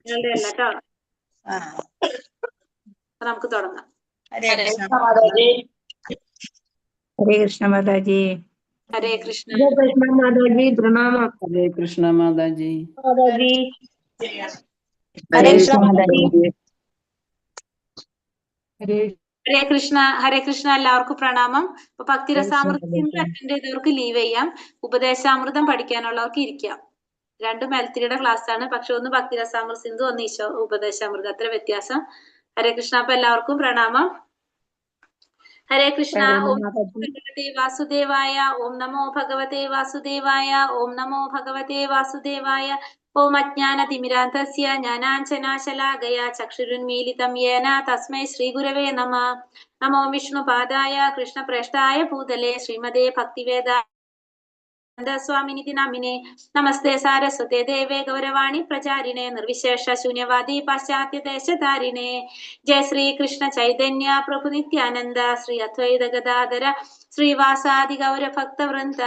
നിങ്ങളുടെ അല്ല കേട്ടോ. ആ. അപ്പൊ നമുക്ക് തുടങ്ങാം. ഹരേ കൃഷ്ണ. ഹരേ കൃഷ്ണ മാതാജി. ഹരേ കൃഷ്ണ. ഹരേ കൃഷ്ണ മാതാജി. പ്രണാമം. ഹരേ കൃഷ്ണ മാതാജി. മാതാജി. ഹരേ കൃഷ്ണ മാതാജി. ഹരേ ഹരേ കൃഷ്ണ. ഹരേ കൃഷ്ണ. എല്ലാവർക്കും പ്രണാമം. അപ്പൊ ഭക്തിരസാമൃതം അറ്റൻഡ് ചെയ്തവർക്ക് ലീവ് ചെയ്യാം. ഉപദേശാമൃതം പഠിക്കാനുള്ളവർക്ക് ഇരിക്കാം. രണ്ടും മെൽത്തിരിയുടെ ക്ലാസ് ആണ്. പക്ഷെ ഒന്ന് ഭക്തിരസാമൃത സിന്ധു, ഒന്ന് ഈശോ ഉപദേശാമൃതം, അത്ര വ്യത്യാസം. ഹരേ കൃഷ്ണ. അപ്പൊ എല്ലാവർക്കും പ്രണാമം. ഹരേ കൃഷ്ണ. ഓം ഭഗവതേ വാസുദേവായ. ഓം നമോ ഭഗവതേ വാസുദേവായ. ഓം നമോ ഭഗവതേ വാസുദേവായ. ഓം അജ്ഞാനതിമിരാന്തസ്യ ജ്ഞാനാഞ്ജനാശലാകയ ചക്ഷുരുന്മീലിതം യേന തസ്മൈ ശ്രീഗുരവേ നമഃ. നമോ വിഷ്ണുപാദായ കൃഷ്ണപ്രേഷ്ഠായ ഭൂതലേ ശ്രീമതേ ഭക്തിവേദാന്ത സ്വാമിനിതി നാമിനെ. നമസ്തേ സാരസ്വതേ ദേവേ ഗൗരവാണി പ്രചാരിണേ നിർവിശേഷ ശൂന്യവാദി പാശ്ചാത്യ ദേശധാരിണേ. ജയ ശ്രീ കൃഷ്ണ ചൈതന്യ പ്രഭു നിത്യാനന്ദ ശ്രീ അദ്വൈത ഗദാധര ശ്രീവാസാദി ഗൗര ഭക്തവൃന്ദ.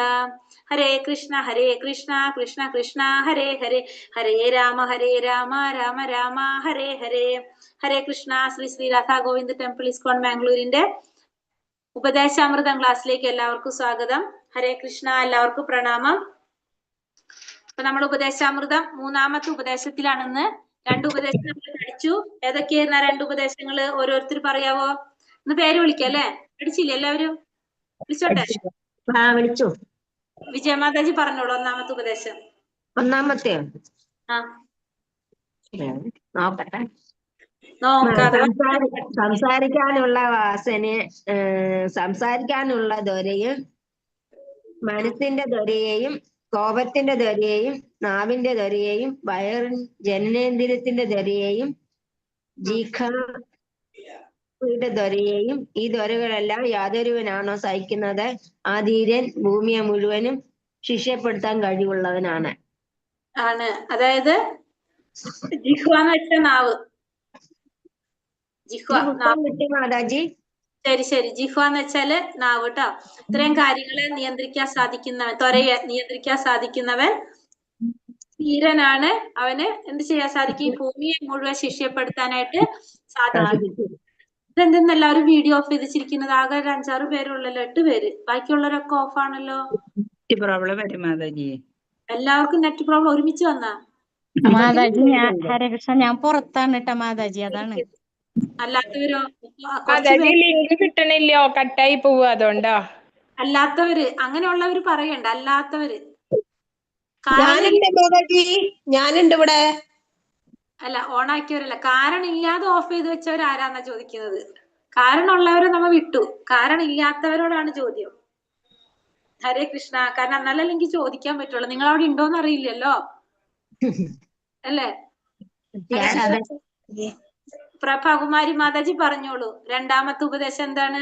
ഹരേ കൃഷ്ണ കൃഷ്ണ കൃഷ്ണ ഹരേ ഹരേ, ഹരേ രാമ രാമ രാമ ഹരേ ഹരേ. ഹരേ കൃഷ്ണ. ശ്രീ ശ്രീ രാധാ ഗോവിന്ദ് ടെമ്പിൾ ഇസ്കോൺ ബാംഗ്ലൂരിന്റെ ഉപദേശാമൃതം ക്ലാസ്സിലേക്ക് എല്ലാവർക്കും സ്വാഗതം. ഹരേ കൃഷ്ണ. എല്ലാവർക്കും പ്രണാമം. അപ്പൊ നമ്മൾ ഉപദേശാമൃതം മൂന്നാമത്തെ ഉപദേശത്തിലാണെന്ന്. രണ്ട് ഉപദേശം നമ്മൾ പഠിച്ചു. ഏതൊക്കെയായിരുന്നു ആ രണ്ട് ഉപദേശങ്ങള്? ഓരോരുത്തർ പറയാവോ? ഒന്ന് പേര് വിളിക്കാം അല്ലെ? പഠിച്ചില്ലേ എല്ലാവരും? വിളിച്ചോട്ടെ. വിളിച്ചു. വിജയമാതാജി പറഞ്ഞോളൂ ഒന്നാമത്തെ ഉപദേശം. ഒന്നാമത്തെ ആ നോക്കട്ടെ. നോക്കാതെ സംസാരിക്കാനുള്ള സംസാരിക്കാനുള്ള ത്വരയും മനസ്സിന്റെ ത്വരയെയും കോപത്തിന്റെ ത്വരയെയും നാവിന്റെ ത്വരയെയും ജനനേന്ദ്രിയത്തിന്റെ ത്വരയെയും ജീഖയുടെ ത്വരയെയും, ഈ ത്വരകളെല്ലാം യാതൊരുവനാണോ സഹിക്കുന്നത് ആ ധീരൻ ഭൂമിയെ മുഴുവനും ശിക്ഷപ്പെടുത്താൻ കഴിവുള്ളവനാണ്. അതായത് ജിഹ്വാന്ന് വെച്ച നാവ്. മാതാജി. ശരി. ജിഹ്വാന്ന് വെച്ചാല് നാവ് കേട്ടോ. ഇത്രയും കാര്യങ്ങളെ നിയന്ത്രിക്കാൻ സാധിക്കുന്നവൻ, ത്വരയെ നിയന്ത്രിക്കാൻ സാധിക്കുന്നവൻ ധീരനാണ്. അവന് എന്ത് ചെയ്യാൻ സാധിക്കും? ഈ ഭൂമിയെ മുഴുവൻ ശിക്ഷപ്പെടുത്താനായിട്ട് സാധിക്കും. ഇതെന്തെന്ന് എല്ലാവരും വീഡിയോ ഓഫ് ചെയ്തിരിക്കുന്നത്? ആകെ 5-6 പേരുള്ളല്ലോ, 8 പേര്. ബാക്കിയുള്ളവരൊക്കെ ഓഫ് ആണല്ലോ. എല്ലാവർക്കും നെറ്റ് പ്രോബ്ലം ഒരുമിച്ച് വന്നാ? മാതാജി ഹരേ കൃഷ്ണ, ഞാൻ പുറത്താണ് കേട്ടോ മാതാജി, അതാണ്. അല്ലാത്തവരോ? ലിങ്ക് കിട്ടണില്ലോ, കട്ടായി പോവുക, അതുകൊണ്ടാ. അല്ലാത്തവര്, അങ്ങനെയുള്ളവര് പറയണ്ട. അല്ലാത്തവര് ഞാനുണ്ട് ഇവിടെ. അല്ല, ഓണാക്കിയവരല്ല. കാരണം ഇല്ലാതെ ഓഫ് ചെയ്ത് വെച്ചവർ ആരാന്നാ ചോദിക്കുന്നത്. കാരണമുള്ളവരെ നമ്മ വിട്ടു. കാരണം ഇല്ലാത്തവരോടാണ് ചോദ്യം. ഹരേ കൃഷ്ണ. കാരണം എന്നാലല്ലേ എനിക്ക് ചോദിക്കാൻ പറ്റുള്ളൂ. നിങ്ങൾ അവിടെ ഉണ്ടോന്ന് അറിയില്ലല്ലോ അല്ലേ? പ്രഭകുമാരി മാതാജി പറഞ്ഞോളൂ. രണ്ടാമത്തെ ഉപദേശം എന്താണ്?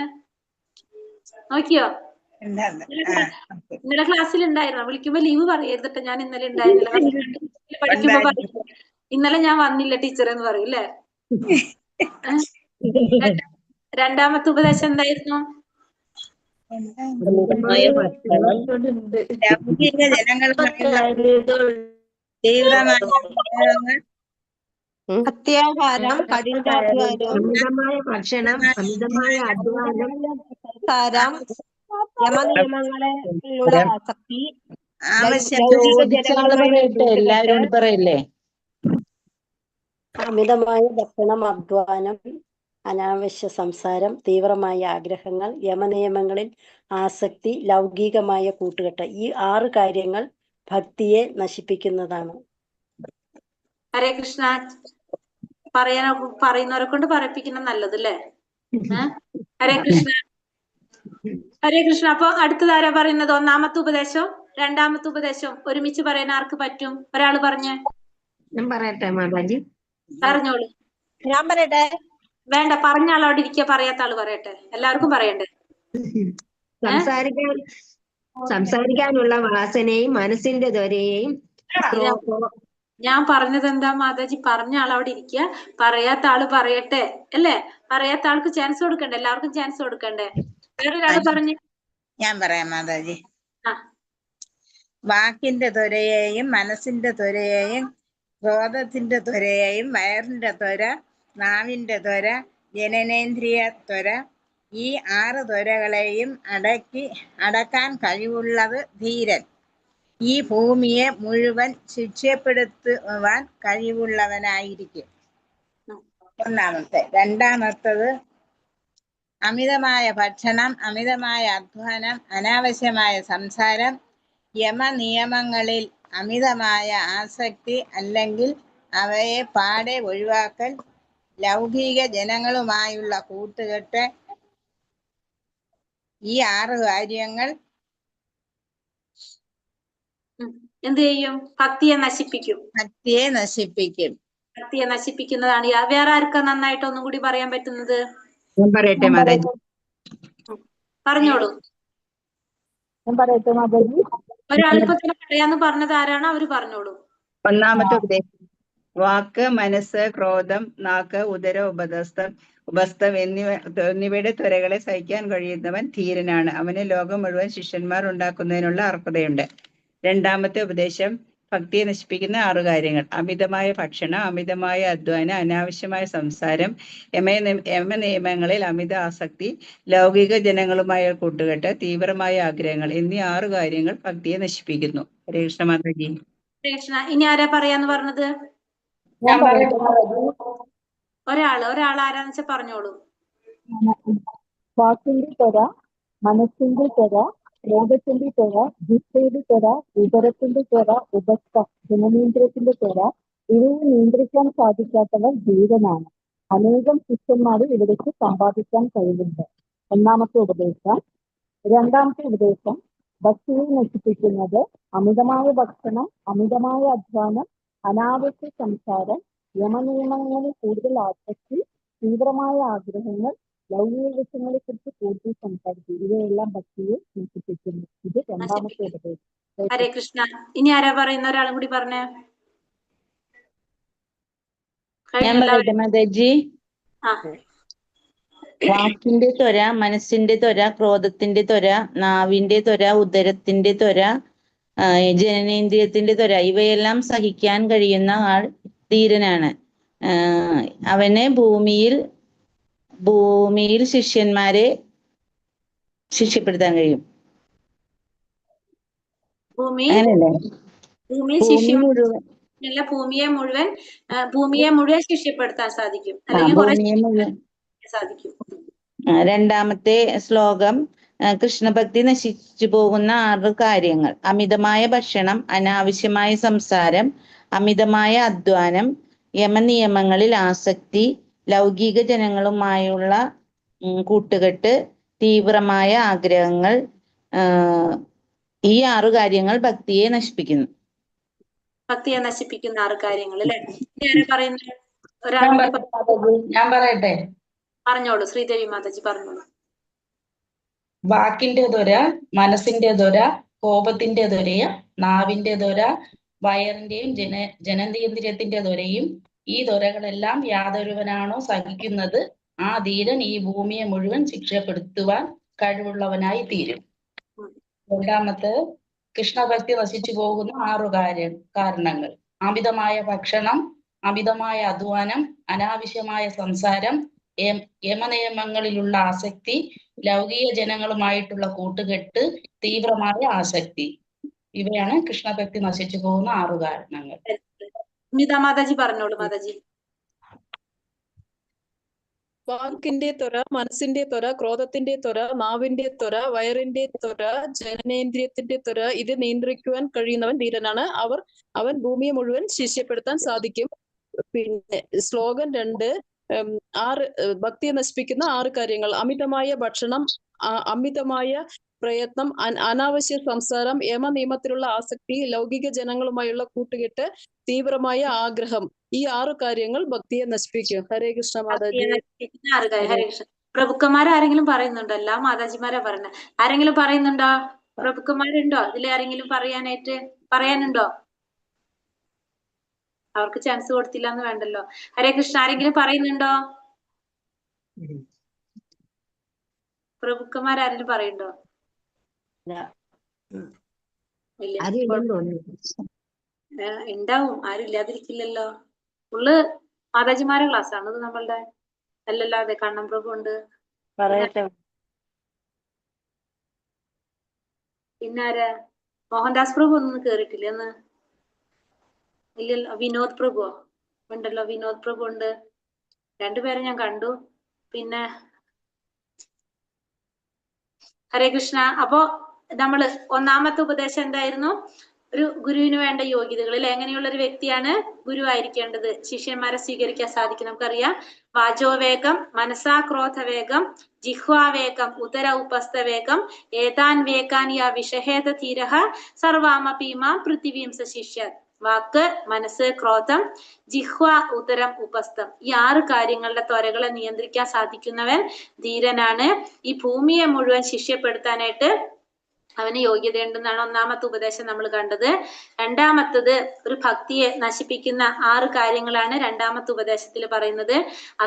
നോക്കിയോ? ഇന്നലെ ക്ലാസ്സിൽ ഉണ്ടായിരുന്നോ? വിളിക്കുമ്പോ ലീവ് പറയരുതട്ടോ. ഞാൻ ഇന്നലെ ഉണ്ടായിരുന്നില്ല. പഠിക്കുമ്പോ പറയും ഇന്നലെ ഞാൻ വന്നില്ല ടീച്ചർ എന്ന് പറയും അല്ലേ? രണ്ടാമത്തെ ഉപദേശം എന്തായിരുന്നു? അത്യാഹാരം, കഠിനാധ്വാനം, അമിതമായ ഭക്ഷണം, അമിതമായ അധ്വാനം, യമനിയമങ്ങളിലുള്ള ആസക്തി, എല്ലാവരും പറയല്ലേ? അമിതമായ ഭക്ഷണം, അധ്വാനം, അനാവശ്യ സംസാരം, തീവ്രമായ ആഗ്രഹങ്ങൾ, യമനിയമങ്ങളിൽ ആസക്തി, ലൗകികമായ കൂട്ടുകെട്ട്, ഈ 6 കാര്യങ്ങൾ ഭക്തിയെ നശിപ്പിക്കുന്നതാണ്. ഹരേ കൃഷ്ണ. പറയുന്നവരെ കൊണ്ട് പറയിപ്പിക്കുന്ന നല്ലതല്ലേ? ഹരേ കൃഷ്ണ. ഹരേ കൃഷ്ണ. അപ്പൊ അടുത്തതാരാ പറയുന്നത്? ഒന്നാമത്തെ ഉപദേശവും രണ്ടാമത്തെ ഉപദേശവും ഒരുമിച്ച് പറയാൻ ആർക്ക് പറ്റും? ഒരാള് പറഞ്ഞേ. ഞാൻ പറയട്ടെ മാതാജി? പറഞ്ഞോളൂ. ഞാൻ പറയട്ടെ? വേണ്ട, പറഞ്ഞ ആളോട് ഇരിക്കുക. പറയാത്ത ആള് പറയട്ടെ. എല്ലാവർക്കും പറയണ്ടേ? സംസാരിക്കാനുള്ള വാസനയും മനസ്സിന്റെ ത്വരയെയും. ഞാൻ പറഞ്ഞത് എന്താ മാതാജി? പറഞ്ഞ ആൾ അവിടെ ഇരിക്കുക. പറയാത്ത ആള് പറയട്ടെ അല്ലേ? പറയാത്ത ആൾക്ക് ചാൻസ് കൊടുക്കണ്ടേ? എല്ലാവർക്കും ചാൻസ് കൊടുക്കണ്ടേ? വേറൊരാള് പറഞ്ഞു. ഞാൻ പറയാം മാതാജി. വാക്കിന്റെ ത്വരയെയും മനസ്സിന്റെ ത്വരയെയും ക്രോധത്തിന്റെ ത്വരയെയും വയറിന്റെ ത്വര, നാവിന്റെ ത്വര, ജനനേന്ദ്രിയ ത്വര, ഈ 6 ത്വരകളെയും അടക്കാൻ കഴിവുള്ളത് ധീരൻ. ഈ ഭൂമിയെ മുഴുവൻ ശിക്ഷപ്പെടുത്തുവാൻ കഴിവുള്ളവനായിരിക്കും. ഒന്നാമത്തെ. രണ്ടാമത്തത്, അമിതമായ ഭക്ഷണം, അമിതമായ അധ്വാനം, അനാവശ്യമായ സംസാരം, യമനിയമങ്ങളിൽ അമിതമായ ആസക്തി അല്ലെങ്കിൽ അവയെ പാടെ ഒഴിവാക്കൽ, ലൗകിക ജനങ്ങളുമായുള്ള കൂട്ടുകെട്ട്, ഈ 6 കാര്യങ്ങൾ എന്ത് ചെയ്യും? ഭക്തിയെ നശിപ്പിക്കും. ഭക്തിയെ നശിപ്പിക്കും. ഭക്തിയെ നശിപ്പിക്കുന്നതാണ്. വേറെ ആർക്കാ നന്നായിട്ട് ഒന്നും കൂടി പറയാൻ പറ്റുന്നത്? ഞാൻ പറയട്ടെ മാതാജി? പറഞ്ഞോളൂ. ഞാൻ പറയട്ടെ മാതാജി? ഒരാളിപ്പോ തന്നെ പറയാന്ന് പറഞ്ഞത് ആരാണോ അവര് പറഞ്ഞോളൂ. ഒന്നാമത്തെ ഉപദേശം: വാക്ക്, മനസ്സ്, ക്രോധം, നാക്ക്, ഉദരം, ഉപസ്ഥം എന്നിവയുടെ ത്വരകളെ സഹിക്കാൻ കഴിയുന്നവൻ ധീരനാണ്. അവന് ലോകം മുഴുവൻ ശിഷ്യന്മാർ ഉണ്ടാക്കുന്നതിനുള്ള അർഹതയുണ്ട്. രണ്ടാമത്തെ ഉപദേശം: ഭക്തിയെ നശിപ്പിക്കുന്ന 6 കാര്യങ്ങൾ: അമിതമായ ഭക്ഷണം, അമിതമായ അധ്വാനം, അനാവശ്യമായ സംസാരം, യമനിയമങ്ങളിൽ അമിത ആസക്തി, ലൗകിക ജനങ്ങളുമായ കൂട്ടുകെട്ട്, തീവ്രമായ ആഗ്രഹങ്ങൾ എന്നീ 6 കാര്യങ്ങൾ ഭക്തിയെ നശിപ്പിക്കുന്നു. ഹരേ കൃഷ്ണ മാതാജി. കൃഷ്ണ, ഇനി ആരാ പറയാന്ന് പറഞ്ഞത്? ഞാൻ പറയട്ടെ മാതാജി? ഒരാൾ ആരാന്ന് വെച്ചാ പറഞ്ഞോളൂ. വാക്കിന്റെ ത്വര, മനസ്സിന്റെ ത്വര, ക്രോധത്തിന്റെ ത്വര, ജിത്തയുടെ ത്വര, ഉദരത്തിന്റെ ത്വര, ഉപസ്ഥ ജനനേന്ദ്രിയത്തിന്റെ ത്വര, ഇവയെ നിയന്ത്രിക്കാൻ സാധിക്കാത്തവർ ധീരനാണ്. അനേകം ശിഷ്യന്മാരെ ഇവിടേക്ക് സമ്പാദിക്കാൻ കഴിവുണ്ട്. ഒന്നാമത്തെ ഉപദേശം. രണ്ടാമത്തെ ഉപദേശം: ഭക്തിയെ നശിപ്പിക്കുന്നത് അമിതമായ ഭക്ഷണം, അമിതമായ അധ്വാനം, അനാവശ്യ സംസാരം, യമനിയമങ്ങളിൽ കൂടുതൽ ആസക്തി, തീവ്രമായ ആഗ്രഹങ്ങൾ, ലൗകിക വിഷയങ്ങളെ കുറിച്ച് കൂടുതൽ സംസാരിക്കും. ഇവയെല്ലാം ഭക്തിയെ നശിപ്പിക്കുന്നു. ഇത് രണ്ടാമത്തെ ഉപദേശം. ഹരേ കൃഷ്ണ. ഇനി ആരാ പറയുന്ന? ഒരാളും കൂടി പറഞ്ഞേ. ഞാൻ പറയട്ടെ മാതാജി? വാക്കിന്റെ ത്വര, മനസ്സിന്റെ ത്വര, ക്രോധത്തിന്റെ ത്വര, നാവിന്റെ ത്വര, ഉദരത്തിന്റെ ത്വര, ജനനേന്ദ്രിയത്തിന്റെ ത്വര ഇവയെല്ലാം സഹിക്കാൻ കഴിയുന്ന ആൾ ധീരനാണ്. അവന് ഭൂമിയിൽ ശിഷ്യന്മാരെ ശിഷ്യപ്പെടുത്താൻ കഴിയും. അങ്ങനെയല്ലേ? ഭൂമിയെ മുഴുവൻ ശിഷ്യപ്പെടുത്താൻ സാധിക്കും, അല്ലെങ്കിൽ സാധിക്കും. രണ്ടാമത്തെ ശ്ലോകം: കൃഷ്ണഭക്തി നശിച്ചു പോകുന്ന 6 കാര്യങ്ങൾ: അമിതമായ ഭക്ഷണം, അനാവശ്യമായ സംസാരം, അമിതമായ അധ്വാനം, യമനിയമങ്ങളിൽ ആസക്തി, ലൗകിക ജനങ്ങളുമായുള്ള കൂട്ടുകെട്ട്, തീവ്രമായ ആഗ്രഹങ്ങൾ. ഈ 6 കാര്യങ്ങൾ ഭക്തിയെ നശിപ്പിക്കുന്നു. ഭക്തിയെ നശിപ്പിക്കുന്ന 6 കാര്യങ്ങൾ അല്ലെ? പറയുന്നത് ഞാൻ പറയട്ടെ? പറഞ്ഞോളൂ ശ്രീദേവി മാതാജി, പറഞ്ഞോളൂ. വാക്കിന്റെ ത്വര, മനസ്സിന്റെ ത്വര, കോപത്തിന്റെ ത്വരയും, നാവിന്റെ ത്വര, വയറിന്റെയും ജനനേന്ദ്രിയത്തിന്റെ ത്വരയും, ഈ ത്വരകളെല്ലാം യാതൊരുവനാണോ സഹിക്കുന്നത് ആ ധീരൻ ഈ ഭൂമിയെ മുഴുവൻ ശിക്ഷപ്പെടുത്തുവാൻ കഴിവുള്ളവനായി തീരും. രണ്ടാമത്തെ: കൃഷ്ണഭക്തി നശിച്ചു പോകുന്ന 6 കാരണങ്ങൾ: അമിതമായ ഭക്ഷണം, അമിതമായ അധ്വാനം, അനാവശ്യമായ സംസാരം, യമനിയമങ്ങളിലുള്ള ആസക്തി, ലൗകിക ജനങ്ങളുമായിട്ടുള്ള കൂട്ടുകെട്ട്, തീവ്രമായ ആസക്തി. ഇവയാണ് കൃഷ്ണഭക്തി നശിച്ചു പോകുന്ന 6 കാരണങ്ങൾ. മാതാജി പറഞ്ഞോളൂ. മാതാജി. വാക്കിന്റെ ത്വര, മനസ്സിന്റെ ത്വര, ക്രോധത്തിന്റെ ത്വര, നാവിന്റെ ത്വര, വയറിന്റെ ത്വര, ജനനേന്ദ്രിയത്തിന്റെ ത്വര ഇത് നിയന്ത്രിക്കുവാൻ കഴിയുന്നവൻ ധീരനാണ്. അവൻ ഭൂമിയെ മുഴുവൻ ശിഷ്യപ്പെടുത്താൻ സാധിക്കും. പിന്നെ ശ്ലോകം 2: ഭക്തിയെ നശിപ്പിക്കുന്ന 6 കാര്യങ്ങൾ: അമിതമായ ഭക്ഷണം, അമിതമായ പ്രയത്നം, അനാവശ്യ സംസാരം, യമനിയമത്തിലുള്ള ആസക്തി, ലൗകിക ജനങ്ങളുമായുള്ള കൂട്ടുകെട്ട്, തീവ്രമായ ആഗ്രഹം. ഈ 6 കാര്യങ്ങൾ ഭക്തിയെ നശിപ്പിക്കും. ഹരേ കൃഷ്ണ മാതാജി. ഹരേ കൃഷ്ണ. പ്രഭുക്കന്മാർ ആരെങ്കിലും പറയുന്നുണ്ടോ? എല്ലാ മാതാജിമാരാ പറഞ്ഞ. ആരെങ്കിലും പറയുന്നുണ്ടോ? പ്രഭുക്കന്മാരുണ്ടോ ഇതിൽ? ആരെങ്കിലും പറയാനുണ്ടോ? അവർക്ക് ചാൻസ് കൊടുത്തില്ല എന്ന് വേണ്ടല്ലോ. ഹരേ കൃഷ്ണ. ആരെങ്കിലും പറയുന്നുണ്ടോ? പ്രഭുക്കന്മാരാരെങ്കിലും പറയുന്നുണ്ടോ? ഇല്ല. ഉണ്ടാവും, ആരും ഇല്ലാതിരിക്കില്ലല്ലോ. ഫുള്ള് മാതാജിമാരെ ക്ലാസ് ആണ് ഇത് നമ്മളുടെ. അല്ലല്ലോ, അതെ, കണ്ണം പ്രഭു ഉണ്ട്. പിന്നെ ആരാ? മോഹൻദാസ് പ്രഭു ഒന്നും കേറിയിട്ടില്ല എന്ന്. ഇല്ലല്ലോ. വിനോദ് പ്രഭുവോ ഉണ്ടല്ലോ, വിനോദ് പ്രഭു ഉണ്ട്. രണ്ടുപേരെ ഞാൻ കണ്ടു. പിന്നെ ഹരേ കൃഷ്ണ. അപ്പോ നമ്മള് ഒന്നാമത്തെ ഉപദേശം എന്തായിരുന്നു? ഒരു ഗുരുവിന് വേണ്ട യോഗ്യതകളിൽ എങ്ങനെയുള്ള ഒരു വ്യക്തിയാണ് ഗുരുവായിരിക്കേണ്ടത്, ശിഷ്യന്മാരെ സ്വീകരിക്കാൻ സാധിക്കും. നമുക്കറിയാം, വാചോവേഗം, മനസാക്രോധവേഗം, ജിഹ്വാവേഗം, ഉദര ഉപസ്ഥവേഗം, ഏതാൻ വേഗാനിയ വിഷഹേദ ധീരഃ സർവാമപീമാം പൃഥിവീം സശിഷ്യ. വാക്ക്, മനസ്സ്, ക്രോധം, ജിഹ്വ, ഉദരം, ഉപസ്ഥം, ഈ 6 കാര്യങ്ങളുടെ ത്വരകളെ നിയന്ത്രിക്കാൻ സാധിക്കുന്നവൻ ധീരനാണ്. ഈ ഭൂമിയെ മുഴുവൻ ശിഷ്യപ്പെടുത്താനായിട്ട് അവന് യോഗ്യതയുണ്ടെന്നാണ് ഒന്നാമത്തെ ഉപദേശം നമ്മൾ കണ്ടത്. രണ്ടാമത്തത്, ഒരു ഭക്തിയെ നശിപ്പിക്കുന്ന 6 കാര്യങ്ങളാണ് രണ്ടാമത്തെ ഉപദേശത്തിൽ പറയുന്നത്.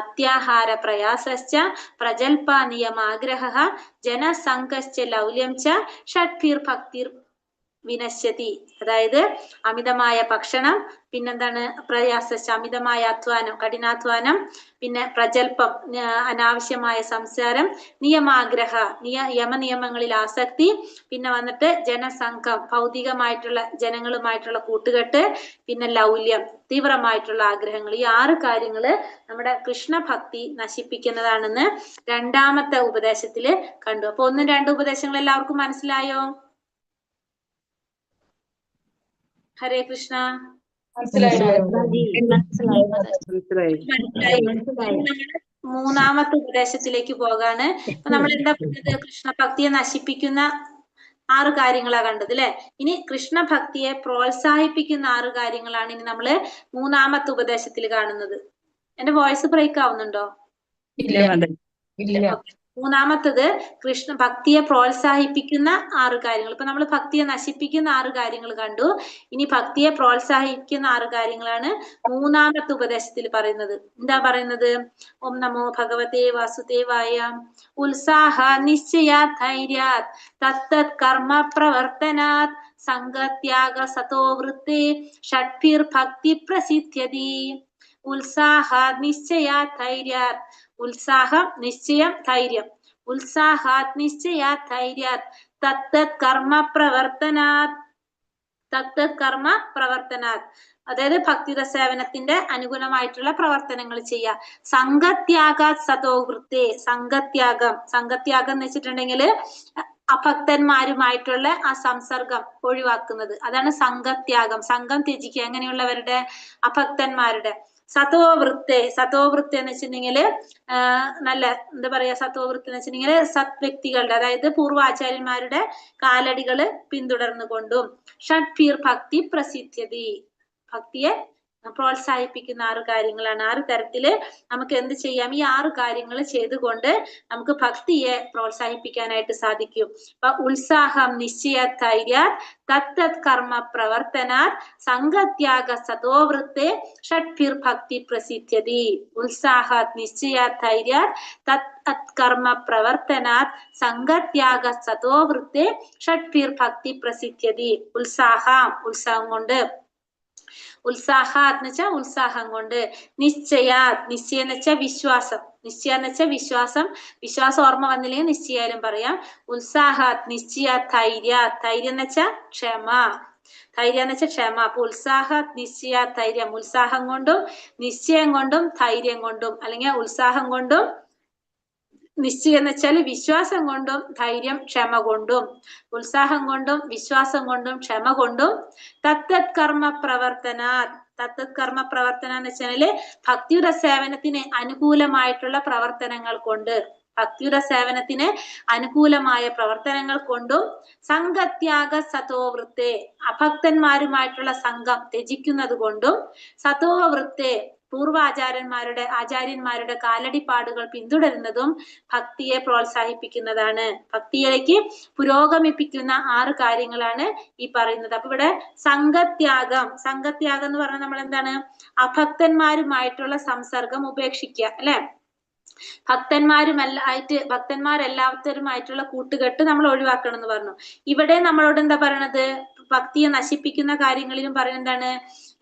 അത്യാഹാര പ്രയാസശ്ച പ്രജൽപ നിയമാഗ്രഹഃ ജനസംഘശ്ച ലൗല്യം ച ഷഡ്ഭിർ ഭക്തിർ വിനശ്യതി. അതായത് അമിതമായ ഭക്ഷണം, പിന്നെന്താണ് പ്രയാസശ്ച അമിതമായ അധ്വാനം, കഠിനാധ്വാനം, പിന്നെ പ്രജൽപ്പം അനാവശ്യമായ സംസാരം, നിയമാഗ്രഹ യമനിയമങ്ങളിൽ ആസക്തി, പിന്നെ വന്നിട്ട് ജനസംഘം ഭൗതികമായിട്ടുള്ള ജനങ്ങളുമായിട്ടുള്ള കൂട്ടുകെട്ട്, പിന്നെ ലൗല്യം തീവ്രമായിട്ടുള്ള ആഗ്രഹങ്ങൾ. ഈ 6 കാര്യങ്ങള് നമ്മുടെ കൃഷ്ണഭക്തി നശിപ്പിക്കുന്നതാണെന്ന് രണ്ടാമത്തെ ഉപദേശത്തില് കണ്ടു. അപ്പൊ 1, 2 ഉപദേശങ്ങൾ എല്ലാവർക്കും മനസ്സിലായോ? ഹരേ കൃഷ്ണ. മൂന്നാമത്തെ ഉപദേശത്തിലേക്ക് പോകാണ്. ഇപ്പൊ നമ്മൾ എന്താ പറഞ്ഞത്? കൃഷ്ണഭക്തിയെ നശിപ്പിക്കുന്ന 6 കാര്യങ്ങളാ കണ്ടത് അല്ലെ. ഇനി കൃഷ്ണഭക്തിയെ പ്രോത്സാഹിപ്പിക്കുന്ന 6 കാര്യങ്ങളാണ് ഇനി നമ്മള് മൂന്നാമത്തെ ഉപദേശത്തിൽ കാണുന്നത്. എന്റെ വോയിസ് ബ്രേക്ക് ആവുന്നുണ്ടോ? ഇല്ല. മൂന്നാമത്തത് ഭക്തിയെ പ്രോത്സാഹിപ്പിക്കുന്ന 6 കാര്യങ്ങൾ. ഇപ്പൊ നമ്മൾ ഭക്തിയെ നശിപ്പിക്കുന്ന 6 കാര്യങ്ങൾ കണ്ടു. ഇനി ഭക്തിയെ പ്രോത്സാഹിപ്പിക്കുന്ന 6 കാര്യങ്ങളാണ് മൂന്നാമത്തെ ഉപദേശത്തിൽ പറയുന്നത്. എന്താ പറയുന്നത്? ഓം നമോ ഭഗവതേ വാസുദേവായ. ഉത്സാഹ നിശ്ചയ ധൈര്യാത് തത്തത് കർമ്മ പ്രവർത്തനാത് സംഗത്യാഗ സതോ വൃത്തേ ഷഡ്ഭിർ ഭക്തി പ്രസിദ്ധ്യതി. ഉത്സാഹ നിശ്ചയ ധൈര്യാത്. ഉത്സാഹം, നിശ്ചയം, ധൈര്യം. ഉത്സാഹാത് നിശ്ചയാത് ധൈര്യാത് തത്തത് കർമ്മ പ്രവർത്തനാത്. തത്തത് കർമ്മ പ്രവർത്തനാത് അതായത് ഭക്തിയുടെ സേവനത്തിന്റെ അനുകൂലമായിട്ടുള്ള പ്രവർത്തനങ്ങൾ ചെയ്യുക. സംഘത്യാഗാത് സതോ വൃത്തേ. സംഘത്യാഗം എന്ന് വെച്ചിട്ടുണ്ടെങ്കിൽ അഭക്തന്മാരുമായിട്ടുള്ള ആ സംസർഗം ഒഴിവാക്കുന്നത്, അതാണ് സംഘത്യാഗം. സംഘം ത്യജിക്കുക, അങ്ങനെയുള്ളവരുടെ, അഭക്തന്മാരുടെ. സതോവൃത്തെ എന്ന് വെച്ചിട്ടുണ്ടെങ്കിൽ നല്ല എന്താ പറയാ, സതോവൃത്തി എന്ന് വെച്ചിട്ടുണ്ടെങ്കിൽ സത് വ്യക്തികളുടെ, അതായത് പൂർവാചാര്യന്മാരുടെ കാലടികള് പിന്തുടർന്നുകൊണ്ടും. ഷഡ്ഭിർ ഭക്തി പ്രസിദ്ധ്യതി. ഭക്തിയെ പ്രോത്സാഹിപ്പിക്കുന്ന 6 കാര്യങ്ങളാണ്. 6 തരത്തില് നമുക്ക് എന്ത് ചെയ്യാം? ഈ 6 കാര്യങ്ങൾ ചെയ്തുകൊണ്ട് നമുക്ക് ഭക്തിയെ പ്രോത്സാഹിപ്പിക്കാനായിട്ട് സാധിക്കും. അപ്പൊ ഉത്സാഹം നിശ്ചയ ധൈര്യാത് തത്തത് കർമ്മ പ്രവർത്തനാത് സംഘത്യാഗ സതോവൃത്തെ ഷഡ്ഭിർ ഭക്തി പ്രസിദ്ധ്യതി. ഉത്സാഹാത് നിശ്ചയാത് ധൈര്യാത് തത്തത് കർമ്മ പ്രവർത്തനാത് സംഘത്യാഗ സതോവൃത്തെ ഷഡ്ഭിർ ഭക്തി പ്രസിദ്ധ്യതി. ഉത്സാഹം കൊണ്ട്. ഉത്സാഹാത് എന്ന് വെച്ചാൽ ഉത്സാഹം കൊണ്ട്. നിശ്ചയം എന്ന് വെച്ചാൽ വിശ്വാസം. വിശ്വാസം ഓർമ്മ വന്നില്ലെങ്കിൽ നിശ്ചയാലും പറയാം. ഉത്സാഹാത് നിശ്ചയാത് ധൈര്യാത്. ധൈര്യം എന്ന് വെച്ചാൽ ക്ഷമ. അപ്പൊ ഉത്സാഹാത് നിശ്ചയാത് ധൈര്യം. ഉത്സാഹം കൊണ്ടും നിശ്ചയം കൊണ്ടും ധൈര്യം കൊണ്ടും, അല്ലെങ്കിൽ ഉത്സാഹം കൊണ്ടും നിശ്ചയം എന്ന് വെച്ചാൽ വിശ്വാസം കൊണ്ടും ധൈര്യം ക്ഷമ കൊണ്ടും. ഉത്സാഹം കൊണ്ടും വിശ്വാസം കൊണ്ടും ക്ഷമ കൊണ്ടും. തത്തത് കർമ്മ പ്രവർത്തന എന്ന് വെച്ചാല് ഭക്തിയുടെ സേവനത്തിന് അനുകൂലമായിട്ടുള്ള പ്രവർത്തനങ്ങൾ കൊണ്ട്. അനുകൂലമായ പ്രവർത്തനങ്ങൾ കൊണ്ടും. സംഘത്യാഗ സതോവൃത്തെ. അഭക്തന്മാരുമായിട്ടുള്ള സംഘം ത്യജിക്കുന്നത് കൊണ്ടും. സതോവൃത്തെ ആചാര്യന്മാരുടെ കാലടിപ്പാടുകൾ പിന്തുടരുന്നതും ഭക്തിയെ പ്രോത്സാഹിപ്പിക്കുന്നതാണ്. ഭക്തിയിലേക്ക് പുരോഗമിപ്പിക്കുന്ന 6 കാര്യങ്ങളാണ് ഈ പറയുന്നത്. അപ്പൊ ഇവിടെ സംഘത്യാഗം എന്ന് പറഞ്ഞാൽ നമ്മൾ എന്താണ്? അഭക്തന്മാരുമായിട്ടുള്ള സംസർഗം ഉപേക്ഷിക്കുക അല്ലെ. ഭക്തന്മാരെല്ലാവരുമായിട്ടുള്ള കൂട്ടുകെട്ട് നമ്മൾ ഒഴിവാക്കണം എന്ന് പറഞ്ഞു. ഇവിടെ നമ്മളോട് എന്താ പറയണത്? ഭക്തിയെ നശിപ്പിക്കുന്ന കാര്യങ്ങളിലും പറയുന്നത് എന്താണ്?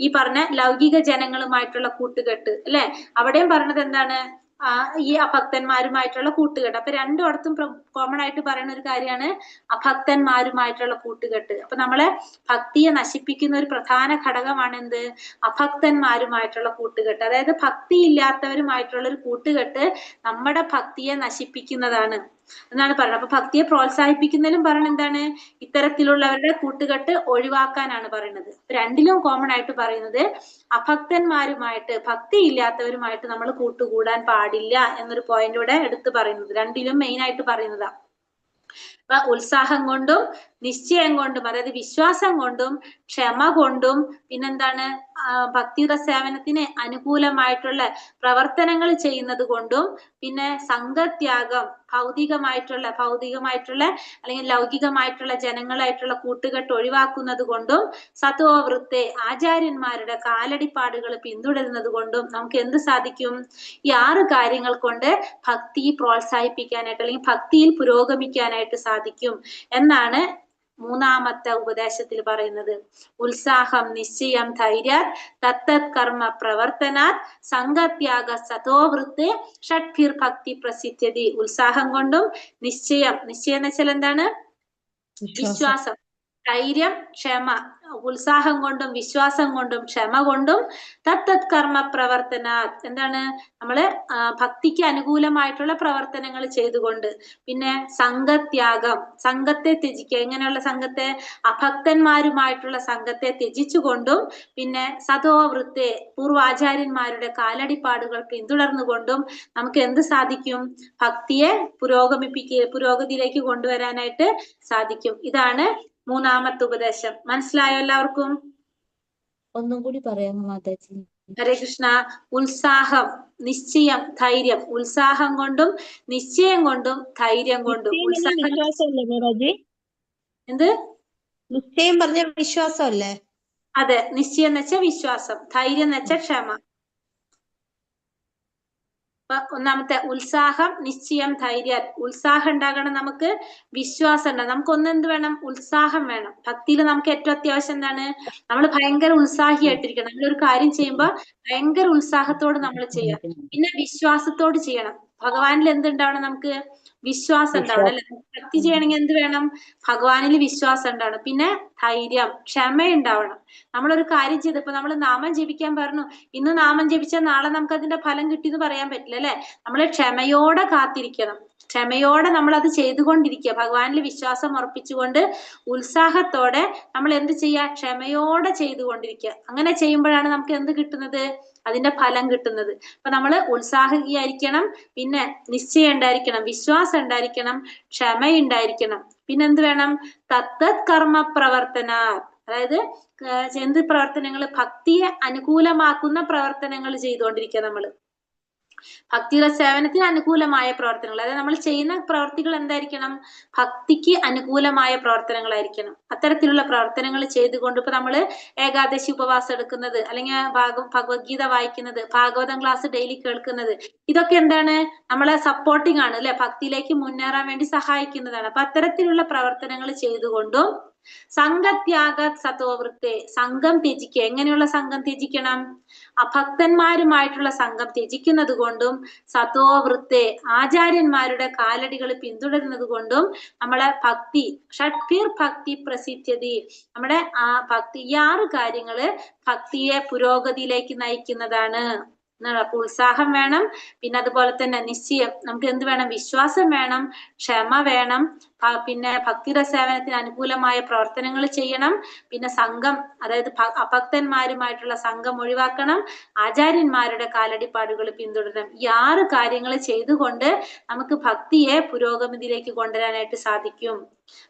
ഈ പറഞ്ഞ ലൗകിക ജനങ്ങളുമായിട്ടുള്ള കൂട്ടുകെട്ട് അല്ലെ? അവിടെയും പറഞ്ഞത് എന്താണ്? ഈ അഭക്തന്മാരുമായിട്ടുള്ള കൂട്ടുകെട്ട്. അപ്പൊ രണ്ടിടത്തും കോമൺ ആയിട്ട് പറയുന്ന ഒരു കാര്യമാണ് അഭക്തന്മാരുമായിട്ടുള്ള കൂട്ടുകെട്ട്. അപ്പൊ നമ്മളെ ഭക്തിയെ നശിപ്പിക്കുന്ന ഒരു പ്രധാന ഘടകമാണ് എന്ത്? അഭക്തന്മാരുമായിട്ടുള്ള കൂട്ടുകെട്ട്. അതായത് ഭക്തി ഇല്ലാത്തവരുമായിട്ടുള്ള ഒരു കൂട്ടുകെട്ട് നമ്മുടെ ഭക്തിയെ നശിപ്പിക്കുന്നതാണ് എന്നാണ് പറയുന്നത്. അപ്പൊ ഭക്തിയെ പ്രോത്സാഹിപ്പിക്കുന്നതിലും പറയുന്നത് എന്താണ്? ഇത്തരത്തിലുള്ളവരുടെ കൂട്ടുകെട്ട് ഒഴിവാക്കാനാണ് പറയുന്നത്. രണ്ടിലും കോമൺ ആയിട്ട് പറയുന്നത് അഭക്തന്മാരുമായിട്ട്, ഭക്തി ഇല്ലാത്തവരുമായിട്ട് നമ്മൾ കൂട്ടുകൂടാൻ പാടില്ല എന്നൊരു പോയിന്റ് ഇവിടെ എടുത്തു പറയുന്നത്. രണ്ടിലും മെയിൻ ആയിട്ട് പറയുന്നതാ. അപ്പൊ ഉത്സാഹം കൊണ്ടും നിശ്ചയം കൊണ്ടും, അതായത് വിശ്വാസം കൊണ്ടും ക്ഷമ കൊണ്ടും പിന്നെന്താണ് ഭക്തിയുടെ സേവനത്തിന് അനുകൂലമായിട്ടുള്ള പ്രവർത്തനങ്ങൾ ചെയ്യുന്നത് കൊണ്ടും പിന്നെ സംഘത്യാഗം, ഭൗതികമായിട്ടുള്ള അല്ലെങ്കിൽ ലൗകികമായിട്ടുള്ള ജനങ്ങളായിട്ടുള്ള കൂട്ടുകെട്ട് ഒഴിവാക്കുന്നത് കൊണ്ടും സത്വവൃത്തെ ആചാര്യന്മാരുടെ കാലടിപ്പാടുകൾ പിന്തുടരുന്നത് കൊണ്ടും നമുക്ക് എന്ത് സാധിക്കും? ഈ 6 കാര്യങ്ങൾ കൊണ്ട് ഭക്തി പ്രോത്സാഹിപ്പിക്കാനായിട്ട് അല്ലെങ്കിൽ ഭക്തിയിൽ പുരോഗമിക്കാനായിട്ട് സാധിക്കും എന്നാണ് മൂന്നാമത്തെ ഉപദേശത്തിൽ പറയുന്നത്. ഉത്സാഹം നിശ്ചയം ധൈര്യാത് തത്തത് കർമ്മ പ്രവർത്തനാത് സംഘത്യാഗ സതോവൃത്തെ ഷഡ്ഭിർ ഭക്തി പ്രസിദ്ധ്യതി. ഉത്സാഹം കൊണ്ടും നിശ്ചയം എന്ന് വെച്ചാൽ എന്താണ്? വിശ്വാസം, ധൈര്യം, ക്ഷമ. ഉത്സാഹം കൊണ്ടും വിശ്വാസം കൊണ്ടും ക്ഷമ കൊണ്ടും തത്തത് കർമ്മ പ്രവർത്തന, എന്താണ്? നമ്മള് ഭക്തിക്ക് അനുകൂലമായിട്ടുള്ള പ്രവർത്തനങ്ങൾ ചെയ്തുകൊണ്ട്, പിന്നെ സംഘത്യാഗം, സംഘത്തെ ത്യജിക്കുക. എങ്ങനെയുള്ള സംഘത്തെ? അഭക്തന്മാരുമായിട്ടുള്ള സംഘത്തെ ത്യജിച്ചുകൊണ്ടും പിന്നെ സതോവൃത്തെ പൂർവാചാര്യന്മാരുടെ കാലടിപ്പാടുകൾ പിന്തുടർന്നുകൊണ്ടും നമുക്ക് എന്ത് സാധിക്കും? ഭക്തിയെ പുരോഗതിയിലേക്ക് കൊണ്ടുവരാനായിട്ട് സാധിക്കും. ഇതാണ് മൂന്നാമത്തെ ഉപദേശം. മനസ്സിലായോ എല്ലാവർക്കും? ഒന്നും കൂടി പറയാമോ മാതാജി? ഹരേ കൃഷ്ണ. ഉത്സാഹം, നിശ്ചയം, ധൈര്യം. ഉത്സാഹം കൊണ്ടും നിശ്ചയം കൊണ്ടും ധൈര്യം കൊണ്ടും. വിശ്വാസമല്ലേ മാതാജി? എന്ത്? നിശ്ചയം പറഞ്ഞ വിശ്വാസമല്ലേ? അതെ, നിശ്ചയം എന്ന് വെച്ചാൽ വിശ്വാസം, ധൈര്യം എന്ന് വെച്ചാൽ ക്ഷമ. ഒന്നാമത്തെ ഉത്സാഹം, നിശ്ചയം, ധൈര്യം. ഉത്സാഹം ഉണ്ടാകണം, നമുക്ക് വിശ്വാസം ഉണ്ടാകണം. നമുക്ക് ഒന്നെന്ത് വേണം? ഉത്സാഹം വേണം. ഭക്തിയിൽ നമുക്ക് ഏറ്റവും അത്യാവശ്യം എന്താണ്? നമ്മൾ ഭയങ്കര ഉത്സാഹിയായിട്ടിരിക്കണം. നമ്മളൊരു കാര്യം ചെയ്യുമ്പോൾ ഭയങ്കര ഉത്സാഹത്തോട് നമ്മൾ ചെയ്യാം. പിന്നെ വിശ്വാസത്തോട് ചെയ്യണം. ഭഗവാനിൽ എന്തുണ്ടാവണം? നമുക്ക് വിശ്വാസം ഉണ്ടാവണം അല്ലെ? ഭക്തി ചെയ്യണമെങ്കിൽ എന്ത് വേണം? ഭഗവാനിൽ വിശ്വാസം ഉണ്ടാവണം. പിന്നെ ധൈര്യം, ക്ഷമ ഉണ്ടാവണം. നമ്മളൊരു കാര്യം ചെയ്തപ്പോ നമ്മൾ നാമം ജപിക്കാൻ പറഞ്ഞു, ഇന്ന് നാമം ജപിച്ചാൽ നാളെ നമുക്ക് അതിന്റെ ഫലം കിട്ടിയെന്ന് പറയാൻ പറ്റില്ല അല്ലെ? നമ്മൾ ക്ഷമയോടെ കാത്തിരിക്കണം. ക്ഷമയോടെ നമ്മൾ അത് ചെയ്തുകൊണ്ടിരിക്കുക. ഭഗവാനിൽ വിശ്വാസം ഉറപ്പിച്ചുകൊണ്ട് ഉത്സാഹത്തോടെ നമ്മൾ എന്ത് ചെയ്യുക? ക്ഷമയോടെ ചെയ്തുകൊണ്ടിരിക്കുക. അങ്ങനെ ചെയ്യുമ്പോഴാണ് നമുക്ക് എന്ത് കിട്ടുന്നത്? അതിന്റെ ഫലം കിട്ടുന്നത്. അപ്പൊ നമ്മള് ഉത്സാഹിയായിരിക്കണം, പിന്നെ നിശ്ചയം ഉണ്ടായിരിക്കണം, വിശ്വാസം ഉണ്ടായിരിക്കണം, ക്ഷമയുണ്ടായിരിക്കണം. പിന്നെന്ത് വേണം? തത്തത് കർമ്മ പ്രവർത്തന, അതായത് എന്ത് പ്രവർത്തനങ്ങൾ? ഭക്തിയെ അനുകൂലമാക്കുന്ന പ്രവർത്തനങ്ങൾ ചെയ്തുകൊണ്ടിരിക്കുക. നമ്മള് ഭക്തിയുടെ സേവനത്തിന് അനുകൂലമായ പ്രവർത്തനങ്ങൾ, അതായത് നമ്മൾ ചെയ്യുന്ന പ്രവർത്തികൾ എന്തായിരിക്കണം? ഭക്തിക്ക് അനുകൂലമായ പ്രവർത്തനങ്ങളായിരിക്കണം. അത്തരത്തിലുള്ള പ്രവർത്തനങ്ങൾ ചെയ്തുകൊണ്ട് ഇപ്പൊ നമ്മള് ഏകാദശി ഉപവാസം എടുക്കുന്നത്, അല്ലെങ്കിൽ ഭഗവത്ഗീത വായിക്കുന്നത്, ഭാഗവതം ക്ലാസ് ഡെയിലി കേൾക്കുന്നത്, ഇതൊക്കെ എന്താണ്? നമ്മളെ സപ്പോർട്ടിങ് ആണ് അല്ലെ? ഭക്തിയിലേക്ക് മുന്നേറാൻ വേണ്ടി സഹായിക്കുന്നതാണ്. അപ്പൊ അത്തരത്തിലുള്ള പ്രവർത്തനങ്ങൾ ചെയ്തുകൊണ്ടും സംഘത്യാഗ സതോവൃത്തെ, സംഘം ത്യജിക്കുക. എങ്ങനെയുള്ള സംഘം ത്യജിക്കണം? അഭക്തന്മാരുമായിട്ടുള്ള സംഘം ത്യജിക്കുന്നത് കൊണ്ടും സതോവൃത്തെ ആചാര്യന്മാരുടെ കാലടികൾ പിന്തുടരുന്നത് കൊണ്ടും നമ്മളെ ഭക്തി ഷഡ്ഭിർ ഭക്തി പ്രസിദ്ധ്യതി, നമ്മുടെ ഭക്തി, ഈ 6 കാര്യങ്ങള് ഭക്തിയെ പുരോഗതിയിലേക്ക് നയിക്കുന്നതാണ്. അപ്പൊ ഉത്സാഹം വേണം, പിന്നെ അതുപോലെ തന്നെ നിശ്ചയം, നമുക്ക് എന്ത് വേണം? വിശ്വാസം വേണം, ക്ഷമ വേണം, പിന്നെ ഭക്തിയുടെ സേവനത്തിന് അനുകൂലമായ പ്രവർത്തനങ്ങൾ ചെയ്യണം, പിന്നെ സംഘം, അതായത് അഭക്തന്മാരുമായിട്ടുള്ള സംഘം ഒഴിവാക്കണം, ആചാര്യന്മാരുടെ കാലടിപ്പാടുകൾ പിന്തുടരണം. ഈ 6 കാര്യങ്ങൾ ചെയ്തുകൊണ്ട് നമുക്ക് ഭക്തിയെ പുരോഗതിയിലേക്ക് കൊണ്ടുവരാനായിട്ട് സാധിക്കും.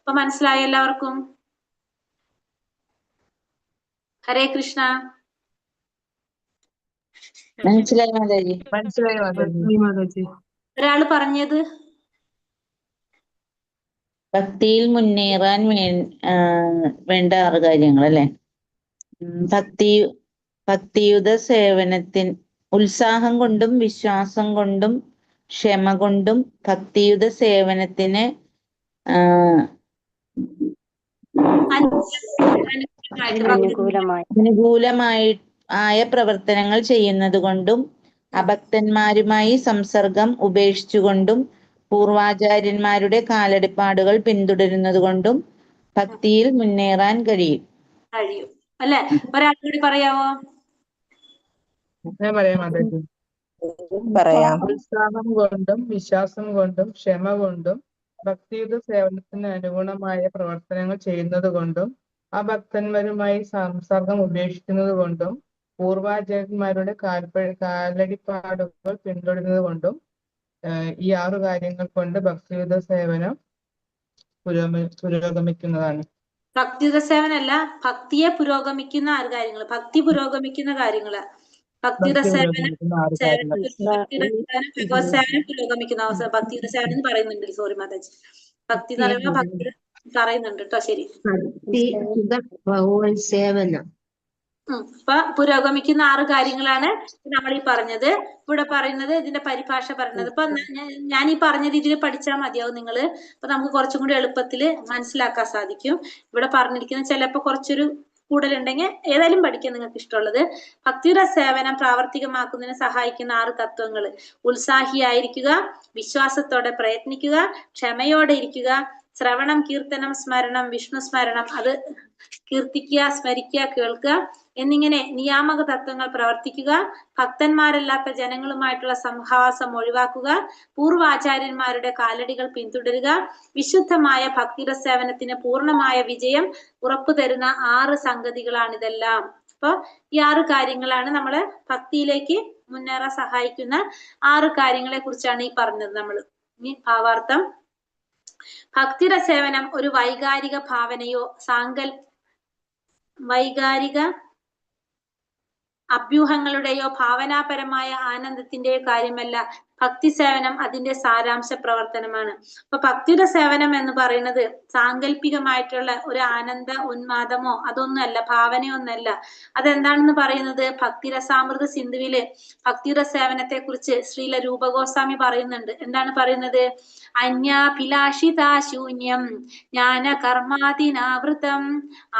അപ്പൊ മനസ്സിലായോ എല്ലാവർക്കും? ഹരേ കൃഷ്ണ. മനസ്സിലായി മാതാജി? മനസ്സിലായി മാതാജി. ഒരാള് പറഞ്ഞത് ഭക്തിയിൽ മുന്നേറാൻ വേണ്ട 6 കാര്യങ്ങൾ അല്ലെ? ഭക്തിയുത സേവനത്തിന് ഉത്സാഹം കൊണ്ടും വിശ്വാസം കൊണ്ടും ക്ഷമ കൊണ്ടും ഭക്തിയുത സേവനത്തിന് അനുകൂലമായി ആയ പ്രവർത്തനങ്ങൾ ചെയ്യുന്നത് കൊണ്ടും അഭക്തന്മാരുമായി സംസർഗം ഉപേക്ഷിച്ചുകൊണ്ടും പൂർവാചാര്യന്മാരുടെ കാലടിപ്പാടുകൾ പിന്തുടരുന്നത് കൊണ്ടും ഭക്തിയിൽ മുന്നേറാൻ കഴിയും. അല്ലെ? ഒരാൾ കൂടി പറയാവോ? ഞാൻ പറയാം മാതാജി. പറയാം. ഉത്സാഹം കൊണ്ടും വിശ്വാസം കൊണ്ടും ക്ഷമ കൊണ്ടും ഭക്തിയുത സേവനത്തിന് അനുഗുണമായ പ്രവർത്തനങ്ങൾ ചെയ്യുന്നത് കൊണ്ടും ആ ഭക്തന്മാരുമായി സംസർഗം ഉപേക്ഷിക്കുന്നത് കൊണ്ടും പൂർവാചാര്യന്മാരുടെ കാലടിപ്പാടുകൾ പിന്തുടരുന്നത് കൊണ്ടും ഈ 6 കാര്യങ്ങൾ കൊണ്ട് ഭക്തിയുത സേവനം പുരോഗമിക്കുന്നതാണ്. ഭക്തിയുത സേവനല്ല, ഭക്തിയെ പുരോഗമിക്കുന്ന 6 കാര്യങ്ങൾ, ഭക്തി പുരോഗമിക്കുന്ന കാര്യങ്ങള്. ഭക്തിയുത സേവനം, ഭഗവത് സേവനം പുരോഗമിക്കുന്ന അവസ്ഥ. ഭക്തിയുത സേവനം എന്ന് പറയുന്നുണ്ട്. സോറി മാതാജി, ഭക്തി എന്ന് പറയുമ്പോ ഭക്തി പറയുന്നുണ്ട് കേട്ടോ. ശരി. സേവനം അപ്പൊ പുരോഗമിക്കുന്ന 6 കാര്യങ്ങളാണ് നമ്മൾ ഈ പറഞ്ഞത്. ഇവിടെ പറയുന്നത് ഇതിന്റെ പരിഭാഷ പറയുന്നത്. ഇപ്പൊ ഞാൻ ഈ പറഞ്ഞ രീതിയിൽ പഠിച്ചാൽ മതിയാവും നിങ്ങള്. അപ്പൊ നമുക്ക് കുറച്ചും കൂടി എളുപ്പത്തില് മനസ്സിലാക്കാൻ സാധിക്കും. ഇവിടെ പറഞ്ഞിരിക്കുന്ന ചിലപ്പോ കുറച്ചൊരു കൂടുതലുണ്ടെങ്കിൽ ഏതായാലും പഠിക്കാൻ നിങ്ങൾക്ക് ഇഷ്ടമുള്ളത്. ഭക്തിയുടെ സേവനം പ്രാവർത്തികമാക്കുന്നതിന് സഹായിക്കുന്ന 6 തത്വങ്ങൾ: ഉത്സാഹിയായിരിക്കുക, വിശ്വാസത്തോടെ പ്രയത്നിക്കുക, ക്ഷമയോടെ ഇരിക്കുക, ശ്രവണം, കീർത്തനം, സ്മരണം, വിഷ്ണു സ്മരണം, അത് കീർത്തിക്കുക, സ്മരിക്കുക, കേൾക്കുക എന്നിങ്ങനെ നിയാമക തത്വങ്ങൾ പ്രവർത്തിക്കുക, ഭക്തന്മാരല്ലാത്ത ജനങ്ങളുമായിട്ടുള്ള സംഹാസം ഒഴിവാക്കുക, പൂർവാചാര്യന്മാരുടെ കാലടികൾ പിന്തുടരുക, വിശുദ്ധമായ ഭക്തിയുടെ സേവനത്തിന് പൂർണ്ണമായ വിജയം ഉറപ്പുതരുന്ന 6 സംഗതികളാണിതെല്ലാം. അപ്പൊ ഈ 6 കാര്യങ്ങളാണ് നമ്മള് ഭക്തിയിലേക്ക് മുന്നേറാൻ സഹായിക്കുന്ന 6 കാര്യങ്ങളെ കുറിച്ചാണ് ഈ പറഞ്ഞത് നമ്മൾ. ഇനി ഭാവാർത്ഥം. ഭക്തിയുടെ സേവനം ഒരു വൈകാരിക ഭാവനയോ വൈകാരിക അഭ്യൂഹങ്ങളുടെയോ ഭാവനാപരമായ ആനന്ദത്തിന്റെയോ കാര്യമല്ല. ഭക്തി സേവനം അതിന്റെ സാരാംശ പ്രവർത്തനമാണ്. അപ്പൊ ഭക്തിയുടെ സേവനം എന്ന് പറയുന്നത് സാങ്കല്പികമായിട്ടുള്ള ഒരു ആനന്ദ ഉന്മാദമോ അതൊന്നുമല്ല, ഭാവനയൊന്നല്ല. അതെന്താണെന്ന് പറയുന്നത് ഭക്തിരസാമൃത സിന്ധുവില് ഭക്തിയുടെ സേവനത്തെ കുറിച്ച് ശ്രീല രൂപഗോസ്വാമി പറയുന്നുണ്ട്. എന്താണ് പറയുന്നത്? അന്യാഭിലാഷിതാശൂന്യം ജ്ഞാന കർമാതിനാവൃതം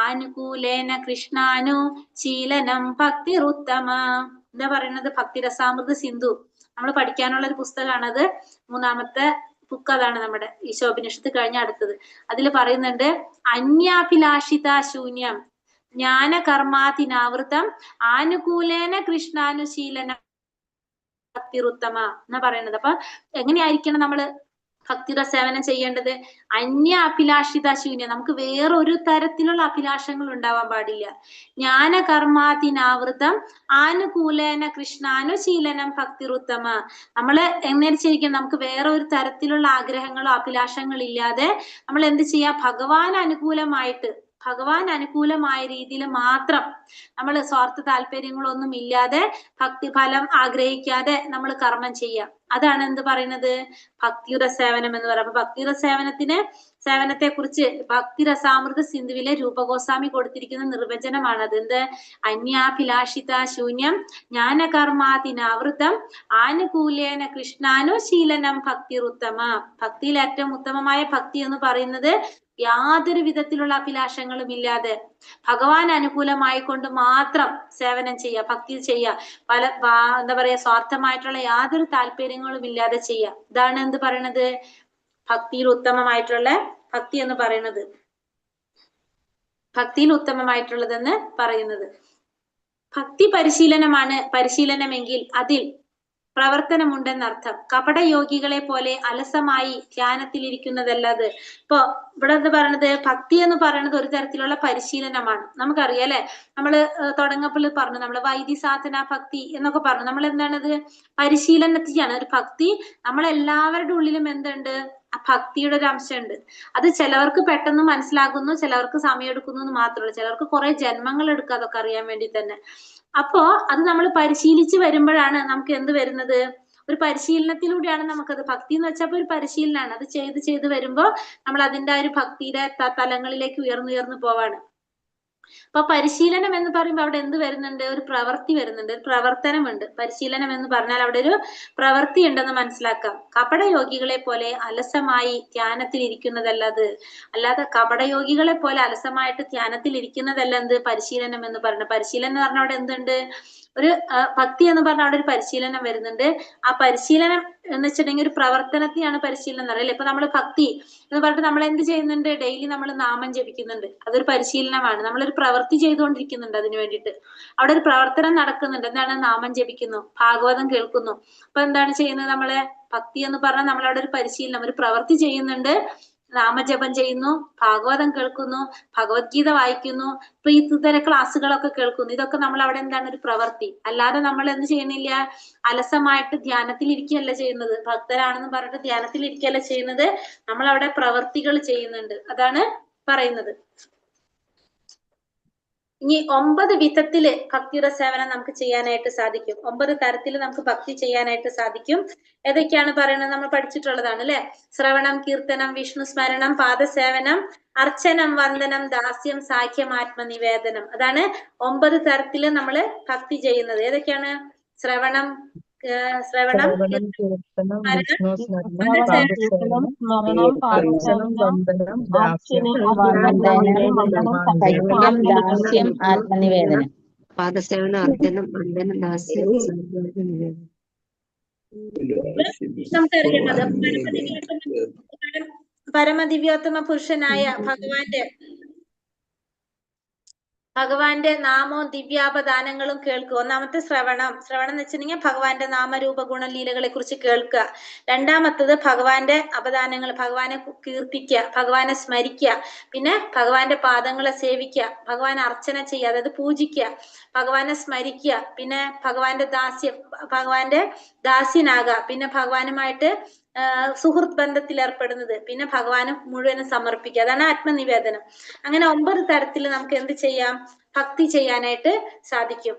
ആനുകൂലേന കൃഷ്ണാനു ശീലനം ഭക്തിരുത്തമ. എന്താ പറയുന്നത്? ഭക്തിരസാമൃത സിന്ധു നമ്മൾ പഠിക്കാനുള്ള ഒരു പുസ്തകമാണത്. 3ാമത്തെ ബുക്ക് അതാണ് നമ്മുടെ ഈശോപനിഷത്ത് കഴിഞ്ഞ അടുത്തത്. അതിൽ പറയുന്നുണ്ട് അന്യാഭിലാഷിത ശൂന്യം ജ്ഞാന കർമാതിനാവൃതം ആനുകൂലേന കൃഷ്ണാനുശീലനം ഭക്തിരുത്തമ എന്നാ പറയുന്നത്. അപ്പൊ എങ്ങനെയായിരിക്കണം നമ്മള് ഭക്തിയുടെ സേവനം ചെയ്യേണ്ടത്? അന്യ അഭിലാഷിത ശൂന്യം, നമുക്ക് വേറൊരു തരത്തിലുള്ള അഭിലാഷങ്ങൾ ഉണ്ടാവാൻ പാടില്ല. ജ്ഞാനകർമാതിനാവൃതം ആനുകൂലേന കൃഷ്ണാനുശീലനം ഭക്തിരുത്തമ. നമ്മള് എങ്ങനെ ചെയ്യിക്കണം? നമുക്ക് വേറെ ഒരു തരത്തിലുള്ള ആഗ്രഹങ്ങളോ അഭിലാഷങ്ങളോ ഇല്ലാതെ നമ്മൾ എന്ത് ചെയ്യാ? ഭഗവാൻ അനുകൂലമായ രീതിയിൽ മാത്രം നമ്മൾ സ്വാർത്ഥ താല്പര്യങ്ങളൊന്നും ഇല്ലാതെ ഭക്തിഫലം ആഗ്രഹിക്കാതെ നമ്മൾ കർമ്മം ചെയ്യാം. അതാണ് എന്ത് പറയുന്നത്? ഭക്തിയുടെ സേവനം എന്ന് പറയുന്നത്. ഭക്തിയുടെ സേവനത്തെ കുറിച്ച് ഭക്തിരസാമൃത സിന്ധുവിലെ രൂപഗോസ്വാമി കൊടുത്തിരിക്കുന്ന നിർവചനമാണത്. എന്ത്? അന്യാഭിലാഷിത ശൂന്യം ജ്ഞാനകർമാതിനാവൃതം ആനുകൂല്യേന കൃഷ്ണാനുശീലനം ഭക്തിരുത്തമ. ഭക്തിയിൽ ഏറ്റവും ഉത്തമമായ ഭക്തി എന്ന് പറയുന്നത് യാതൊരു വിധത്തിലുള്ള അഭിലാഷങ്ങളും ഇല്ലാതെ ഭഗവാൻ അനുകൂലമായിക്കൊണ്ട് മാത്രം സേവനം ചെയ്യുക, ഭക്തി ചെയ്യുക. എന്താ പറയാ, സ്വാർത്ഥമായിട്ടുള്ള യാതൊരു താല്പര്യങ്ങളും ഇല്ലാതെ ചെയ്യുക. ഇതാണ് എന്ത് പറയണത്? ഭക്തിയിൽ ഉത്തമമായിട്ടുള്ള ഭക്തി എന്ന് പറയുന്നത്. ഭക്തിയിൽ ഉത്തമമായിട്ടുള്ളതെന്ന് പറയുന്നത് ഭക്തി പരിശീലനമെങ്കിൽ അതിൽ പ്രവർത്തനമുണ്ടെന്നർത്ഥം. കപടയോഗികളെ പോലെ അലസമായി ധ്യാനത്തിലിരിക്കുന്നതല്ലത്. ഇപ്പൊ ഇവിടെ എന്ത് പറയണത്? ഭക്തി എന്ന് പറയുന്നത് ഒരു തരത്തിലുള്ള പരിശീലനമാണ്. നമുക്കറിയാം അല്ലെ, നമ്മള് തുടങ്ങപ്പോൾ പറഞ്ഞു നമ്മള് വൈദ്യസാധന ഭക്തി എന്നൊക്കെ പറഞ്ഞു. നമ്മൾ എന്താണത്? പരിശീലനത്തിലാണ്. ഒരു ഭക്തി നമ്മളെല്ലാവരുടെ ഉള്ളിലും എന്തുണ്ട്? ആ ഭക്തിയുടെ ഒരു അംശമുണ്ട്. അത് ചിലവർക്ക് പെട്ടെന്ന് മനസ്സിലാകുന്നു, ചിലവർക്ക് സമയമെടുക്കുന്നു എന്ന് മാത്രമല്ല, ചിലവർക്ക് കുറെ ജന്മങ്ങൾ എടുക്കുക അതൊക്കെ അറിയാൻ വേണ്ടി തന്നെ. അപ്പോ അത് നമ്മൾ പരിശീലിച്ച് വരുമ്പോഴാണ് നമുക്ക് എന്ത് വരുന്നത്? ഒരു പരിശീലനത്തിലൂടെയാണ് നമുക്കത്. ഭക്തി എന്ന് വെച്ചപ്പോ ഒരു പരിശീലനമാണ്. അത് ചെയ്ത് വരുമ്പോ നമ്മൾ അതിന്റെ ഒരു ഭക്തിയുടെ തലങ്ങളിലേക്ക് ഉയർന്നു പോവാണ്. അപ്പൊ പരിശീലനം എന്ന് പറയുമ്പോൾ അവിടെ എന്ത് വരുന്നുണ്ട്? ഒരു പ്രവൃത്തി വരുന്നുണ്ട്, ഒരു പ്രവർത്തനമുണ്ട്. പരിശീലനം എന്ന് പറഞ്ഞാൽ അവിടെ ഒരു പ്രവൃത്തി ഉണ്ടെന്ന് മനസ്സിലാക്കാം. കപടയോഗികളെ പോലെ അലസമായി ധ്യാനത്തിൽ ഇരിക്കുന്നതല്ല അത്. അല്ലാതെ കപടയോഗികളെ പോലെ അലസമായിട്ട് ധ്യാനത്തിൽ ഇരിക്കുന്നതല്ല എന്ത് പരിശീലനം എന്ന് പറയുന്നത്. പരിശീലനം എന്ന് പറഞ്ഞാൽ അവിടെ എന്തുണ്ട്? ഒരു ഭക്തി എന്ന് പറഞ്ഞാൽ അവിടെ ഒരു പരിശീലനം വരുന്നുണ്ട്. ആ പരിശീലനം എന്ന് വെച്ചിട്ടുണ്ടെങ്കിൽ ഒരു പ്രവർത്തനത്തെയാണ് പരിശീലനം എന്ന് പറയുന്നത്. ഇപ്പൊ നമ്മൾ ഭക്തി എന്ന് പറഞ്ഞിട്ട് നമ്മൾ എന്ത് ചെയ്യുന്നുണ്ട്? ഡെയിലി നമ്മൾ നാമം ജപിക്കുന്നുണ്ട്, അതൊരു പരിശീലനമാണ്. നമ്മളൊരു പ്രവൃത്തി ചെയ്തുകൊണ്ടിരിക്കുന്നുണ്ട് അതിനു വേണ്ടിയിട്ട്. അവിടെ ഒരു പ്രവർത്തനം നടക്കുന്നുണ്ട്. എന്താണ്? നാമം ജപിക്കുന്നു, ഭാഗവതം കേൾക്കുന്നു. അപ്പൊ എന്താണ് ചെയ്യുന്നത്? നമ്മളെ ഭക്തി എന്ന് പറഞ്ഞാൽ നമ്മളവിടെ ഒരു പരിശീലനം, ഒരു പ്രവൃത്തി ചെയ്യുന്നുണ്ട്. നാമജപം ചെയ്യുന്നു, ഭാഗവതം കേൾക്കുന്നു, ഭഗവത്ഗീത വായിക്കുന്നു, ഇപ്പൊ ഈ ഇതര ക്ലാസ്സുകളൊക്കെ കേൾക്കുന്നു. ഇതൊക്കെ നമ്മൾ അവിടെ എന്താണ്? ഒരു പ്രവൃത്തി. അല്ലാതെ നമ്മൾ എന്ത് ചെയ്യുന്നില്ല? അലസമായിട്ട് ധ്യാനത്തിൽ ഇരിക്കുകയല്ല ചെയ്യുന്നത്. ഭക്തരാണെന്ന് പറഞ്ഞിട്ട് ധ്യാനത്തിൽ ഇരിക്കുകയല്ല ചെയ്യുന്നത്. നമ്മൾ അവിടെ പ്രവൃത്തികൾ ചെയ്യുന്നുണ്ട്, അതാണ് പറയുന്നത്. ഇനി 9 വിധത്തില് ഭക്തിയുടെ സേവനം നമുക്ക് ചെയ്യാനായിട്ട് സാധിക്കും. 9 തരത്തിൽ നമുക്ക് ഭക്തി ചെയ്യാനായിട്ട് സാധിക്കും. ഏതൊക്കെയാണ് പറയുന്നത്? നമ്മൾ പഠിച്ചിട്ടുള്ളതാണ് അല്ലെ? ശ്രവണം, കീർത്തനം, വിഷ്ണു സ്മരണം, പാദസേവനം, അർച്ചനം, വന്ദനം, ദാസ്യം, സാഖ്യം, ആത്മനിവേദനം. അതാണ് 9 തരത്തില് നമ്മള് ഭക്തി ചെയ്യുന്നത്. ഏതൊക്കെയാണ്? ശ്രവണം, കീർത്തനം, വിഷ്ണു സ്മരണം, പാദസേവനം, അർച്ചനം, വന്ദനം, ദാസ്യം, സഖ്യം, ദാസ്യം, ആത്മനിവേദനം. പാദസേവനം, അർച്ചനം, വന്ദനം, ദാസ്യം, നിവേദനം. നമുക്കറിയേണ്ടത് പരമദിവ്യോത്തമ പുരുഷനായ ഭഗവാന്റെ നാമവും ദിവ്യാപദാനങ്ങളും കേൾക്കുക. ഒന്നാമത്തെ ശ്രവണം. ശ്രവണം എന്ന് വെച്ചിട്ടുണ്ടെങ്കിൽ ഭഗവാന്റെ നാമരൂപ ഗുണലീലകളെ കുറിച്ച് കേൾക്കുക. രണ്ടാമത്തത് ഭഗവാന്റെ അപദാനങ്ങൾ, ഭഗവാനെ കീർത്തിക്കുക, ഭഗവാനെ സ്മരിക്കുക. പിന്നെ ഭഗവാന്റെ പാദങ്ങളെ സേവിക്കുക, ഭഗവാനെ അർച്ചന ചെയ്യുക, അതായത് പൂജിക്കുക, ഭഗവാനെ സ്മരിക്കുക. പിന്നെ ഭഗവാന്റെ ദാസ്യം, ഭഗവാന്റെ ദാസ്യനാകുക. പിന്നെ ഭഗവാനുമായിട്ട് സുഹൃത്ത് ബന്ധത്തിൽ ഏർപ്പെടുന്നത്. പിന്നെ ഭഗവാന് മുഴുവനും സമർപ്പിക്കുക, അതാണ് ആത്മനിവേദനം. അങ്ങനെ 9 തരത്തിൽ നമുക്ക് എന്ത് ചെയ്യാം? ഭക്തി ചെയ്യാനായിട്ട് സാധിക്കും.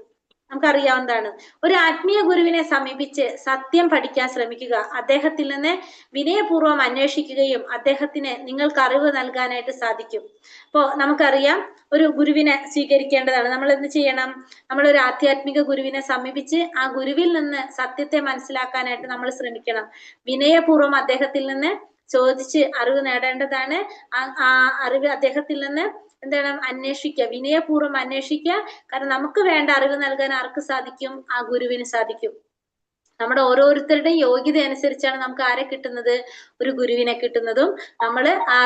നമുക്കറിയാവുന്നതാണ്. ഒരു ആത്മീയ ഗുരുവിനെ സമീപിച്ച് സത്യം പഠിക്കാൻ ശ്രമിക്കുക. അദ്ദേഹത്തിൽ നിന്ന് വിനയപൂർവ്വം അന്വേഷിക്കുകയും അദ്ദേഹത്തിന് നിങ്ങൾക്ക് അറിവ് നൽകാനായിട്ട് സാധിക്കും. അപ്പോ നമുക്കറിയാം, ഒരു ഗുരുവിനെ സ്വീകരിക്കേണ്ടതാണ്. നമ്മൾ എന്ത് ചെയ്യണം? നമ്മളൊരു ആധ്യാത്മിക ഗുരുവിനെ സമീപിച്ച് ആ ഗുരുവിൽ നിന്ന് സത്യത്തെ മനസ്സിലാക്കാനായിട്ട് നമ്മൾ ശ്രമിക്കണം. വിനയപൂർവ്വം അദ്ദേഹത്തിൽ നിന്ന് ചോദിച്ച് അറിവ് നേടേണ്ടതാണ്. ആ അറിവ് അദ്ദേഹത്തിൽ നിന്ന് എന്താണ്? അന്വേഷിക്കുക, വിനയപൂർവ്വം അന്വേഷിക്കുക. കാരണം നമുക്ക് വേണ്ട അറിവ് നൽകാൻ ആർക്ക് സാധിക്കും? ആ ഗുരുവിന് സാധിക്കും. നമ്മുടെ ഓരോരുത്തരുടെയും യോഗ്യത അനുസരിച്ചാണ് നമുക്ക് ആരെ കിട്ടുന്നത്? ഒരു ഗുരുവിനെ കിട്ടുന്നതും നമ്മൾ ആ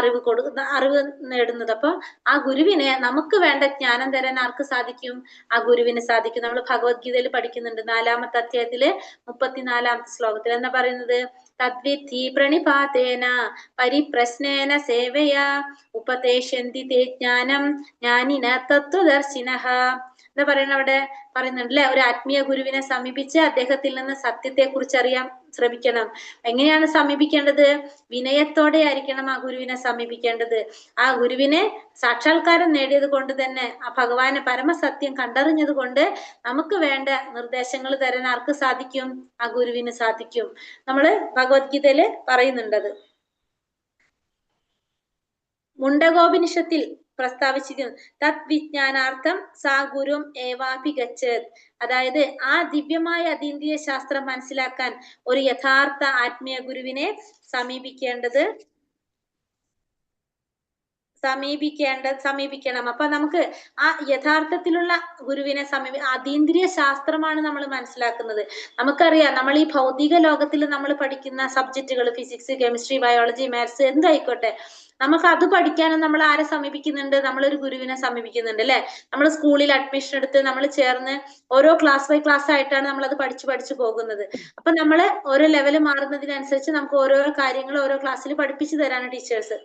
അറിവ് നേടുന്നത്. അപ്പൊ ആ ഗുരുവിനെ നമുക്ക് വേണ്ട ജ്ഞാനം തരാൻ ആർക്ക് സാധിക്കും? ആ ഗുരുവിന് സാധിക്കും. നമ്മൾ ഭഗവത്ഗീതയിൽ പഠിക്കുന്നുണ്ട്, 4-ാമത്തെ അധ്യായത്തില് 34-ാമത്തെ ശ്ലോകത്തിൽ എന്താ പറയുന്നത്? തദ്വിധി പ്രണിപാതേന പരിപ്രശ്നേന സേവയാ ഉപദേശന്തി തേ ജ്ഞാനം ജ്ഞാനിന തത്വദർശിനഃ. എന്താ പറയുന്നത്? അവിടെ പറയുന്നുണ്ട് അല്ലെ? ഒരു ആത്മീയ ഗുരുവിനെ സമീപിച്ച് അദ്ദേഹത്തിൽ നിന്ന് സത്യത്തെ കുറിച്ച് അറിയാൻ ശ്രമിക്കണം. എങ്ങനെയാണ് സമീപിക്കേണ്ടത്? വിനയത്തോടെ ആയിരിക്കണം ആ ഗുരുവിനെ സമീപിക്കേണ്ടത്. ആ ഗുരുവിനെ സാക്ഷാത്കാരം നേടിയത് കൊണ്ട് തന്നെ, ആ ഭഗവാന് പരമസത്യം കണ്ടറിഞ്ഞത് കൊണ്ട് നമുക്ക് വേണ്ട നിർദ്ദേശങ്ങൾ തരാൻ ആർക്ക് സാധിക്കും? ആ ഗുരുവിന് സാധിക്കും. നമ്മള് ഭഗവത്ഗീതയില് പറയുന്നുണ്ടത്. മുണ്ടകോപനിഷത്തിൽ പ്രസ്താവിച്ചിരിക്കുന്നു, തത് വിജ്ഞാനാർത്ഥം സാ ഗുരും ഏവാപി ഗച്ഛത്. അതായത് ആ ദിവ്യമായ അതീന്ദ്രിയ ശാസ്ത്രം മനസ്സിലാക്കാൻ ഒരു യഥാർത്ഥ ആത്മീയ ഗുരുവിനെ സമീപിക്കണം. അപ്പൊ നമുക്ക് ആ യഥാർത്ഥത്തിലുള്ള ഗുരുവിനെ അതീന്ദ്രിയ ശാസ്ത്രമാണ് നമ്മൾ മനസ്സിലാക്കുന്നത്. നമുക്കറിയാം, നമ്മൾ ഈ ഭൗതിക ലോകത്തിൽ നമ്മൾ പഠിക്കുന്ന സബ്ജക്റ്റുകൾ, ഫിസിക്സ്, കെമിസ്ട്രി, ബയോളജി, മാത്സ് എന്തായിക്കോട്ടെ, നമുക്ക് അത് പഠിക്കാനും നമ്മൾ ആരെ സമീപിക്കുന്നുണ്ട്? നമ്മളൊരു ഗുരുവിനെ സമീപിക്കുന്നുണ്ട് അല്ലെ? നമ്മൾ സ്കൂളിൽ അഡ്മിഷൻ എടുത്ത് നമ്മൾ ചേർന്ന് ഓരോ ക്ലാസ് ബൈ ക്ലാസ് ആയിട്ടാണ് നമ്മൾ അത് പഠിച്ചു പോകുന്നത്. അപ്പൊ നമ്മൾ ഓരോ ലെവല് മാറുന്നതിനനുസരിച്ച് നമുക്ക് ഓരോരോ കാര്യങ്ങൾ ഓരോ ക്ലാസ്സിൽ പഠിപ്പിച്ചു തരാണ് ടീച്ചേഴ്സ്.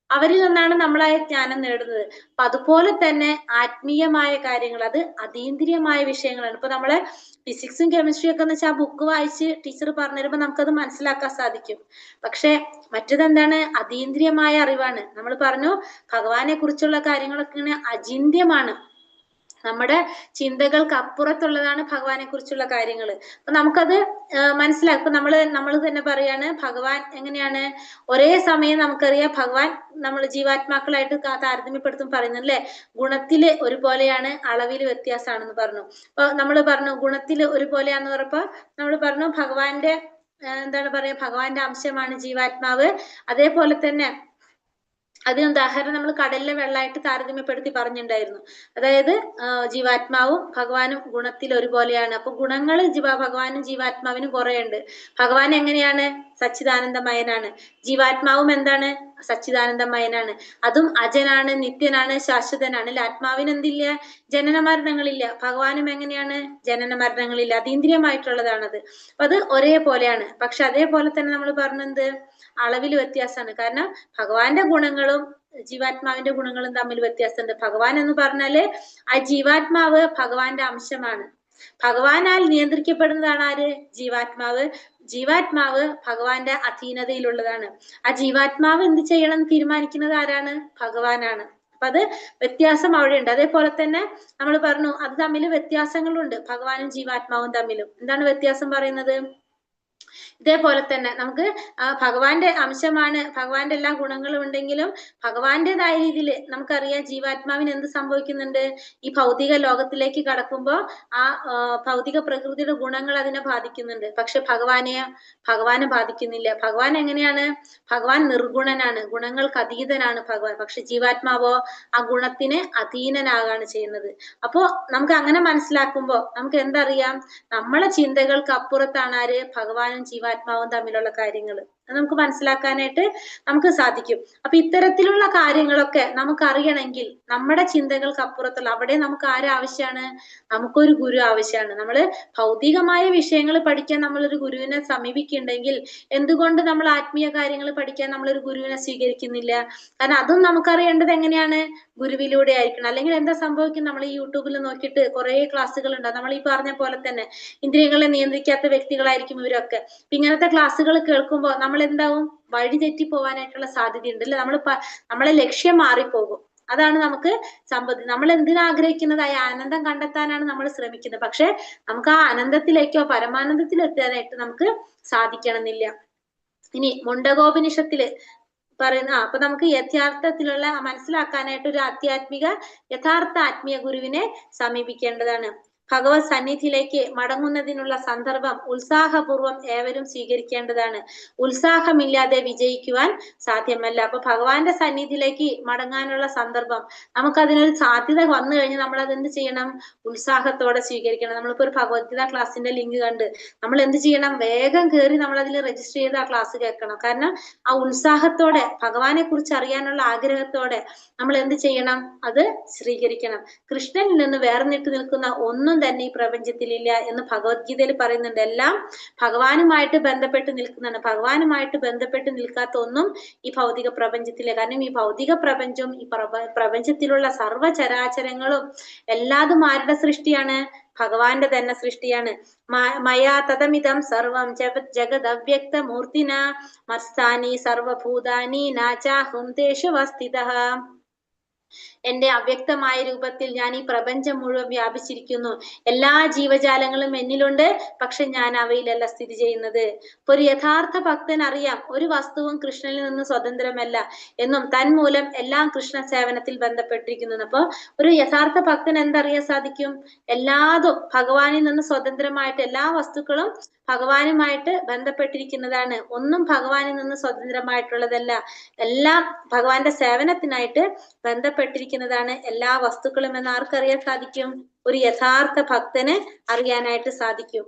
അവരിൽ നിന്നാണ് നമ്മളായ ജ്ഞാനം നേടുന്നത്. അപ്പൊ അതുപോലെ തന്നെ ആത്മീയമായ കാര്യങ്ങൾ, അത് അതീന്ദ്രിയമായ വിഷയങ്ങളാണ്. ഇപ്പൊ നമ്മള് ഫിസിക്സും കെമിസ്ട്രിയും ഒക്കെ എന്ന് വെച്ചാൽ ആ ബുക്ക് വായിച്ച് ടീച്ചർ പറഞ്ഞു തരുമ്പോൾ നമുക്കത് മനസ്സിലാക്കാൻ സാധിക്കും. പക്ഷെ മറ്റേതെന്താണ്? അതീന്ദ്രിയമായ അറിവാണ്. നമ്മൾ പറഞ്ഞു ഭഗവാനെ കുറിച്ചുള്ള കാര്യങ്ങളൊക്കെ അചിന്ത്യമാണ്. നമ്മുടെ ചിന്തകൾക്ക് അപ്പുറത്തുള്ളതാണ് ഭഗവാനെ കുറിച്ചുള്ള കാര്യങ്ങൾ. അപ്പൊ നമുക്കത് മനസ്സിലാക്കും. ഇപ്പൊ നമ്മൾ തന്നെ പറയാണ് ഭഗവാൻ എങ്ങനെയാണ്, ഒരേ സമയം നമുക്കറിയാം ഭഗവാൻ നമ്മൾ ജീവാത്മാക്കളായിട്ട് താരതമ്യപ്പെടുത്തും പറയുന്നത് അല്ലെ, ഗുണത്തില് ഒരുപോലെയാണ് അളവില് വ്യത്യാസമാണെന്ന് പറഞ്ഞു. അപ്പൊ നമ്മൾ പറഞ്ഞു ഗുണത്തില് ഒരുപോലെയാന്ന് പറഞ്ഞപ്പോ നമ്മൾ പറഞ്ഞു ഭഗവാന്റെ എന്താണ് പറയാ, ഭഗവാന്റെ അംശമാണ് ജീവാത്മാവ്. അതേപോലെ തന്നെ അതിന് ഉദാഹരണം നമ്മൾ കടലിലെ വെള്ളമായിട്ട് താരതമ്യപ്പെടുത്തി പറഞ്ഞിട്ടുണ്ടായിരുന്നു. അതായത് ജീവാത്മാവും ഭഗവാനും ഗുണത്തിൽ ഒരുപോലെയാണ്. അപ്പൊ ഗുണങ്ങൾ ഭഗവാനും ജീവാത്മാവിനും കുറെ ഉണ്ട്. ഭഗവാൻ എങ്ങനെയാണ്, സച്ചിദാനന്ദമയനാണ്. ജീവാത്മാവും എന്താണ്, സച്ചിദാനന്ദമയനാണ്. അതും അജനാണ്, നിത്യനാണ്, ശാശ്വതനാണ്. ആത്മാവിന് എന്തില്ല, ജനന മരണങ്ങളില്ല. ഭഗവാനും എങ്ങനെയാണ്, ജനന മരണങ്ങളില്ല, അതീന്ദ്രിയമായിട്ടുള്ളതാണത്. അപ്പൊ അത് ഒരേപോലെയാണ്. പക്ഷെ അതേപോലെ തന്നെ നമ്മൾ പറഞ്ഞത് അളവിൽ വ്യത്യാസമാണ്. കാരണം ഭഗവാന്റെ ഗുണങ്ങളും ജീവാത്മാവിന്റെ ഗുണങ്ങളും തമ്മിൽ വ്യത്യാസമുണ്ട്. ഭഗവാൻ എന്ന് പറഞ്ഞാല് ആ ജീവാത്മാവ് ഭഗവാന്റെ അംശമാണ്. ഭഗവാനാൽ നിയന്ത്രിക്കപ്പെടുന്നതാണ് ആര്, ജീവാത്മാവ്. ജീവാത്മാവ് ഭഗവാന്റെ അധീനതയിലുള്ളതാണ്. ആ ജീവാത്മാവ് എന്ത് ചെയ്യണം എന്ന് തീരുമാനിക്കുന്നത് ആരാണ്, ഭഗവാനാണ്. അപ്പൊ അത് വ്യത്യാസം അവിടെ ഉണ്ട്. അതേപോലെ തന്നെ നമ്മൾ പറഞ്ഞു അത് തമ്മിൽ വ്യത്യാസങ്ങളുണ്ട്, ഭഗവാനും ജീവാത്മാവും തമ്മിലും. എന്താണ് വ്യത്യാസം പറയുന്നത്, ഇതേപോലെ തന്നെ നമുക്ക് ഭഗവാന്റെ അംശമാണ്, ഭഗവാന്റെ എല്ലാ ഗുണങ്ങളും ഉണ്ടെങ്കിലും ഭഗവാന്റേതായ രീതിയിൽ നമുക്കറിയാം ജീവാത്മാവിന് എന്ത് സംഭവിക്കുന്നുണ്ട്, ഈ ഭൗതിക ലോകത്തിലേക്ക് കടക്കുമ്പോൾ ആ ഭൗതിക പ്രകൃതിയുടെ ഗുണങ്ങൾ അതിനെ ബാധിക്കുന്നുണ്ട്. പക്ഷെ ഭഗവാനെ ബാധിക്കുന്നില്ല. ഭഗവാൻ എങ്ങനെയാണ്, ഭഗവാൻ നിർഗുണനാണ്, ഗുണങ്ങൾക്ക് അതീതനാണ് ഭഗവാൻ. പക്ഷെ ജീവാത്മാവോ ആ ഗുണത്തിന് അധീനനാകാണ് ചെയ്യുന്നത്. അപ്പോ നമുക്ക് അങ്ങനെ മനസ്സിലാക്കുമ്പോൾ നമുക്ക് എന്തറിയാം, നമ്മളെ ചിന്തകൾക്ക് അപ്പുറത്താണ് ആര്, ഭഗവാനും ജീവാത്മാവും തമ്മിലുള്ള കാര്യങ്ങൾ. നമുക്ക് മനസ്സിലാക്കാനായിട്ട് നമുക്ക് സാധിക്കും. അപ്പൊ ഇത്തരത്തിലുള്ള കാര്യങ്ങളൊക്കെ നമുക്ക് അറിയണമെങ്കിൽ നമ്മുടെ ചിന്തകൾക്ക് അപ്പുറത്തുള്ള അവിടെ നമുക്ക് ആരാവശ്യമാണ്, നമുക്കൊരു ഗുരു ആവശ്യമാണ്. നമ്മള് ഭൗതികമായ വിഷയങ്ങൾ പഠിക്കാൻ നമ്മളൊരു ഗുരുവിനെ സമീപിക്കുന്നുണ്ടെങ്കിൽ എന്തുകൊണ്ട് നമ്മൾ ആത്മീയ കാര്യങ്ങൾ പഠിക്കാൻ നമ്മളൊരു ഗുരുവിനെ സ്വീകരിക്കുന്നില്ല? കാരണം അതും നമുക്കറിയേണ്ടത് എങ്ങനെയാണ്, ഗുരുവിലൂടെ ആയിരിക്കണം. അല്ലെങ്കിൽ എന്താ സംഭവിക്കും, നമ്മൾ ഈ യൂട്യൂബിൽ നോക്കിയിട്ട് കുറെ ക്ലാസ്സുകൾ ഉണ്ടാവും. നമ്മൾ ഈ പറഞ്ഞ പോലെ തന്നെ ഇന്ദ്രിയങ്ങളെ നിയന്ത്രിക്കാത്ത വ്യക്തികളായിരിക്കും ഇവരൊക്കെ. ഇങ്ങനത്തെ ക്ലാസ്സുകൾ കേൾക്കുമ്പോൾ നമ്മൾ എന്താവും, വഴി തെറ്റി പോവാനായിട്ടുള്ള സാധ്യതയുണ്ട് അല്ലെ. നമ്മളെ ലക്ഷ്യം മാറിപ്പോകും. അതാണ് നമുക്ക് നമ്മൾ എന്തിനാഗ്രഹിക്കുന്നതായ ആനന്ദം കണ്ടെത്താനാണ് നമ്മൾ ശ്രമിക്കുന്നത്. പക്ഷെ നമുക്ക് ആ ആനന്ദത്തിലേക്കോ പരമാനന്ദത്തിലോ എത്താനായിട്ട് നമുക്ക് സാധിക്കണമെന്നില്ല. ഇനി മുണ്ടകോപനിഷത്തില് പറയുന്ന അപ്പൊ നമുക്ക് യഥാർത്ഥത്തിലുള്ള മനസ്സിലാക്കാനായിട്ട് ഒരു യഥാർത്ഥ ആത്മീയ ഗുരുവിനെ സമീപിക്കേണ്ടതാണ്. ഭഗവത് സന്നിധിയിലേക്ക് മടങ്ങുന്നതിനുള്ള സന്ദർഭം ഉത്സാഹപൂർവം ഏവരും സ്വീകരിക്കേണ്ടതാണ്. ഉത്സാഹമില്ലാതെ വിജയിക്കുവാൻ സാധ്യമല്ല. അപ്പൊ ഭഗവാന്റെ സന്നിധിയിലേക്ക് മടങ്ങാനുള്ള സന്ദർഭം നമുക്കതിനൊരു സാധ്യത വന്നു കഴിഞ്ഞാൽ നമ്മൾ അത് എന്ത് ചെയ്യണം, ഉത്സാഹത്തോടെ സ്വീകരിക്കണം. നമ്മളിപ്പോ ഒരു ഭഗവത്ഗീത ക്ലാസ്സിന്റെ ലിങ്ക് കണ്ട് നമ്മൾ എന്ത് ചെയ്യണം, വേഗം കയറി നമ്മൾ അതിൽ രജിസ്റ്റർ ചെയ്ത് ആ ക്ലാസ് കേൾക്കണം. കാരണം ആ ഉത്സാഹത്തോടെ ഭഗവാനെ കുറിച്ച് അറിയാനുള്ള ആഗ്രഹത്തോടെ നമ്മൾ എന്ത് ചെയ്യണം, അത് സ്വീകരിക്കണം. കൃഷ്ണനിൽ നിന്ന് വേർതിരിട്ട് നിൽക്കുന്ന ഒന്നും തന്നെ ഈ പ്രപഞ്ചത്തിലില്ല എന്ന് ഭഗവത്ഗീതയിൽ പറയുന്നുണ്ട്. എല്ലാം ഭഗവാനുമായിട്ട് ബന്ധപ്പെട്ട് നിൽക്കുന്നതാണ്. ഭഗവാനുമായിട്ട് ബന്ധപ്പെട്ട് നിൽക്കാത്ത ഒന്നും ഈ ഭൗതിക പ്രപഞ്ചത്തിലെ. കാരണം ഈ ഭൗതിക പ്രപഞ്ചവും ഈ പ്രപഞ്ചത്തിലുള്ള സർവ്വചരാചരങ്ങളും എല്ലാതും ആരുടെ സൃഷ്ടിയാണ്, ഭഗവാന്റെ തന്നെ സൃഷ്ടിയാണ്. മയാ തദമിദം സർവം ജഗദവ്യക്ത മൂർത്തിന മത്സ്ഥാനി സർവഭൂതാനി നാചാഹും തേഷു വസ്ഥിതഃ. എന്റെ അവ്യക്തമായ രൂപത്തിൽ ഞാൻ ഈ പ്രപഞ്ചം മുഴുവൻ വ്യാപിച്ചിരിക്കുന്നു. എല്ലാ ജീവജാലങ്ങളും എന്നിലുണ്ട്, പക്ഷെ ഞാൻ അവയിലല്ല സ്ഥിതി ചെയ്യുന്നത്. ഇപ്പൊ ഒരു യഥാർത്ഥ ഭക്തൻ അറിയാം ഒരു വസ്തുവും കൃഷ്ണനിൽ നിന്ന് സ്വതന്ത്രമല്ല എന്നും തന്മൂലം എല്ലാം കൃഷ്ണ സേവനത്തിൽ ബന്ധപ്പെട്ടിരിക്കുന്നു. അപ്പൊ ഒരു യഥാർത്ഥ ഭക്തൻ എന്തറിയാൻ സാധിക്കും, എല്ലാതും ഭഗവാനിൽ നിന്ന് സ്വതന്ത്രമായിട്ട് എല്ലാ വസ്തുക്കളും ഭഗവാനുമായിട്ട് ബന്ധപ്പെട്ടിരിക്കുന്നതാണ്. ഒന്നും ഭഗവാനിൽ നിന്ന് സ്വതന്ത്രമായിട്ടുള്ളതല്ല. എല്ലാം ഭഗവാന്റെ സേവനത്തിനായിട്ട് ബന്ധപ്പെട്ടിരിക്കുന്നതാണ് എല്ലാ വസ്തുക്കളും എന്ന് ആർക്കറിയാൻ സാധിക്കും, ഒരു യഥാർത്ഥ ഭക്തന് അറിയാനായിട്ട് സാധിക്കും.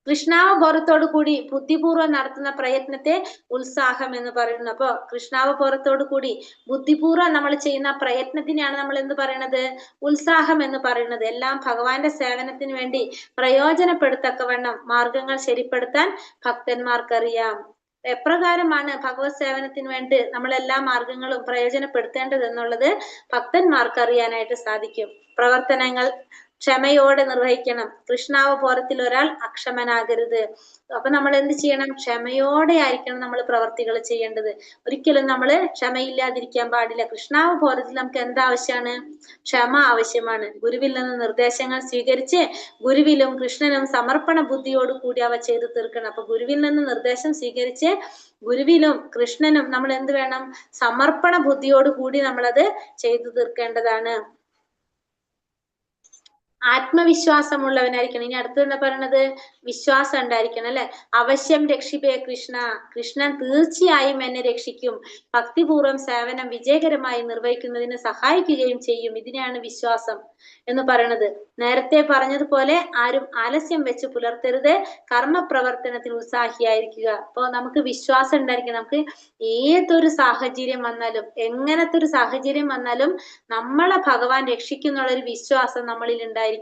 കൃഷ്ണാവബോധത്തോടു കൂടി ബുദ്ധിപൂർവ്വം നടത്തുന്ന പ്രയത്നത്തെ ഉത്സാഹം എന്ന് പറയുന്നു. അപ്പൊ കൃഷ്ണാവബോധത്തോടു കൂടി ബുദ്ധിപൂർവ്വം നമ്മൾ ചെയ്യുന്ന പ്രയത്നത്തിനെയാണ് നമ്മൾ എന്ത് പറയണത്, ഉത്സാഹം എന്ന് പറയുന്നത്. എല്ലാം ഭഗവാന്റെ സേവനത്തിന് വേണ്ടി പ്രയോജനപ്പെടുത്തക്കവണ്ണം മാർഗങ്ങൾ ശരിപ്പെടുത്താൻ ഭക്തന്മാർക്കറിയാം. എപ്രകാരമാണ് ഭഗവത് സേവനത്തിന് വേണ്ടി നമ്മൾ എല്ലാ മാർഗങ്ങളും പ്രയോജനപ്പെടുത്തേണ്ടത് എന്നുള്ളത് ഭക്തന്മാർക്ക് അറിയാനായിട്ട് സാധിക്കും. പ്രവർത്തനങ്ങൾ ക്ഷമയോടെ നിർവഹിക്കണം. കൃഷ്ണാവബോധത്തിൽ ഒരാൾ അക്ഷമനാകരുത്. അപ്പൊ നമ്മൾ എന്ത് ചെയ്യണം? ക്ഷമയോടെ ആയിരിക്കണം നമ്മൾ പ്രവർത്തികൾ ചെയ്യേണ്ടത്. ഒരിക്കലും നമ്മൾ ക്ഷമയില്ലാതിരിക്കാൻ പാടില്ല. കൃഷ്ണാവബോധത്തിൽ നമുക്ക് എന്താവശ്യമാണ്? ക്ഷമ ആവശ്യമാണ്. ഗുരുവിൽ നിന്ന് നിർദ്ദേശങ്ങൾ സ്വീകരിച്ച് ഗുരുവിലും കൃഷ്ണനും സമർപ്പണ ബുദ്ധിയോടുകൂടി അവ ചെയ്തു തീർക്കണം. അപ്പൊ ഗുരുവിൽ നിന്ന് നിർദ്ദേശം സ്വീകരിച്ച് ഗുരുവിലും കൃഷ്ണനും നമ്മൾ എന്ത് വേണം? സമർപ്പണ ബുദ്ധിയോടുകൂടി നമ്മളത് ചെയ്തു തീർക്കേണ്ടതാണ്. ആത്മവിശ്വാസമുള്ളവനായിരിക്കണം. ഇനി അടുത്തത് എന്താ പറയണത്? വിശ്വാസം ഉണ്ടായിരിക്കണം അല്ലെ? അവശ്യം രക്ഷിപ്പേ കൃഷ്ണ, കൃഷ്ണൻ തീർച്ചയായും എന്നെ രക്ഷിക്കും. ഭക്തിപൂർവ്വം സേവനം വിജയകരമായി നിർവഹിക്കുന്നതിന് സഹായിക്കുകയും ചെയ്യും. ഇതിനെയാണ് വിശ്വാസം എന്ന് പറയുന്നത്. നേരത്തെ പറഞ്ഞതുപോലെ ആരും ആലസ്യം വെച്ച് പുലർത്തരുത്. കർമ്മപ്രവർത്തനത്തിൽ ഉത്സാഹിയായിരിക്കുക. അപ്പൊ നമുക്ക് വിശ്വാസം ഉണ്ടായിരിക്കണം. നമുക്ക് ഏതൊരു സാഹചര്യം വന്നാലും, എങ്ങനത്തെ ഒരു സാഹചര്യം വന്നാലും നമ്മളെ ഭഗവാൻ രക്ഷിക്കുന്നുള്ള ഒരു വിശ്വാസം നമ്മളിൽ ഉണ്ടായിരിക്കണം.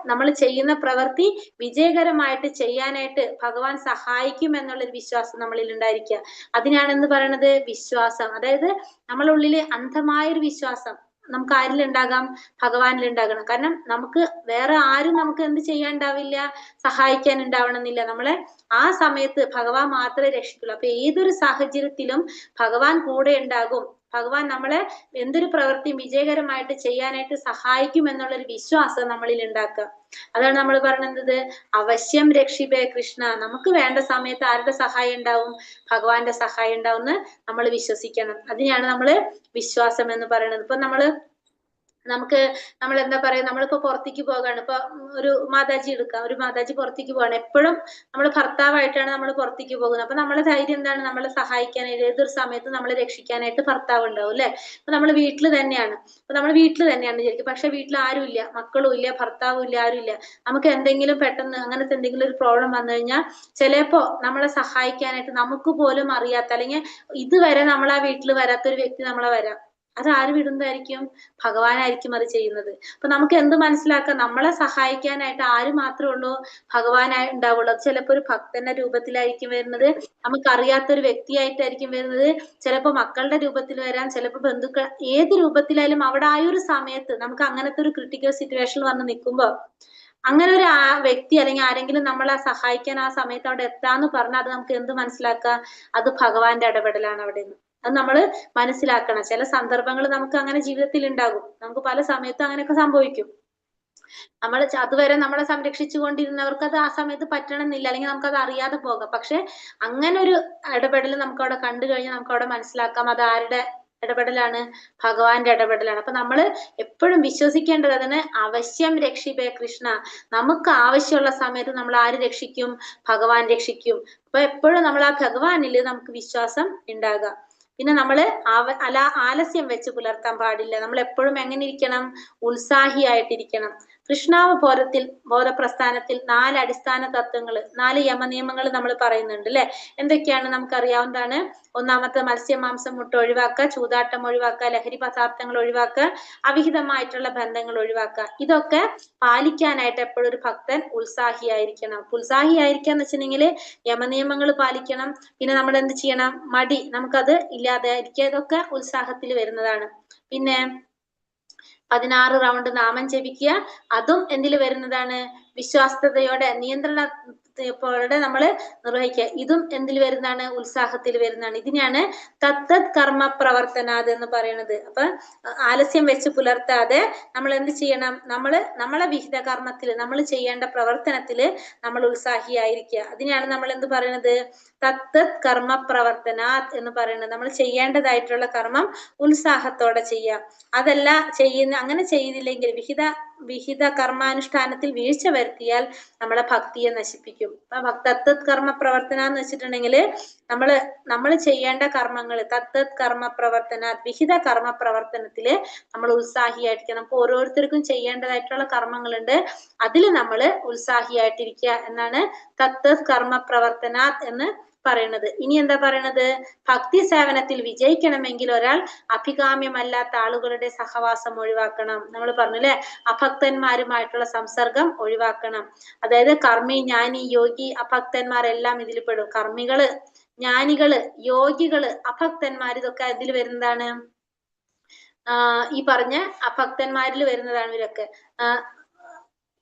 നമ്മൾ ചെയ്യുന്ന പ്രവൃത്തി വിജയകരമായിട്ട് ചെയ്യാനായിട്ട് ഭഗവാൻ സഹായിക്കും എന്നുള്ളൊരു വിശ്വാസം നമ്മളിൽ ഉണ്ടായിരിക്കുക. അതിനാണ് എന്ത് പറയണത്? വിശ്വാസം. അതായത് നമ്മളുള്ളില് അന്ധമായൊരു വിശ്വാസം നമുക്ക് ആരിലുണ്ടാകാം? ഭഗവാനിലുണ്ടാകണം. കാരണം നമുക്ക് വേറെ ആരും നമുക്ക് എന്ത് ചെയ്യാണ്ടാവില്ല? സഹായിക്കാൻ ഉണ്ടാവണമെന്നില്ല. നമ്മളെ ആ സമയത്ത് ഭഗവാൻ മാത്രമേ രക്ഷിക്കുള്ളൂ. അപ്പൊ ഏതൊരു സാഹചര്യത്തിലും ഭഗവാൻ കൂടെ ഉണ്ടാകും. ഭഗവാൻ നമ്മളെ എന്തൊരു പ്രവൃത്തിയും വിജയകരമായിട്ട് ചെയ്യാനായിട്ട് സഹായിക്കും എന്നുള്ളൊരു വിശ്വാസം നമ്മളിൽ ഉണ്ടാക്കുക. അതാണ് നമ്മൾ പറയുന്നത് അവശ്യം രക്ഷിപ്പേ കൃഷ്ണ. നമുക്ക് വേണ്ട സമയത്ത് ആരുടെ സഹായം ഉണ്ടാവും? ഭഗവാന്റെ സഹായം ഉണ്ടാവും എന്ന് നമ്മൾ വിശ്വസിക്കണം. അതിനെയാണ് നമ്മള് വിശ്വാസം എന്ന് പറയുന്നത്. ഇപ്പൊ നമ്മൾ എന്താ പറയാ, നമ്മളിപ്പോ പുറത്തേക്ക് പോകാണ്. ഇപ്പൊ ഒരു മാതാജി എടുക്കാം. ഒരു മാതാജി പുറത്തേക്ക് പോവാണ്. എപ്പോഴും നമ്മൾ ഭർത്താവായിട്ടാണ് നമ്മൾ പുറത്തേക്ക് പോകുന്നത്. അപ്പൊ നമ്മളെ ധൈര്യം എന്താണ്? നമ്മളെ സഹായിക്കാനായിട്ട് ഏതൊരു സമയത്തും നമ്മളെ രക്ഷിക്കാനായിട്ട് ഭർത്താവ് ഉണ്ടാവും അല്ലെ? അപ്പൊ നമ്മൾ വീട്ടിൽ തന്നെയാണ് വിചാരിക്കും. പക്ഷെ വീട്ടിൽ ആരും ഇല്ല, മക്കളും ഇല്ല, ഭർത്താവും ഇല്ല, ആരും ഇല്ല. നമുക്ക് എന്തെങ്കിലും പെട്ടെന്ന് അങ്ങനത്തെ എന്തെങ്കിലും ഒരു പ്രോബ്ലം വന്നു കഴിഞ്ഞാൽ ചിലപ്പോ നമ്മളെ സഹായിക്കാനായിട്ട് നമുക്ക് പോലും അറിയാത്ത, അല്ലെങ്കിൽ ഇതുവരെ നമ്മളാ വീട്ടിൽ വരാത്തൊരു വ്യക്തി നമ്മളെ വരാം. അത് ആര് വിടുന്നതായിരിക്കും? ഭഗവാനായിരിക്കും അത് ചെയ്യുന്നത്. അപ്പൊ നമുക്ക് എന്ത് മനസ്സിലാക്കാം? നമ്മളെ സഹായിക്കാനായിട്ട് ആര് മാത്രമേ ഉള്ളൂ? ഭഗവാനായി ഉണ്ടാവുള്ളൂ. അത് ചിലപ്പോ ഒരു ഭക്തന്റെ രൂപത്തിലായിരിക്കും വരുന്നത്, നമുക്കറിയാത്തൊരു വ്യക്തിയായിട്ടായിരിക്കും വരുന്നത്, ചിലപ്പോ മക്കളുടെ രൂപത്തിൽ വരാം, ചിലപ്പോ ബന്ധുക്കൾ, ഏത് രൂപത്തിലായാലും അവിടെ ആ ഒരു സമയത്ത് നമുക്ക് അങ്ങനത്തെ ഒരു ക്രിട്ടിക്കൽ സിറ്റുവേഷൻ വന്ന് നിൽക്കുമ്പോ അങ്ങനെ ഒരു വ്യക്തി അല്ലെങ്കിൽ ആരെങ്കിലും നമ്മളെ സഹായിക്കാൻ ആ സമയത്ത് അവിടെ എത്താന്ന് പറഞ്ഞാൽ അത് നമുക്ക് എന്ത് മനസ്സിലാക്കാം? അത് ഭഗവാന്റെ ഇടപെടലാണ് അവിടെ നിന്ന്. അത് നമ്മൾ മനസ്സിലാക്കണം. ചില സന്ദർഭങ്ങൾ നമുക്ക് അങ്ങനെ ജീവിതത്തിൽ ഉണ്ടാകും. നമുക്ക് പല സമയത്തും അങ്ങനെയൊക്കെ സംഭവിക്കും. നമ്മൾ അതുവരെ നമ്മളെ സംരക്ഷിച്ചു കൊണ്ടിരുന്നവർക്ക് അത് ആ സമയത്ത് പറ്റണമെന്നില്ല, അല്ലെങ്കിൽ നമുക്കത് അറിയാതെ പോകാം. പക്ഷെ അങ്ങനെ ഒരു ഇടപെടൽ നമുക്ക് അവിടെ കണ്ടു കഴിഞ്ഞാൽ നമുക്ക് അവിടെ മനസ്സിലാക്കാം അത് ആരുടെ ഇടപെടലാണ്? ഭഗവാന്റെ ഇടപെടലാണ്. അപ്പൊ നമ്മൾ എപ്പോഴും വിശ്വസിക്കേണ്ടത് അതിന് അവശ്യം രക്ഷിപ്പേ കൃഷ്ണ. നമുക്ക് ആവശ്യമുള്ള സമയത്ത് നമ്മൾ ആര് രക്ഷിക്കും? ഭഗവാൻ രക്ഷിക്കും. അപ്പൊ എപ്പോഴും നമ്മൾ ആ ഭഗവാനില് നമുക്ക് വിശ്വാസം ഉണ്ടാകുക. പിന്നെ നമ്മള് ആലസ്യം വെച്ച് പുലർത്താൻ പാടില്ല. നമ്മൾ എപ്പോഴും എങ്ങനെ ഇരിക്കണം? ഉത്സാഹിയായിട്ടിരിക്കണം. ബോധപ്രസ്ഥാനത്തിൽ 4 അടിസ്ഥാന തത്വങ്ങൾ, 4 യമനിയമങ്ങൾ നമ്മൾ പറയുന്നുണ്ട് അല്ലെ? എന്തൊക്കെയാണ്? നമുക്കറിയാവുന്നതാണ്. ഒന്നാമത്തെ മത്സ്യം മാംസം മുട്ട ഒഴിവാക്കുക, ചൂതാട്ടം ഒഴിവാക്കുക, ലഹരി പദാർത്ഥങ്ങൾ ഒഴിവാക്കുക, അവിഹിതമായിട്ടുള്ള ബന്ധങ്ങൾ ഒഴിവാക്കുക. ഇതൊക്കെ പാലിക്കാനായിട്ട് എപ്പോഴും ഒരു ഭക്തൻ ഉത്സാഹിയായിരിക്കണം. ഉത്സാഹിയായിരിക്കുക എന്ന് വെച്ചിട്ടുണ്ടെങ്കിൽ യമനിയമങ്ങൾ പാലിക്കണം. പിന്നെ നമ്മൾ എന്ത് ചെയ്യണം? മടി നമുക്കത് ഇല്ലാതായിരിക്കുക. ഇതൊക്കെ ഉത്സാഹത്തിൽ വരുന്നതാണ്. പിന്നെ 16 റൗണ്ട് നാമം ജപിക്കുക. അതും എന്തിൽ വരുന്നതാണ്? വിശ്വാസ്യതയോടെ നിയന്ത്രണത്തോടെ നമ്മൾ നിർവഹിക്കുക. ഇതും എന്തിൽ വരുന്നതാണ്? ഉത്സാഹത്തിൽ വരുന്നതാണ്. ഇതിനെയാണ് തത്തത് കർമ്മ പ്രവർത്തനാത് എന്ന് പറയുന്നത്. അപ്പൊ ആലസ്യം വെച്ച് പുലർത്താതെ നമ്മൾ എന്ത് ചെയ്യണം? നമ്മളെ വിഹിത കർമ്മത്തിൽ നമ്മൾ ചെയ്യേണ്ട പ്രവർത്തനത്തില് നമ്മൾ ഉത്സാഹിയായിരിക്കുക. അതിനെയാണ് നമ്മൾ എന്ത് പറയുന്നത്? തത്തത് കർമ്മ പ്രവർത്തനാത് എന്ന് പറയുന്നത്. നമ്മൾ ചെയ്യേണ്ടതായിട്ടുള്ള കർമ്മം ഉത്സാഹത്തോടെ ചെയ്യാം. അതല്ല അങ്ങനെ ചെയ്തില്ലെങ്കിൽ വിഹിത കർമാനുഷ്ഠാനത്തിൽ വീഴ്ച വരുത്തിയാൽ നമ്മളെ ഭക്തിയെ നശിപ്പിക്കും. അപ്പൊ തത്തത് കർമ്മ പ്രവർത്തന എന്ന് വെച്ചിട്ടുണ്ടെങ്കിൽ നമ്മൾ ചെയ്യേണ്ട കർമ്മങ്ങൾ തത്തത് കർമ്മ പ്രവർത്തന വിഹിത കർമ്മ പ്രവർത്തനത്തില് നമ്മൾ ഉത്സാഹിയായിരിക്കുക. നമുക്ക് ഓരോരുത്തർക്കും ചെയ്യേണ്ടതായിട്ടുള്ള കർമ്മങ്ങളുണ്ട്, അതിൽ നമ്മൾ ഉത്സാഹിയായിട്ടിരിക്കുക എന്നാണ് തത്തത് കർമ്മ പ്രവർത്തന എന്ന് പറയുന്നത്. ഇനി എന്താ പറയണത്? ഭക്തി സേവനത്തിൽ വിജയിക്കണമെങ്കിൽ ഒരാൾ അഭികാമ്യമല്ലാത്ത ആളുകളുടെ സഹവാസം ഒഴിവാക്കണം. നമ്മൾ പറഞ്ഞില്ലേ, അഭക്തന്മാരുമായിട്ടുള്ള സംസർഗം ഒഴിവാക്കണം. അതായത് കർമ്മി, ജ്ഞാനി, യോഗി, അഭക്തന്മാരെല്ലാം ഇതിൽ പെടും. കർമ്മികള്, ജ്ഞാനികള്, യോഗികള്, അഭക്തന്മാർ, ഇതൊക്കെ ഇതിൽ വരുന്നതാണ്. ഈ പറഞ്ഞ ഭക്തന്മാരിൽ വരുന്നതാണ് ഇവരൊക്കെ.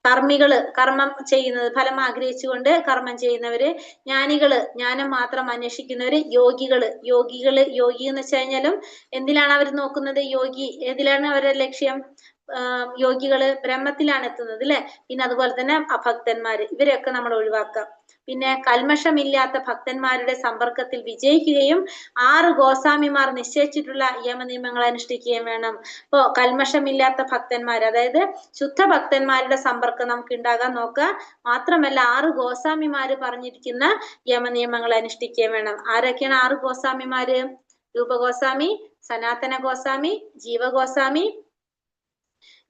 കർമ്മം ചെയ്യുന്നത്, ഫലം ആഗ്രഹിച്ചുകൊണ്ട് കർമ്മം ചെയ്യുന്നവര്, ജ്ഞാനികള്, ജ്ഞാനം മാത്രം അന്വേഷിക്കുന്നവര്, യോഗി എന്ന് വെച്ച് കഴിഞ്ഞാലും എന്തിലാണ് അവർ നോക്കുന്നത്? യോഗി ഏതിലാണ് അവരുടെ ലക്ഷ്യം? യോഗികള് ബ്രഹ്മത്തിലാണ് എത്തുന്നത് അല്ലെ. പിന്നെ അതുപോലെ തന്നെ അഭക്തന്മാര്, ഇവരെയൊക്കെ നമ്മൾ ഒഴിവാക്കാം. പിന്നെ കൽമഷമില്ലാത്ത ഭക്തന്മാരുടെ സമ്പർക്കത്തിൽ വിജയിക്കുകയും 6 ഗോസ്വാമിമാർ നിശ്ചയിച്ചിട്ടുള്ള യമനിയമങ്ങൾ അനുഷ്ഠിക്കുകയും വേണം. ഇപ്പോ കൽമഷമില്ലാത്ത ഭക്തന്മാർ, അതായത് ശുദ്ധ ഭക്തന്മാരുടെ സമ്പർക്കം നമുക്ക് ഉണ്ടാകാൻ നോക്കുക. മാത്രമല്ല 6 ഗോസ്വാമിമാര് പറഞ്ഞിരിക്കുന്ന യമനിയമങ്ങൾ അനുഷ്ഠിക്കുകയും വേണം. ആരൊക്കെയാണ് 6 ഗോസ്വാമിമാര്? രൂപഗോസ്വാമി, സനാതന ഗോസ്വാമി, ജീവഗോസ്വാമി,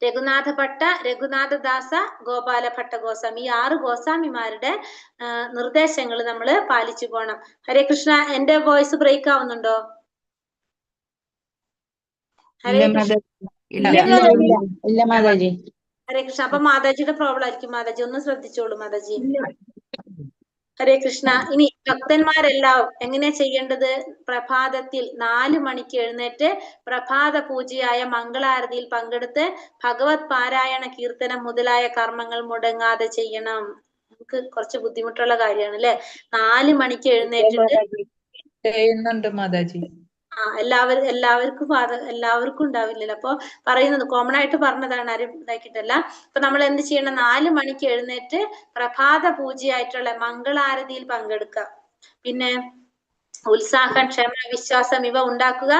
രഘുനാഥ ഭട്ട, രഘുനാഥദാസ, ഗോപാല ഭട്ട ഗോസ്വാമി. ഈ 6 ഗോസ്വാമിമാരുടെ നിർദ്ദേശങ്ങൾ നമ്മൾ പാലിച്ചു പോകണം. ഹരേ കൃഷ്ണ, എന്റെ വോയിസ് ബ്രേക്ക് ആവുന്നുണ്ടോ? ഹരേ കൃഷ്ണ. ഇല്ല മാതാജി. ഹരേ കൃഷ്ണ. അപ്പൊ മാതാജിയുടെ പ്രോബ്ലം ആയിരിക്കും. മാതാജി ഒന്ന് ശ്രദ്ധിച്ചോളൂ മാതാജി. ഹരേ കൃഷ്ണ. ഇനി ഭക്തന്മാരെല്ലാം എങ്ങനെയാ ചെയ്യേണ്ടത്? പ്രഭാതത്തിൽ 4 മണിക്ക് എഴുന്നേറ്റ് പ്രഭാത പൂജയായ മംഗളാരതിയിൽ പങ്കെടുത്ത് ഭഗവത് പാരായണ, കീർത്തനം മുതലായ കർമ്മങ്ങൾ മുടങ്ങാതെ ചെയ്യണം. നമുക്ക് കുറച്ച് ബുദ്ധിമുട്ടുള്ള കാര്യമാണ് അല്ലെ. 4 മണിക്ക് എഴുന്നേറ്റിട്ട് ചെയ്യുന്നുണ്ട് മാതാജി. എല്ലാവർക്കും ഉണ്ടാവില്ലല്ലോ. അപ്പൊ പറയുന്നത് കോമൺ ആയിട്ട് പറഞ്ഞതാണ്, ആരും ഇതാക്കിയിട്ടല്ല. അപ്പൊ നമ്മൾ എന്ത് ചെയ്യണം? 4 മണിക്ക് എഴുന്നേറ്റ് പ്രഭാത പൂജയായിട്ടുള്ള മംഗളാരതിയിൽ പങ്കെടുക്കുക. പിന്നെ ഉത്സാഹം, ക്ഷമ, വിശ്വാസം ഇവ ഉണ്ടാക്കുക.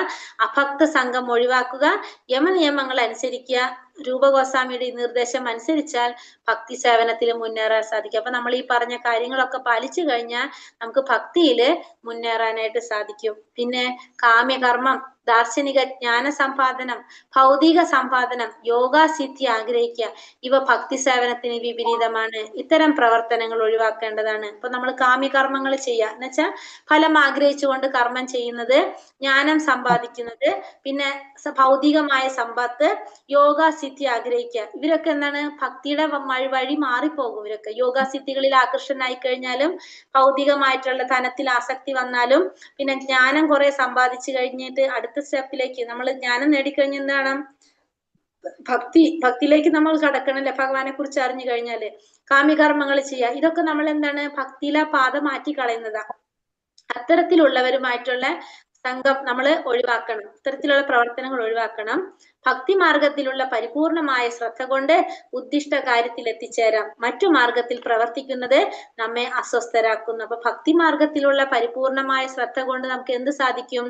അഭക്ത സംഘം ഒഴിവാക്കുക. യമനിയമങ്ങൾ അനുസരിക്കുക. രൂപഗോസ്വാമിയുടെ നിർദ്ദേശം അനുസരിച്ചാൽ ഭക്തി സേവനത്തിൽ മുന്നേറാൻ സാധിക്കും. അപ്പൊ നമ്മൾ ഈ പറഞ്ഞ കാര്യങ്ങളൊക്കെ പാലിച്ചു കഴിഞ്ഞാൽ നമുക്ക് ഭക്തിയില് മുന്നേറാനായിട്ട് സാധിക്കും. പിന്നെ കാമ്യകർമ്മം, ദാർശനിക ജ്ഞാന സമ്പാദനം, ഭൗതിക സമ്പാദനം, യോഗാസിദ്ധി ആഗ്രഹിക്കുക, ഇവ ഭക്തി സേവനത്തിന് വിപരീതമാണ്. ഇത്തരം പ്രവർത്തനങ്ങൾ ഒഴിവാക്കേണ്ടതാണ്. അപ്പൊ നമ്മൾ കാമ്യകർമ്മങ്ങൾ ചെയ്യുക എന്ന് വെച്ചാൽ ഫലം ആഗ്രഹിച്ചുകൊണ്ട് കർമ്മം ചെയ്യുന്നത്, ജ്ഞാനം സമ്പാദിക്കുന്നത്, പിന്നെ ഭൗതികമായ സമ്പത്ത്, യോഗാസിദ്ധി ആഗ്രഹിക്കുക. ഇവരൊക്കെ എന്താണ്? ഭക്തിയുടെ വഴി മാറിപ്പോകും. ഇവരൊക്കെ യോഗാസിദ്ധികളിൽ ആകർഷണനായി കഴിഞ്ഞാലും, ഭൗതികമായിട്ടുള്ള ധനത്തിൽ ആസക്തി വന്നാലും, പിന്നെ ജ്ഞാനം കുറെ സമ്പാദിച്ചു കഴിഞ്ഞിട്ട് അടുത്ത സ്റ്റെപ്പിലേക്ക് നമ്മൾ ജ്ഞാനം നേടിക്കഴിഞ്ഞ എന്താണ്? ഭക്തിയിലേക്ക് നമ്മൾ കടക്കണല്ലേ. ഭഗവാനെ കുറിച്ച് അറിഞ്ഞു കഴിഞ്ഞാല് കാമ്യകർമ്മങ്ങൾ ചെയ്യുക. ഇതൊക്കെ നമ്മൾ എന്താണ്? ഭക്തിയിലെ പാത മാറ്റി കളയുന്നതാ. അത്തരത്തിലുള്ളവരുമായിട്ടുള്ള സംഘം നമ്മൾ ഒഴിവാക്കണം. ഇത്തരത്തിലുള്ള പ്രവർത്തനങ്ങൾ ഒഴിവാക്കണം. ഭക്തി മാർഗത്തിലുള്ള പരിപൂർണമായ ശ്രദ്ധ കൊണ്ട് ഉദ്ദിഷ്ട കാര്യത്തിൽ എത്തിച്ചേരാം. മറ്റു മാർഗത്തിൽ പ്രവർത്തിക്കുന്നത് നമ്മെ അസ്വസ്ഥരാക്കുന്നു. അപ്പൊ ഭക്തി മാർഗത്തിലുള്ള പരിപൂർണമായ ശ്രദ്ധ കൊണ്ട് നമുക്ക് എന്ത് സാധിക്കും?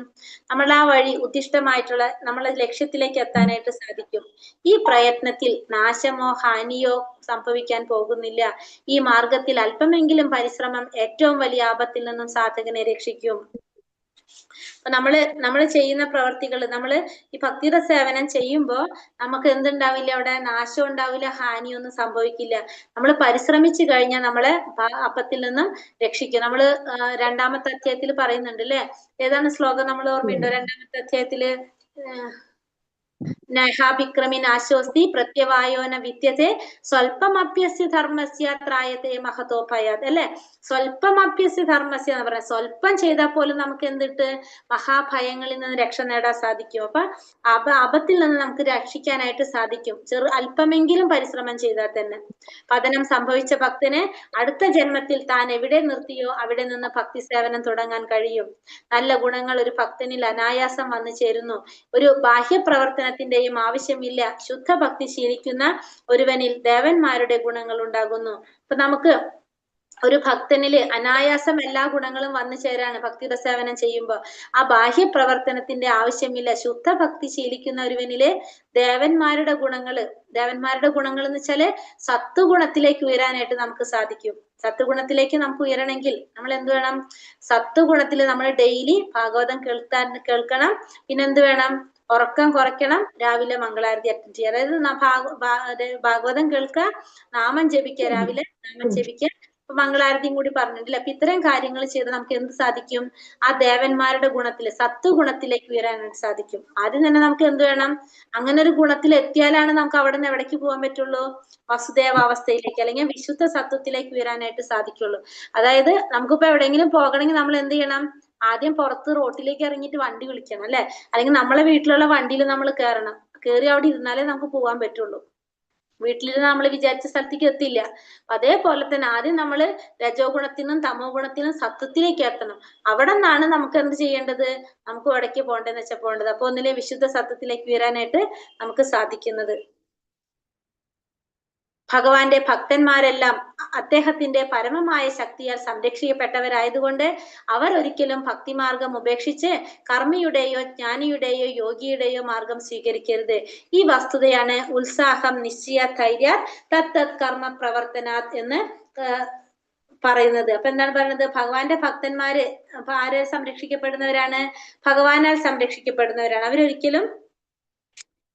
നമ്മൾ ആ വഴി ഉദ്ദിഷ്ടമായിട്ടുള്ള നമ്മളെ ലക്ഷ്യത്തിലേക്ക് എത്താനായിട്ട് സാധിക്കും. ഈ പ്രയത്നത്തിൽ നാശമോ ഹാനിയോ സംഭവിക്കാൻ പോകുന്നില്ല. ഈ മാർഗത്തിൽ അല്പമെങ്കിലും പരിശ്രമം ഏറ്റവും വലിയ ആപത്തിൽ നിന്നും സാധകനെ രക്ഷിക്കും. അപ്പൊ നമ്മള് ചെയ്യുന്ന പ്രവർത്തികൾ, നമ്മള് ഈ ഭക്തിയുടെ സേവനം ചെയ്യുമ്പോൾ നമുക്ക് എന്തുണ്ടാവില്ല? അവിടെ നാശം ഉണ്ടാവില്ല, ഹാനിയൊന്നും സംഭവിക്കില്ല. നമ്മൾ പരിശ്രമിച്ചു കഴിഞ്ഞാൽ നമ്മളെ അപത്തിൽ നിന്നും രക്ഷിക്കും. നമ്മള് 2-ാമത്തെ അധ്യായത്തിൽ പറയുന്നുണ്ട് അല്ലെ. ഏതാണ് ശ്ലോകം? നമ്മൾ ഓർമ്മയുണ്ടോ? 2-ാമത്തെ അധ്യായത്തില് നഹാഭിക്രമി നാശോസ്തി പ്രത്യവായോന വിദ്യത്തെ സ്വൽപ്പമപ്യസ്യ ധർമ്മസ്യ ത്രായത്തെ മഹതോഭയാത് അല്ലെ. സ്വൽപ്പമപ്യസ്യ ധർമ്മസ്യ എന്ന് പറഞ്ഞാൽ സ്വൽപ്പം ചെയ്താൽ പോലും നമുക്ക് എന്തിട്ട്? മഹാഭയങ്ങളിൽ നിന്ന് രക്ഷ നേടാൻ സാധിക്കും. അപ്പൊ അപത്തിൽ നിന്ന് നമുക്ക് രക്ഷിക്കാനായിട്ട് സാധിക്കും, അല്പമെങ്കിലും പരിശ്രമം ചെയ്താൽ തന്നെ. പതനം സംഭവിച്ച ഭക്തന് അടുത്ത ജന്മത്തിൽ താൻ എവിടെ നിർത്തിയോ അവിടെ നിന്ന് ഭക്തി സേവനം തുടങ്ങാൻ കഴിയും. നല്ല ഗുണങ്ങൾ ഒരു ഭക്തനിൽ അനായാസം വന്നു ചേരുന്നു. ഒരു ബാഹ്യ പ്രവർത്തനത്തിന്റെയും ആവശ്യമില്ല. ശുദ്ധ ഭക്തി ശീലിക്കുന്ന ഒരുവനിൽ ദേവന്മാരുടെ ഗുണങ്ങൾ ഉണ്ടാകുന്നു. അപ്പൊ നമുക്ക് ഒരു ഭക്തനില് അനായാസം എല്ലാ ഗുണങ്ങളും വന്നു ചേരാണ് ഭക്തിയുടെ സേവനം ചെയ്യുമ്പോൾ. ആ ബാഹ്യ പ്രവർത്തനത്തിന്റെ ആവശ്യമില്ല. ശുദ്ധ ഭക്തി ശീലിക്കുന്ന ഒരുവനില് ദേവന്മാരുടെ ഗുണങ്ങൾ എന്ന് വെച്ചാല് സത്വഗുണത്തിലേക്ക് ഉയരാനായിട്ട് നമുക്ക് സാധിക്കും. സത്വഗുണത്തിലേക്ക് നമുക്ക് ഉയരണമെങ്കിൽ നമ്മൾ എന്ത് വേണം? സത്വഗുണത്തിൽ നമ്മൾ ഡെയിലി ഭാഗവതം കേൾക്കണം. പിന്നെന്ത് വേണം? ഉറക്കം കുറയ്ക്കണം. രാവിലെ മംഗളാരതി അറ്റൻഡ് ചെയ്യുക. അതായത് ഭാഗവതം കേൾക്കുക, നാമം ജപിക്കുക, രാവിലെ നാമം ജപിക്കുക, മംഗളാരതിയും കൂടി പറഞ്ഞിട്ടില്ല. അപ്പൊ ഇത്തരം കാര്യങ്ങൾ ചെയ്ത് നമുക്ക് എന്ത് സാധിക്കും? ആ ദേവന്മാരുടെ ഗുണത്തില് സത്വഗുണത്തിലേക്ക് ഉയരാനായിട്ട് സാധിക്കും. ആദ്യം തന്നെ നമുക്ക് എന്ത് വേണം? അങ്ങനെ ഒരു ഗുണത്തിൽ എത്തിയാലാണ് നമുക്ക് അവിടെ നിന്ന് എവിടേക്ക് പോകാൻ പറ്റുള്ളൂ? വസുദേവ അവസ്ഥയിലേക്ക് അല്ലെങ്കിൽ വിശുദ്ധ സത്വത്തിലേക്ക് ഉയരാനായിട്ട് സാധിക്കുള്ളൂ. അതായത് നമുക്കിപ്പോ എവിടെയെങ്കിലും പോകണമെങ്കിൽ നമ്മൾ എന്ത് ചെയ്യണം? ആദ്യം പുറത്ത് റോട്ടിലേക്ക് ഇറങ്ങിയിട്ട് വണ്ടി വിളിക്കണം അല്ലെ, അല്ലെങ്കിൽ നമ്മളെ വീട്ടിലുള്ള വണ്ടിയിൽ നമ്മൾ കയറണം. കയറി അവിടെ ഇരുന്നാലേ നമുക്ക് പോകാൻ പറ്റുള്ളൂ. വീട്ടിലിരുന്ന് നമ്മൾ വിചാരിച്ച സ്ഥലത്തേക്ക് എത്തില്ല. അതേപോലെ തന്നെ ആദ്യം നമ്മൾ രജോ ഗുണത്തിനും തമോ ഗുണത്തിനും സത്വത്തിലേക്ക് എത്തണം. അവിടെ നിന്നാണ് നമുക്ക് എന്ത് ചെയ്യേണ്ടത്, നമുക്ക് എവിടേക്ക് പോകേണ്ടതെന്ന് വെച്ചാൽ പോകേണ്ടത്. അപ്പൊ ഒന്നിലെ വിശുദ്ധ സത്വത്തിലേക്ക് വരാനായിട്ട് നമുക്ക് സാധിക്കുന്നത്. ഭഗവാന്റെ ഭക്തന്മാരെല്ലാം അദ്ദേഹത്തിന്റെ പരമമായ ശക്തിയാൽ സംരക്ഷിക്കപ്പെട്ടവരായതുകൊണ്ട് അവർ ഒരിക്കലും ഭക്തിമാർഗം ഉപേക്ഷിച്ച് കർമ്മിയുടെയോ ജ്ഞാനിയുടെയോ യോഗിയുടെയോ മാർഗം സ്വീകരിക്കരുത്. ഈ വസ്തുതയാണ് ഉത്സാഹം നിശ്ചയ ധൈര്യ തത് കർമ്മ പ്രവർത്തനാത് എന്ന് പറയുന്നത്. അപ്പൊ എന്താണ് പറയുന്നത്, ഭഗവാന്റെ ഭക്തന്മാര് അപ്പൊ ആരെ സംരക്ഷിക്കപ്പെടുന്നവരാണ്, ഭഗവാനാൽ സംരക്ഷിക്കപ്പെടുന്നവരാണ്. അവരൊരിക്കലും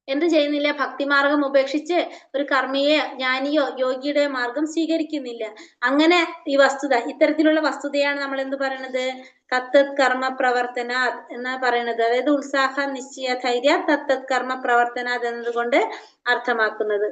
എന്ത് ചെയ്യുന്നില്ല, ഭക്തിമാർഗം ഉപേക്ഷിച്ച് ഒരു കർമ്മിയോ ജ്ഞാനിയോ യോഗിയുടെ മാർഗം സ്വീകരിക്കുന്നില്ല. അങ്ങനെ ഈ വസ്തുത, ഇത്തരത്തിലുള്ള വസ്തുതയാണ് നമ്മൾ എന്ത് പറയണത്, തത്തത് കർമ്മ പ്രവർത്തനാത് എന്ന് പറയുന്നത്. അതായത് ഉത്സാഹ നിശ്ചയ ധൈര്യ തത്തത് കർമ്മ പ്രവർത്തനാത് എന്നതുകൊണ്ട് അർത്ഥമാക്കുന്നത്.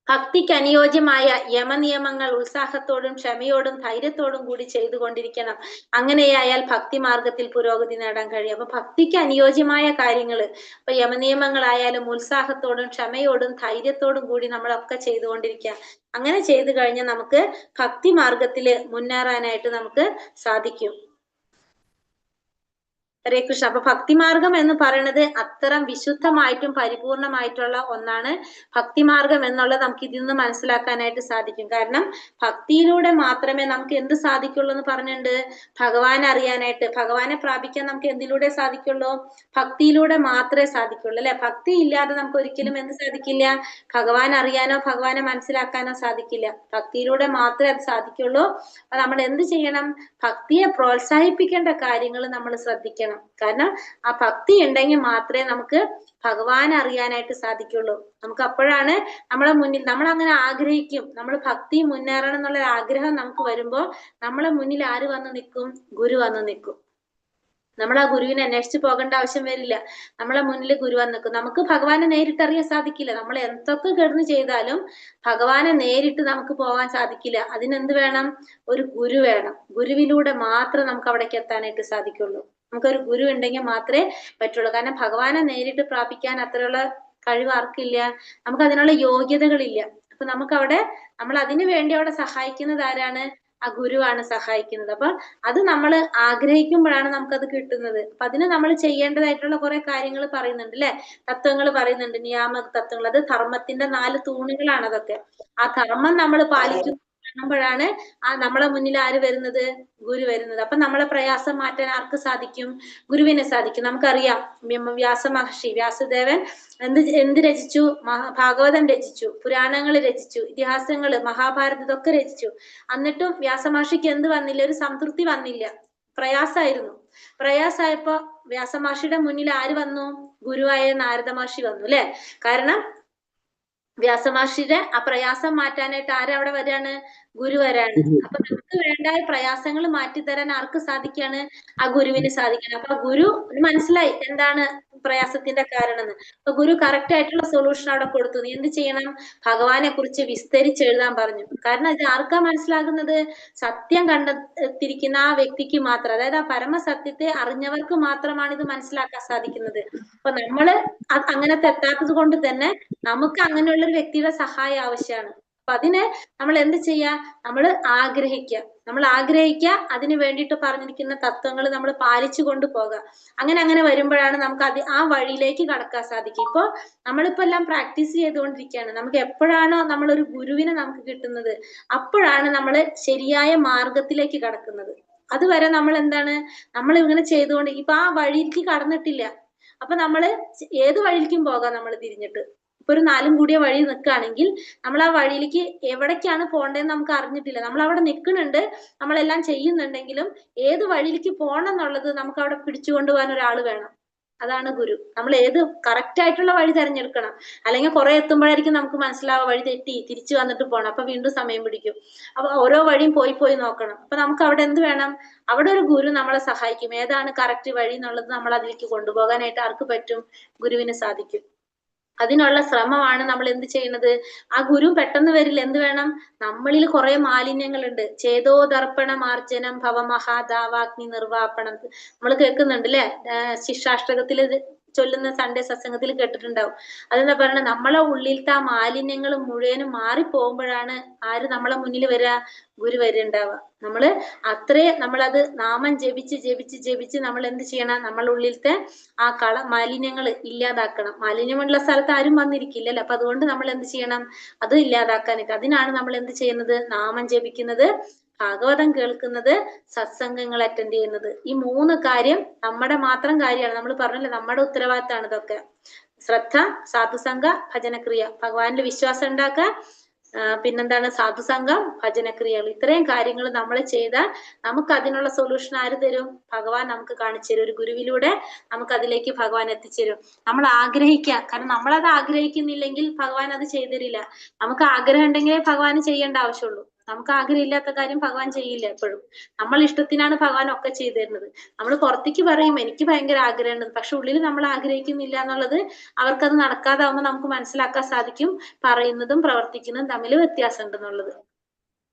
ഭക്തിക്ക് അനുയോജ്യമായ യമനിയമങ്ങൾ ഉത്സാഹത്തോടും ക്ഷമയോടും ധൈര്യത്തോടും കൂടി ചെയ്തുകൊണ്ടിരിക്കണം. അങ്ങനെയായാൽ ഭക്തി മാർഗത്തിൽ പുരോഗതി നേടാൻ കഴിയും. അപ്പൊ ഭക്തിക്ക് അനുയോജ്യമായ കാര്യങ്ങൾ, ഇപ്പൊ യമനിയമങ്ങളായാലും ഉത്സാഹത്തോടും ക്ഷമയോടും ധൈര്യത്തോടും കൂടി നമ്മളൊക്കെ ചെയ്തുകൊണ്ടിരിക്കുക. അങ്ങനെ ചെയ്തു കഴിഞ്ഞാൽ നമുക്ക് ഭക്തി മാർഗത്തിൽ മുന്നേറാനായിട്ട് നമുക്ക് സാധിക്കും. ഹരേ കൃഷ്ണ. അപ്പൊ ഭക്തിമാർഗം എന്ന് പറയുന്നത് അത്തരം വിശുദ്ധമായിട്ടും പരിപൂർണമായിട്ടുള്ള ഒന്നാണ്. ഭക്തിമാർഗം എന്നുള്ളത് നമുക്ക് ഇതിൽ നിന്ന് മനസ്സിലാക്കാനായിട്ട് സാധിക്കും. കാരണം ഭക്തിയിലൂടെ മാത്രമേ നമുക്ക് എന്ത് സാധിക്കുള്ളൂ എന്ന് പറഞ്ഞിട്ടുണ്ട്, ഭഗവാനെ അറിയാനായിട്ട്, ഭഗവാനെ പ്രാപിക്കാൻ നമുക്ക് എന്തിലൂടെ സാധിക്കുള്ളൂ, ഭക്തിയിലൂടെ മാത്രമേ സാധിക്കുള്ളൂ അല്ലെ. ഭക്തി ഇല്ലാതെ നമുക്ക് ഒരിക്കലും എന്ത് സാധിക്കില്ല, ഭഗവാൻ അറിയാനോ ഭഗവാനെ മനസ്സിലാക്കാനോ സാധിക്കില്ല. ഭക്തിയിലൂടെ മാത്രമേ അത് സാധിക്കുള്ളൂ. അപ്പൊ നമ്മൾ എന്ത് ചെയ്യണം, ഭക്തിയെ പ്രോത്സാഹിപ്പിക്കേണ്ട കാര്യങ്ങൾ നമ്മൾ ശ്രദ്ധിക്കണം. കാരണം ആ ഭക്തി ഉണ്ടെങ്കിൽ മാത്രമേ നമുക്ക് ഭഗവാനെ അറിയാനായിട്ട് സാധിക്കുള്ളൂ. നമുക്ക് അപ്പോഴാണ് നമ്മളെ മുന്നിൽ നമ്മൾ അങ്ങനെ ആഗ്രഹിക്കും, നമ്മൾ ഭക്തി മുന്നേറണം എന്നുള്ള ആഗ്രഹം നമുക്ക് വരുമ്പോ നമ്മളെ മുന്നിൽ ആര് വന്ന് നിൽക്കും, ഗുരു വന്ന് നിൽക്കും. നമ്മൾ ആ ഗുരുവിനെ അന്വേഷിച്ച് പോകേണ്ട ആവശ്യം വരില്ല. നമ്മളെ മുന്നിൽ ഗുരു വന്ന് നിൽക്കും. നമുക്ക് ഭഗവാനെ നേരിട്ട് അറിയാൻ സാധിക്കില്ല. നമ്മൾ എന്തൊക്കെ കിടന്ന് ചെയ്താലും ഭഗവാനെ നേരിട്ട് നമുക്ക് പോകാൻ സാധിക്കില്ല. അതിനെന്ത് വേണം, ഒരു ഗുരു വേണം. ഗുരുവിലൂടെ മാത്രമേ നമുക്ക് അവിടേക്ക് എത്താനായിട്ട് സാധിക്കുള്ളൂ. നമുക്കൊരു ഗുരു ഉണ്ടെങ്കിൽ മാത്രമേ പറ്റുള്ളൂ. കാരണം ഭഗവാനെ നേരിട്ട് പ്രാപിക്കാൻ അത്രയുള്ള കഴിവ് ആർക്കില്ല, നമുക്ക് അതിനുള്ള യോഗ്യതകളില്ല. അപ്പൊ നമുക്ക് അവിടെ നമ്മൾ അതിനു വേണ്ടി അവിടെ സഹായിക്കുന്നത് ആരാണ്, ആ ഗുരുവാണ് സഹായിക്കുന്നത്. അപ്പൊ അത് നമ്മൾ ആഗ്രഹിക്കുമ്പോഴാണ് നമുക്കത് കിട്ടുന്നത്. അപ്പൊ അതിന് നമ്മൾ ചെയ്യേണ്ടതായിട്ടുള്ള കുറെ കാര്യങ്ങൾ പറയുന്നുണ്ട് അല്ലെ, തത്വങ്ങൾ പറയുന്നുണ്ട്, നിയാമക തത്വങ്ങൾ. അത് ധർമ്മത്തിന്റെ 4 തൂണുകളാണ് അതൊക്കെ. ആ ധർമ്മം നമ്മൾ പാലിക്കുമ്പോഴാണ് ആ നമ്മളെ മുന്നിൽ ആര് വരുന്നത്, ഗുരു വരുന്നത്. അപ്പൊ നമ്മളെ പ്രയാസം മാറ്റാൻ ആർക്ക് സാധിക്കും, ഗുരുവിനെ സാധിക്കും. നമുക്കറിയാം വ്യാസ മഹർഷി, വ്യാസദേവൻ എന്ത് രചിച്ചു, ഭാഗവതം രചിച്ചു, പുരാണങ്ങൾ രചിച്ചു, ഇതിഹാസങ്ങള്, മഹാഭാരതം ഇതൊക്കെ രചിച്ചു. എന്നിട്ടും വ്യാസമഹർഷിക്ക് എന്ത് വന്നില്ല, ഒരു സംതൃപ്തി വന്നില്ല. പ്രയാസായിരുന്നു. പ്രയാസായപ്പോ വ്യാസമഹർഷിയുടെ മുന്നിൽ ആര് വന്നു, ഗുരുവായ നാരദ മഹർഷി വന്നു അല്ലെ. കാരണം വ്യാസമഹർഷിയുടെ ആ പ്രയാസം മാറ്റാനായിട്ട് ആരവിടെ വരാണ്, ഗുരു വരാണ്. അപ്പൊ നമുക്ക് വേണ്ട പ്രയാസങ്ങൾ മാറ്റിത്തരാൻ ആർക്ക് സാധിക്കാണ്, ആ ഗുരുവിന് സാധിക്കണം. അപ്പൊ ഗുരു മനസ്സിലായി എന്താണ് പ്രയാസത്തിന്റെ കാരണം എന്ന്. അപ്പൊ ഗുരു കറക്റ്റ് ആയിട്ടുള്ള സൊല്യൂഷൻ അവിടെ കൊടുത്തു. നീ എന്ത് ചെയ്യണം, ഭഗവാനെ കുറിച്ച് വിസ്തരിച്ച് എഴുതാൻ പറഞ്ഞു. കാരണം ഇത് ആർക്കാ മനസ്സിലാകുന്നത്, സത്യം കണ്ടെത്തിയിരിക്കുന്ന ആ വ്യക്തിക്ക് മാത്രം, അതായത് ആ പരമസത്യത്തെ അറിഞ്ഞവർക്ക് മാത്രമാണ് ഇത് മനസ്സിലാക്കാൻ സാധിക്കുന്നത്. അപ്പൊ നമ്മള് അങ്ങനത്തെ എത്താത്തത് കൊണ്ട് തന്നെ നമുക്ക് അങ്ങനെയുള്ള ഒരു വ്യക്തിയുടെ സഹായം ആവശ്യമാണ്. അപ്പൊ അതിന് നമ്മൾ എന്ത് ചെയ്യാ, നമ്മൾ ആഗ്രഹിക്കുക, അതിന് വേണ്ടിയിട്ട് പറഞ്ഞിരിക്കുന്ന തത്വങ്ങൾ നമ്മൾ പാലിച്ചു കൊണ്ടുപോകുക. അങ്ങനെ വരുമ്പോഴാണ് നമുക്ക് ആ വഴിയിലേക്ക് കടക്കാൻ സാധിക്കും. ഇപ്പൊ നമ്മളിപ്പോ എല്ലാം പ്രാക്ടീസ് ചെയ്തുകൊണ്ടിരിക്കുകയാണ്. നമുക്ക് എപ്പോഴാണോ നമ്മളൊരു ഗുരുവിനെ നമുക്ക് കിട്ടുന്നത്, അപ്പോഴാണ് നമ്മൾ ശരിയായ മാർഗത്തിലേക്ക് കടക്കുന്നത്. അതുവരെ നമ്മൾ എന്താണ്, നമ്മൾ ഇങ്ങനെ ചെയ്തുകൊണ്ട് ഇപ്പൊ ആ വഴിക്ക് കടന്നിട്ടില്ല. അപ്പൊ നമ്മള് ഏത് വഴിയിലേക്കും പോകാം. നമ്മൾ തിരിഞ്ഞിട്ട് ഇപ്പൊ ഒരു 4 കൂടിയ വഴി നിൽക്കുകയാണെങ്കിൽ നമ്മൾ ആ വഴിയിലേക്ക് എവിടേക്കാണ് പോകേണ്ടതെന്ന് നമുക്ക് അറിഞ്ഞിട്ടില്ല. നമ്മൾ അവിടെ നിൽക്കുന്നുണ്ട്, നമ്മളെല്ലാം ചെയ്യുന്നുണ്ടെങ്കിലും ഏത് വഴിയിലേക്ക് പോകണം എന്നുള്ളത് നമുക്ക് അവിടെ പിടിച്ചുകൊണ്ടുപോകാൻ ഒരാൾ വേണം. അതാണ് ഗുരു. നമ്മൾ ഏത് കറക്റ്റ് ആയിട്ടുള്ള വഴി തിരഞ്ഞെടുക്കണം. അല്ലെങ്കിൽ കുറെ എത്തുമ്പോഴായിരിക്കും നമുക്ക് മനസ്സിലാവുക വഴി തെറ്റി, തിരിച്ചു വന്നിട്ട് പോകണം. അപ്പൊ വീണ്ടും സമയം പിടിക്കും. അപ്പൊ ഓരോ വഴിയും പോയി നോക്കണം. അപ്പൊ നമുക്ക് അവിടെ എന്ത് വേണം, അവിടെ ഒരു ഗുരു നമ്മളെ സഹായിക്കും. ഏതാണ് കറക്റ്റ് വഴി എന്നുള്ളത് നമ്മൾ അതിലേക്ക് കൊണ്ടുപോകാനായിട്ട് ആർക്ക് പറ്റും, ഗുരുവിന് സാധിക്കും. അതിനുള്ള ശ്രമമാണ് നമ്മൾ എന്ത് ചെയ്യുന്നത്. ആ ഗുരു പെട്ടെന്ന് വരില്ല. എന്ത് വേണം? നമ്മളിൽ കുറെ മാലിന്യങ്ങളുണ്ട്. ചേതോദർപ്പണ മാർജനം ഭവമഹാദാവാഗ്നി നിർവാപണം നമ്മൾ കേൾക്കുന്നുണ്ട് അല്ലെ? ശിക്ഷാഷ്ടകത്തിൽ ചൊല്ലുന്ന സൺഡേ സത്സംഗത്തിൽ കേട്ടിട്ടുണ്ടാവും. അതെന്താ പറയണ? നമ്മളെ ഉള്ളിലത്തെ ആ മാലിന്യങ്ങൾ മുഴുവനും മാറിപ്പോകുമ്പോഴാണ് ആര് നമ്മളെ മുന്നിൽ വരിക? ഗുരു വരുന്നുണ്ടാവുക. നമ്മള് നമ്മളത് നാമം ജപിച്ച് ജപിച്ച് ജപിച്ച് നമ്മൾ എന്ത് ചെയ്യണം? നമ്മളെ ഉള്ളിലത്തെ ആ മാലിന്യങ്ങൾ ഇല്ലാതാക്കണം. മാലിന്യമുള്ള സ്ഥലത്ത് ആരും വന്നിരിക്കില്ലല്ലോ. അപ്പൊ അതുകൊണ്ട് നമ്മൾ എന്ത് ചെയ്യണം? അത് ഇല്ലാതാക്കാനായിട്ട്. അതിനാണ് നമ്മൾ എന്ത് ചെയ്യുന്നത്? നാമം ജപിക്കുന്നത്, ഭാഗവതം കേൾക്കുന്നത്, സത്സംഗങ്ങൾ അറ്റൻഡ് ചെയ്യുന്നത്. ഈ 3 കാര്യം നമ്മുടെ മാത്രം കാര്യമാണ്. നമ്മൾ പറഞ്ഞല്ലോ നമ്മുടെ ഉത്തരവാദിത്തമാണ് ഇതൊക്കെ. ശ്രദ്ധ, സാധുസംഘ, ഭജനക്രിയ. ഭഗവാനിൽ വിശ്വാസം ഉണ്ടാക്കുക, പിന്നെന്താണ്? സാധുസംഘം, ഭജനക്രിയകൾ. ഇത്രയും കാര്യങ്ങൾ നമ്മൾ ചെയ്താൽ നമുക്ക് അതിനുള്ള സൊല്യൂഷൻ ആര് തരും? ഭഗവാൻ നമുക്ക് കാണിച്ചു തരും. ഒരു ഗുരുവിലൂടെ നമുക്ക് അതിലേക്ക് ഭഗവാൻ എത്തിച്ചേരും. നമ്മൾ ആഗ്രഹിക്കുക. കാരണം നമ്മളത് ആഗ്രഹിക്കുന്നില്ലെങ്കിൽ ഭഗവാൻ അത് ചെയ്തരില്ല. നമുക്ക് ആഗ്രഹം ഉണ്ടെങ്കിലേ ഭഗവാൻ ചെയ്യേണ്ട ആവശ്യമുള്ളൂ. നമുക്ക് ആഗ്രഹം ഇല്ലാത്ത കാര്യം ഭഗവാൻ ചെയ്യില്ല. എപ്പോഴും നമ്മൾ ഇഷ്ടത്തിനാണ് ഭഗവാൻ ഒക്കെ ചെയ്തു തരുന്നത്. നമ്മൾ പുറത്തേക്ക് പറയും എനിക്ക് ഭയങ്കര ആഗ്രഹമുണ്ട്, പക്ഷെ ഉള്ളിൽ നമ്മൾ ആഗ്രഹിക്കുന്നില്ല എന്നുള്ളത് അവർക്കത് നടക്കാതാവുമ്പോൾ നമുക്ക് മനസ്സിലാക്കാൻ സാധിക്കും. പറയുന്നതും പ്രവർത്തിക്കുന്നതും തമ്മിൽ വ്യത്യാസം ഉണ്ടെന്നുള്ളത്.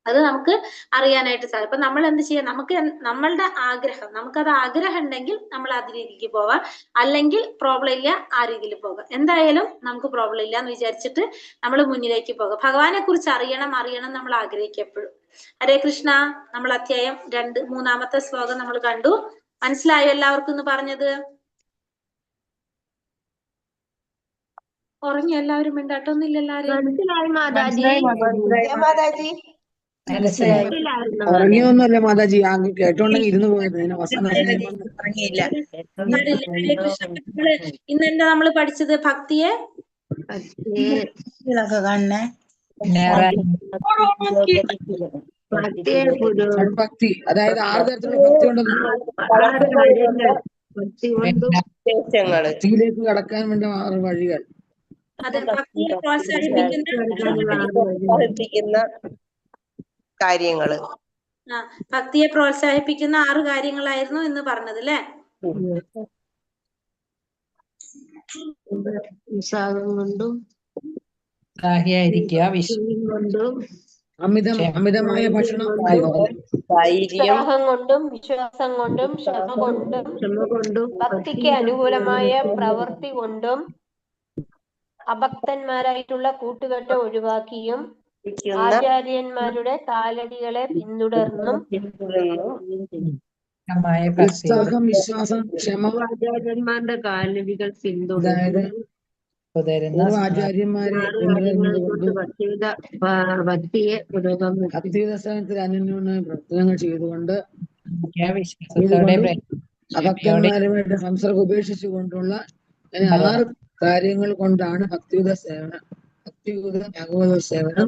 അത് നമുക്ക് അറിയാനായിട്ട് സാധിക്കും. അപ്പൊ നമ്മൾ എന്ത് ചെയ്യാം? നമുക്ക് നമ്മളുടെ ആഗ്രഹം, നമുക്കത് ആഗ്രഹം ഉണ്ടെങ്കിൽ നമ്മൾ ആ രീതിക്ക് പോവാം. അല്ലെങ്കിൽ പ്രോബ്ലം ഇല്ല, ആ രീതിയിൽ പോകാം. എന്തായാലും നമുക്ക് പ്രോബ്ലം ഇല്ല എന്ന് വിചാരിച്ചിട്ട് നമ്മൾ മുന്നിലേക്ക് പോകാം. ഭഗവാനെ കുറിച്ച് അറിയണം നമ്മൾ ആഗ്രഹിക്കുക എപ്പോഴും. ഹരേ കൃഷ്ണ. നമ്മൾ അധ്യായം 2 3-ാമത്തെ ശ്ലോകം നമ്മൾ കണ്ടു. മനസ്സിലായോ എല്ലാവർക്കും എന്ന് പറഞ്ഞത്? ഉറങ്ങി എല്ലാവരും മിണ്ടാട്ടൊന്നുമില്ല എല്ലാരും. ഉറങ്ങിയൊന്നുമല്ല മാതാജി, കേട്ടോണ്ടെങ്കിൽ ഇരുന്ന് പോയത്. ഹരേ കൃഷ്ണ. ഇന്നെന്താ നമ്മൾ പഠിച്ചത്? ഭക്തിയെ ഭക്തി, അതായത് 6 തരത്തിലുള്ള ഭക്തി ഉണ്ടെന്ന്. ഭക്തിയിലേക്ക് കടക്കാൻ വേണ്ട 6 വഴികൾ. അതെ, ഭക്തിയെ പ്രോത്സാഹിപ്പിക്കുന്ന കാര്യങ്ങള്. ഭക്തിയെ പ്രോത്സാഹിപ്പിക്കുന്ന 6 കാര്യങ്ങളായിരുന്നു ഇന്ന് പറഞ്ഞത് അല്ലെ? ഉത്സാഹം കൊണ്ടും അമിതമായ ഭക്ഷണം, ഉത്സാഹം കൊണ്ടും വിശ്വാസം കൊണ്ടും ക്ഷമ കൊണ്ടും ഭക്തിക്ക് അനുകൂലമായ പ്രവൃത്തി കൊണ്ടും അഭക്തന്മാരായിട്ടുള്ള കൂട്ടുകെട്ട് ഒഴിവാക്കിയും ആചാര്യന്മാരുടെ കാലടികളെ പിന്തുടർന്നും ഉത്സാഹം, വിശ്വാസം, ക്ഷമ, ആചാര്യന്മാരുടെ കാലടികൾ അതായത് ആചാര്യന്മാരെ ഭക്തിയെ ഭക്തിരസനത്തിൽ അന്യോന്യ പ്രവർത്തനങ്ങൾ ചെയ്തുകൊണ്ട് അഭക്തന്മാരുമായിട്ട് സംസർഗം ഉപേക്ഷിച്ചുകൊണ്ടുള്ള 6 കാര്യങ്ങൾ കൊണ്ടാണ് ഭക്തിയുത സേവനം, ഭഗവത സേവനം.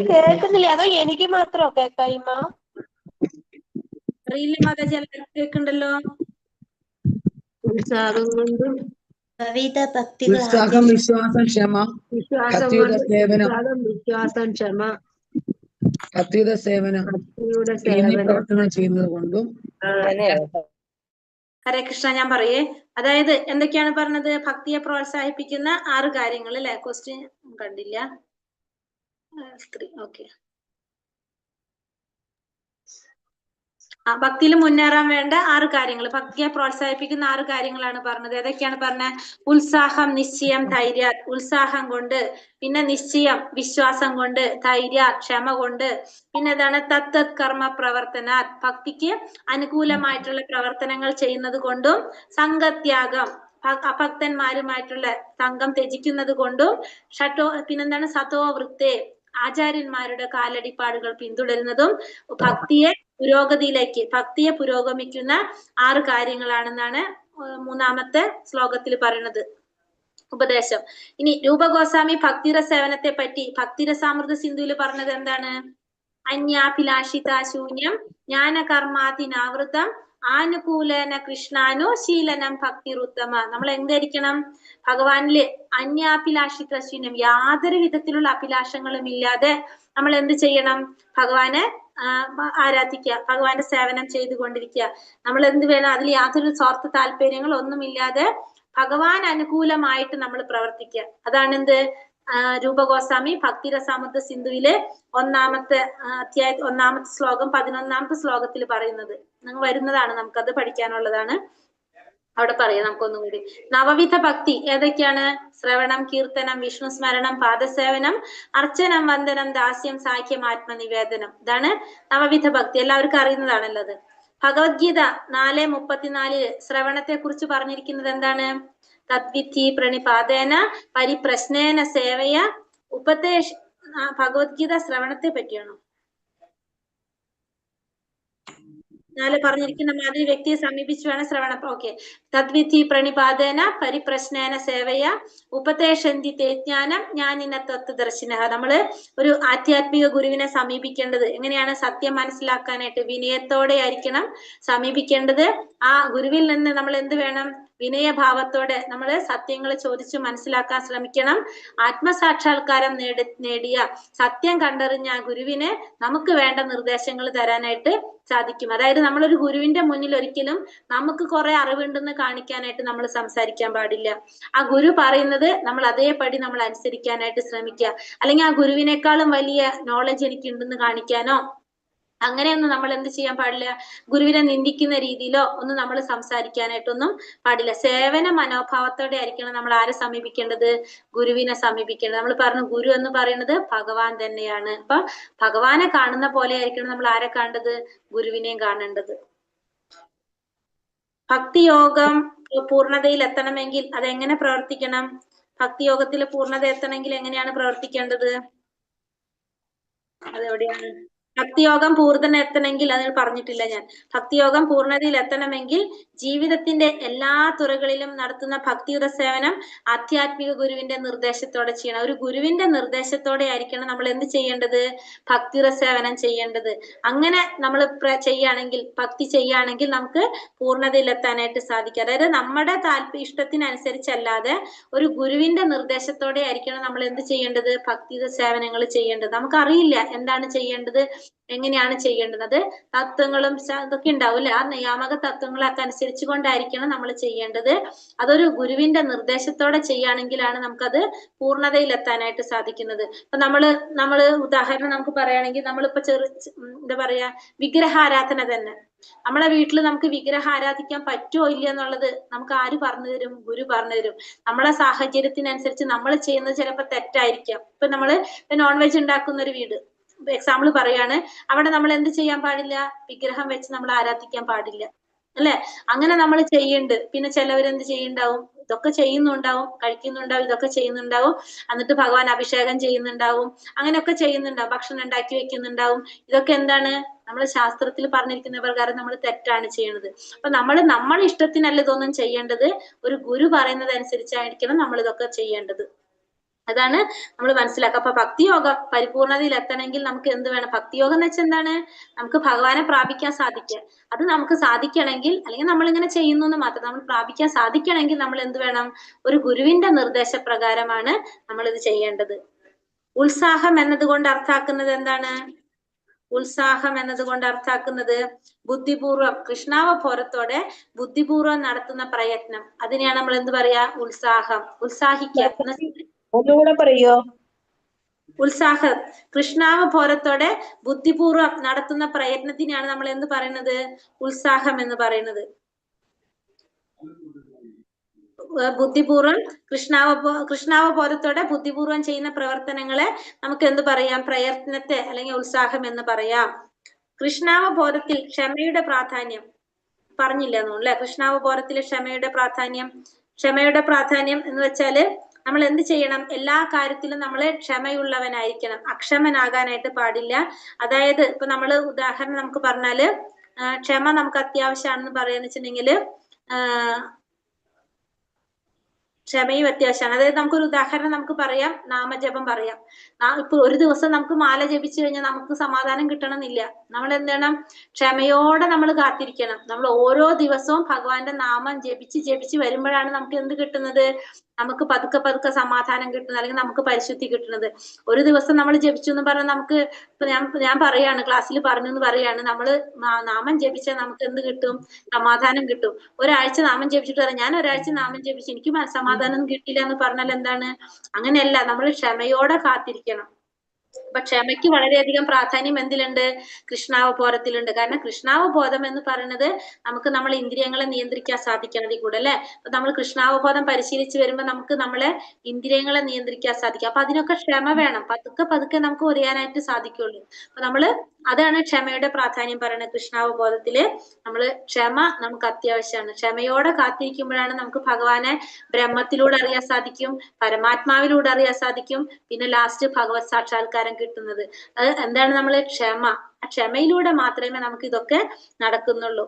കേൾക്കുന്നില്ല, അതോ എനിക്ക് മാത്രമോ കേൾക്കായ്മ? അറിയില്ല മാതാജി, കേൾക്കുന്നുണ്ടല്ലോ. ഉത്സാഹം കൊണ്ടും ഉത്സാഹം, വിശ്വാസം, ക്ഷമ, ഭക്തിയുത സേവനം, ഭക്തിയുത സേവനം എന്നീ പ്രവർത്തനങ്ങൾ ചെയ്യുന്നത് കൊണ്ടും. ഹരേ കൃഷ്ണ. ഞാൻ പറയേ, അതായത് എന്തൊക്കെയാണ് പറഞ്ഞത്? ഭക്തിയെ പ്രോത്സാഹിപ്പിക്കുന്ന 6 കാര്യങ്ങൾ അല്ലെ? ക്വസ്റ്റ്യൻ കണ്ടില്ല. ഓക്കെ. ഭക്തിയിൽ മുന്നേറാൻ വേണ്ട 6 കാര്യങ്ങൾ, ഭക്തിയെ പ്രോത്സാഹിപ്പിക്കുന്ന 6 കാര്യങ്ങളാണ് പറഞ്ഞത്. ഏതൊക്കെയാണ് പറഞ്ഞത്? ഉത്സാഹം, നിശ്ചയം, ധൈര്യ. ഉത്സാഹം കൊണ്ട്, പിന്നെ നിശ്ചയം വിശ്വാസം കൊണ്ട്, ധൈര്യ ക്ഷമ കൊണ്ട്, പിന്നെ എന്താണ്? തത്തത് കർമ്മ പ്രവർത്തന, ഭക്തിക്ക് അനുകൂലമായിട്ടുള്ള പ്രവർത്തനങ്ങൾ ചെയ്യുന്നത് കൊണ്ടും, സംഘത്യാഗം അഭക്തന്മാരുമായിട്ടുള്ള സംഘം ത്യജിക്കുന്നത് കൊണ്ടും, പിന്നെന്താണ്? സതോ വൃത്തേ ആചാര്യന്മാരുടെ കാലടിപ്പാടുകൾ പിന്തുടരുന്നതും ഭക്തിയെ പുരോഗമിക്കുന്ന 6 കാര്യങ്ങളാണെന്നാണ് 3-ാമത്തെ ശ്ലോകത്തിൽ പറയുന്നത്. ഉപദേശം. ഇനി രൂപഗോസ്വാമി ഭക്തിരസ സേവനത്തെ പറ്റി ഭക്തിരസാമൃത സിന്ധുവിൽ പറഞ്ഞത് എന്താണ്? അന്യാഭിലാഷിതാശൂന്യം ജ്ഞാനകർമാതിനാവൃതം ആനുകൂലന കൃഷ്ണാനുശീലനം ഭക്തിരുത്തമ. നമ്മൾ എന്തായിരിക്കണം? ഭഗവാനില് അന്യാഭിലാഷിതാശൂന്യം, യാതൊരു വിധത്തിലുള്ള അഭിലാഷങ്ങളും ഇല്ലാതെ നമ്മൾ എന്ത് ചെയ്യണം? ഭഗവാനെ ആരാധിക്കുക, ഭഗവാന്റെ സേവനം ചെയ്തുകൊണ്ടിരിക്കുക. നമ്മൾ എന്ത് വേണം? അതിൽ യാതൊരു സ്വാർത്ഥ താല്പര്യങ്ങൾ ഒന്നുമില്ലാതെ ഭഗവാൻ അനുകൂലമായിട്ട് നമ്മൾ പ്രവർത്തിക്കുക. അതാണ് എന്ത് രൂപഗോസ്വാമി ഭക്തിരസാമൃത സിന്ധുവിലെ ഒന്നാമത്തെ അധ്യായ 1-ാമത്തെ ശ്ലോകം 11-ാമത്തെ ശ്ലോകത്തിൽ പറയുന്നത് വരുന്നതാണ്. നമുക്കത് പഠിക്കാനുള്ളതാണ്. അവിടെ പറയാം നമുക്കൊന്നും കൂടി. നവവിധ ഭക്തി ഏതൊക്കെയാണ്? ശ്രവണം, കീർത്തനം, വിഷ്ണു സ്മരണം, പാദസേവനം, അർച്ചനം, വന്ദനം, ദാസ്യം, സാഖ്യം, ആത്മനിവേദനം. ഇതാണ് നവവിധ ഭക്തി. എല്ലാവർക്കും അറിയുന്നതാണല്ലോ അത്. ഭഗവത്ഗീത 4:34 ശ്രവണത്തെ കുറിച്ച് പറഞ്ഞിരിക്കുന്നത് എന്താണ്? തദ്വിധി പ്രണിപാതേന പരിപ്രശ്നേന സേവയ ഉപദേശ. ഭഗവത്ഗീത ശ്രവണത്തെ പറ്റിയാണോ? പറഞ്ഞിരിക്കുന്ന മാതിരി വ്യക്തിയെ സമീപിച്ചു വേണം ശ്രവണം. ഓക്കെ. തദ്വിധി പ്രണിപാതേന പരിപ്രശ്നേന സേവയ ഉപദേശന്തി തേ ജ്ഞാനം ജ്ഞാനിന തത്വദർശിന. നമ്മള് ഒരു ആധ്യാത്മിക ഗുരുവിനെ സമീപിക്കേണ്ടത് എങ്ങനെയാണ്? സത്യം മനസ്സിലാക്കാനായിട്ട് വിനയത്തോടെ ആയിരിക്കണം സമീപിക്കേണ്ടത്. ആ ഗുരുവിൽ നിന്ന് നമ്മൾ എന്ത് വേണം? വിനയഭാവത്തോടെ നമ്മൾ സത്യങ്ങൾ ചോദിച്ചു മനസ്സിലാക്കാൻ ശ്രമിക്കണം. ആത്മസാക്ഷാത്കാരം നേടിയ സത്യം കണ്ടറിഞ്ഞ ഗുരുവിന് നമുക്ക് വേണ്ട നിർദ്ദേശങ്ങൾ തരാനായിട്ട് സാധിക്കും. അതായത് നമ്മളൊരു ഗുരുവിന്റെ മുന്നിൽ ഒരിക്കലും നമുക്ക് കുറെ അറിവുണ്ടെന്ന് കാണിക്കാനായിട്ട് നമ്മൾ സംസാരിക്കാൻ പാടില്ല. ആ ഗുരു പറയുന്നത് നമ്മൾ അതേപടി നമ്മൾ അനുസരിക്കാനായിട്ട് ശ്രമിക്കുക. അല്ലെങ്കിൽ ആ ഗുരുവിനേക്കാളും വലിയ നോളജ് എനിക്കുണ്ടെന്ന് കാണിക്കാനോ അങ്ങനെയൊന്നും നമ്മൾ എന്ത് ചെയ്യാൻ പാടില്ല. ഗുരുവിനെ നിന്ദിക്കുന്ന രീതിയിലോ ഒന്നും നമ്മൾ സംസാരിക്കാനായിട്ടൊന്നും പാടില്ല. സേവന മനോഭാവത്തോടെ ആയിരിക്കണം നമ്മൾ ആരെ സമീപിക്കേണ്ടത്? ഗുരുവിനെ സമീപിക്കേണ്ടത്. നമ്മൾ പറഞ്ഞു ഗുരു എന്ന് പറയുന്നത് ഭഗവാൻ തന്നെയാണ്. അപ്പൊ ഭഗവാനെ കാണുന്ന പോലെ ആയിരിക്കണം നമ്മൾ ആരെ കാണേണ്ടത്? ഗുരുവിനെയും കാണേണ്ടത്. ഭക്തിയോഗം പൂർണ്ണതയിൽ എത്തണമെങ്കിൽ അതെങ്ങനെ പ്രവർത്തിക്കണം? ഭക്തിയോഗത്തിൽ പൂർണ്ണത എത്തണമെങ്കിൽ എങ്ങനെയാണ് പ്രവർത്തിക്കേണ്ടത്? അതെവിടെയാണ്? ഭക്തിയോഗം പൂർണ്ണത എത്തണമെങ്കിൽ അത് പറഞ്ഞിട്ടില്ല ഞാൻ. ഭക്തിയോഗം പൂർണ്ണതയിൽ എത്തണമെങ്കിൽ ജീവിതത്തിന്റെ എല്ലാ തുറകളിലും നടത്തുന്ന ഭക്തിയുത സേവനം ആധ്യാത്മിക ഗുരുവിന്റെ നിർദ്ദേശത്തോടെ ചെയ്യണം. ഒരു ഗുരുവിന്റെ നിർദ്ദേശത്തോടെ ആയിരിക്കണം നമ്മൾ എന്ത് ചെയ്യേണ്ടത്? ഭക്തിയുത സേവനം ചെയ്യേണ്ടത്. അങ്ങനെ നമ്മൾ ചെയ്യുകയാണെങ്കിൽ, ഭക്തി ചെയ്യുകയാണെങ്കിൽ നമുക്ക് പൂർണ്ണതയിൽ എത്താനായിട്ട് സാധിക്കും. അതായത് നമ്മുടെ ഇഷ്ടത്തിനനുസരിച്ചല്ലാതെ ഒരു ഗുരുവിന്റെ നിർദ്ദേശത്തോടെ ആയിരിക്കണം നമ്മൾ എന്ത് ചെയ്യേണ്ടത്? ഭക്തിയുത സേവനങ്ങൾ ചെയ്യേണ്ടത്. നമുക്കറിയില്ല എന്താണ് ചെയ്യേണ്ടത്, എങ്ങനെയാണ് ചെയ്യേണ്ടത്. തത്വങ്ങളും ഇതൊക്കെ ഉണ്ടാവില്ല. ആ നിയാമക തത്വങ്ങളൊക്കെ അനുസരിച്ച് കൊണ്ടായിരിക്കണം നമ്മൾ ചെയ്യേണ്ടത്. അതൊരു ഗുരുവിന്റെ നിർദ്ദേശത്തോടെ ചെയ്യുകയാണെങ്കിലാണ് നമുക്കത് പൂർണ്ണതയിൽ എത്താനായിട്ട് സാധിക്കുന്നത്. ഇപ്പൊ നമ്മള് ഉദാഹരണം നമുക്ക് പറയുകയാണെങ്കിൽ നമ്മളിപ്പോ എന്താ പറയാ, വിഗ്രഹാരാധന തന്നെ. നമ്മളെ വീട്ടിൽ നമുക്ക് വിഗ്രഹം ആരാധിക്കാൻ പറ്റുമോ ഇല്ല എന്നുള്ളത് നമുക്ക് ആര് പറഞ്ഞു തരും? ഗുരു പറഞ്ഞു തരും. നമ്മളെ സാഹചര്യത്തിനനുസരിച്ച് നമ്മൾ ചെയ്യുന്നത് ചിലപ്പോൾ തെറ്റായിരിക്കാം. ഇപ്പൊ നമ്മള് നോൺ വെജ് ഉണ്ടാക്കുന്ന ഒരു വീട് എക്സാമ്പിൾ പറയാണ്, അവിടെ നമ്മൾ എന്ത് ചെയ്യാൻ പാടില്ല? വിഗ്രഹം വെച്ച് നമ്മൾ ആരാധിക്കാൻ പാടില്ല, അല്ലെ? അങ്ങനെ നമ്മൾ ചെയ്യുന്നുണ്ട്. പിന്നെ ചിലവരെന്ത് ചെയ്യുന്നുണ്ടാവും? ഇതൊക്കെ ചെയ്യുന്നുണ്ടാവും, കഴിക്കുന്നുണ്ടാവും, ഇതൊക്കെ ചെയ്യുന്നുണ്ടാവും. എന്നിട്ട് ഭഗവാൻ അഭിഷേകം ചെയ്യുന്നുണ്ടാവും, അങ്ങനെയൊക്കെ ചെയ്യുന്നുണ്ടാവും, ഭക്ഷണം ഉണ്ടാക്കി വെക്കുന്നുണ്ടാവും. ഇതൊക്കെ എന്താണ്? നമ്മൾ ശാസ്ത്രത്തിൽ പറഞ്ഞിരിക്കുന്ന പ്രകാരം നമ്മൾ തെറ്റാണ് ചെയ്യുന്നത്. അപ്പൊ നമ്മൾ ഇഷ്ടത്തിനല്ല ഇതൊന്നും ചെയ്യേണ്ടത്. ഒരു ഗുരു പറയുന്നത് അനുസരിച്ചായിരിക്കണം നമ്മൾ ഇതൊക്കെ ചെയ്യേണ്ടത്. അതാണ് നമ്മൾ മനസ്സിലാക്കുക. അപ്പൊ ഭക്തിയോഗം പരിപൂർണതയിൽ എത്തണമെങ്കിൽ നമുക്ക് എന്ത് വേണം? ഭക്തിയോഗം എന്ന് വെച്ചാൽ എന്താണ്? നമുക്ക് ഭഗവാനെ പ്രാപിക്കാൻ സാധിക്കുക. അത് നമുക്ക് സാധിക്കണമെങ്കിൽ, അല്ലെങ്കിൽ നമ്മൾ ഇങ്ങനെ ചെയ്യുന്നു എന്ന് മാത്രം, നമ്മൾ പ്രാപിക്കാൻ സാധിക്കണമെങ്കിൽ നമ്മൾ എന്ത് വേണം? ഒരു ഗുരുവിന്റെ നിർദ്ദേശപ്രകാരമാണ് നമ്മൾ ഇത് ചെയ്യേണ്ടത്. ഉത്സാഹം എന്നതുകൊണ്ട് അർത്ഥാക്കുന്നത് എന്താണ്? ഉത്സാഹം എന്നതുകൊണ്ട് അർത്ഥാക്കുന്നത് ബുദ്ധിപൂർവം, കൃഷ്ണാവബോധത്തോടെ ബുദ്ധിപൂർവം നടത്തുന്ന പ്രയത്നം. അതിനെയാണ് നമ്മൾ എന്ത് പറയാ? ഉത്സാഹം. ഉത്സാഹിക്കുക. ഒന്നുകൂടെ പറയോ? ഉത്സാഹം കൃഷ്ണാവബോധത്തോടെ ബുദ്ധിപൂർവം നടത്തുന്ന പ്രയത്നത്തിനാണ് നമ്മൾ എന്ത് പറയുന്നത്? ഉത്സാഹം എന്ന് പറയുന്നത്. ബുദ്ധിപൂർവം കൃഷ്ണാവബോധത്തോടെ ബുദ്ധിപൂർവം ചെയ്യുന്ന പ്രവർത്തനങ്ങളെ നമുക്ക് എന്ത് പറയാം? പ്രയത്നത്തെ അല്ലെങ്കിൽ ഉത്സാഹം എന്ന് പറയാം. കൃഷ്ണാവബോധത്തിൽ ക്ഷമയുടെ പ്രാധാന്യം പറഞ്ഞില്ല എന്നല്ലേ? കൃഷ്ണാവബോധത്തിൽ ക്ഷമയുടെ പ്രാധാന്യം എന്ന് വെച്ചാല് നമ്മൾ എന്ത് ചെയ്യണം? എല്ലാ കാര്യത്തിലും നമ്മൾ ക്ഷമയുള്ളവനായിരിക്കണം, അക്ഷമനാകാനായിട്ട് പാടില്ല. അതായത് ഇപ്പൊ നമ്മള് ഉദാഹരണം നമുക്ക് പറഞ്ഞാല് ക്ഷമ നമുക്ക് അത്യാവശ്യമാണെന്ന് പറയാന്ന് വെച്ചിട്ടുണ്ടെങ്കിൽ ക്ഷമയും അത്യാവശ്യമാണ്. അതായത് നമുക്കൊരു ഉദാഹരണം നമുക്ക് പറയാം, നാമജപം പറയാം. ഇപ്പൊ ഒരു ദിവസം നമുക്ക് മാല ജപിച്ചു കഴിഞ്ഞാൽ നമുക്ക് സമാധാനം കിട്ടണമെന്നില്ല. നമ്മൾ എന്ത് ചെയ്യണം? ക്ഷമയോടെ നമ്മൾ കാത്തിരിക്കണം. നമ്മൾ ഓരോ ദിവസവും ഭഗവാന്റെ നാമം ജപിച്ച് വരുമ്പോഴാണ് നമുക്ക് എന്ത് കിട്ടുന്നത്? നമുക്ക് പതുക്കെ പതുക്കെ സമാധാനം കിട്ടുന്നത്, അല്ലെങ്കിൽ നമുക്ക് പരിശുദ്ധി കിട്ടുന്നത്. ഒരു ദിവസം നമ്മൾ ജപിച്ചു എന്ന് പറഞ്ഞാൽ നമുക്ക്, ഇപ്പൊ ഞാൻ പറയാണ്, ക്ലാസ്സിൽ പറഞ്ഞു എന്ന് പറയാണ്, നമ്മള് നാമം ജപിച്ചാൽ നമുക്ക് എന്ത് കിട്ടും? സമാധാനം കിട്ടും. ഒരാഴ്ച നാമം ജപിച്ചിട്ട് പറയാം, ഞാൻ ഒരാഴ്ച നാമം ജപിച്ചു എനിക്ക് സമാധാനം കിട്ടിയില്ല എന്ന് പറഞ്ഞാൽ എന്താണ്? അങ്ങനെയല്ല, നമ്മൾ ക്ഷമയോടെ കാത്തിരിക്കണം. അപ്പൊ ക്ഷമയ്ക്ക് വളരെയധികം പ്രാധാന്യം എന്തിലുണ്ട്? കൃഷ്ണാവബോധത്തിലുണ്ട്. കാരണം കൃഷ്ണാവബോധം എന്ന് പറയുന്നത് നമുക്ക് നമ്മളെ ഇന്ദ്രിയങ്ങളെ നിയന്ത്രിക്കാൻ സാധിക്കണം. അതിൽ കൂടെ അല്ലെ, അപ്പൊ നമ്മൾ കൃഷ്ണാവബോധം പരിശീലിച്ച് വരുമ്പോൾ നമുക്ക് നമ്മളെ ഇന്ദ്രിയങ്ങളെ നിയന്ത്രിക്കാൻ സാധിക്കും. അപ്പൊ അതിനൊക്കെ ക്ഷമ വേണം. പതുക്കെ പതുക്കെ നമുക്ക് അറിയാനായിട്ട് സാധിക്കുള്ളൂ. അപ്പൊ നമ്മള് അതാണ് ക്ഷമയുടെ പ്രാധാന്യം പറയുന്നത്. കൃഷ്ണാവബോധത്തില് നമ്മള് ക്ഷമ നമുക്ക് അത്യാവശ്യമാണ്. ക്ഷമയോടെ കാത്തിരിക്കുമ്പോഴാണ് നമുക്ക് ഭഗവാനെ ബ്രഹ്മത്തിലൂടെ അറിയാൻ സാധിക്കും, പരമാത്മാവിലൂടെ അറിയാൻ സാധിക്കും, പിന്നെ ലാസ്റ്റ് ഭഗവത് സാക്ഷാത്കാരം കിട്ടുന്നത്. അത് എന്താണ്? നമ്മള് ക്ഷമ, ആ ക്ഷമയിലൂടെ മാത്രമേ നമുക്ക് ഇതൊക്കെ നടക്കുന്നുള്ളൂ.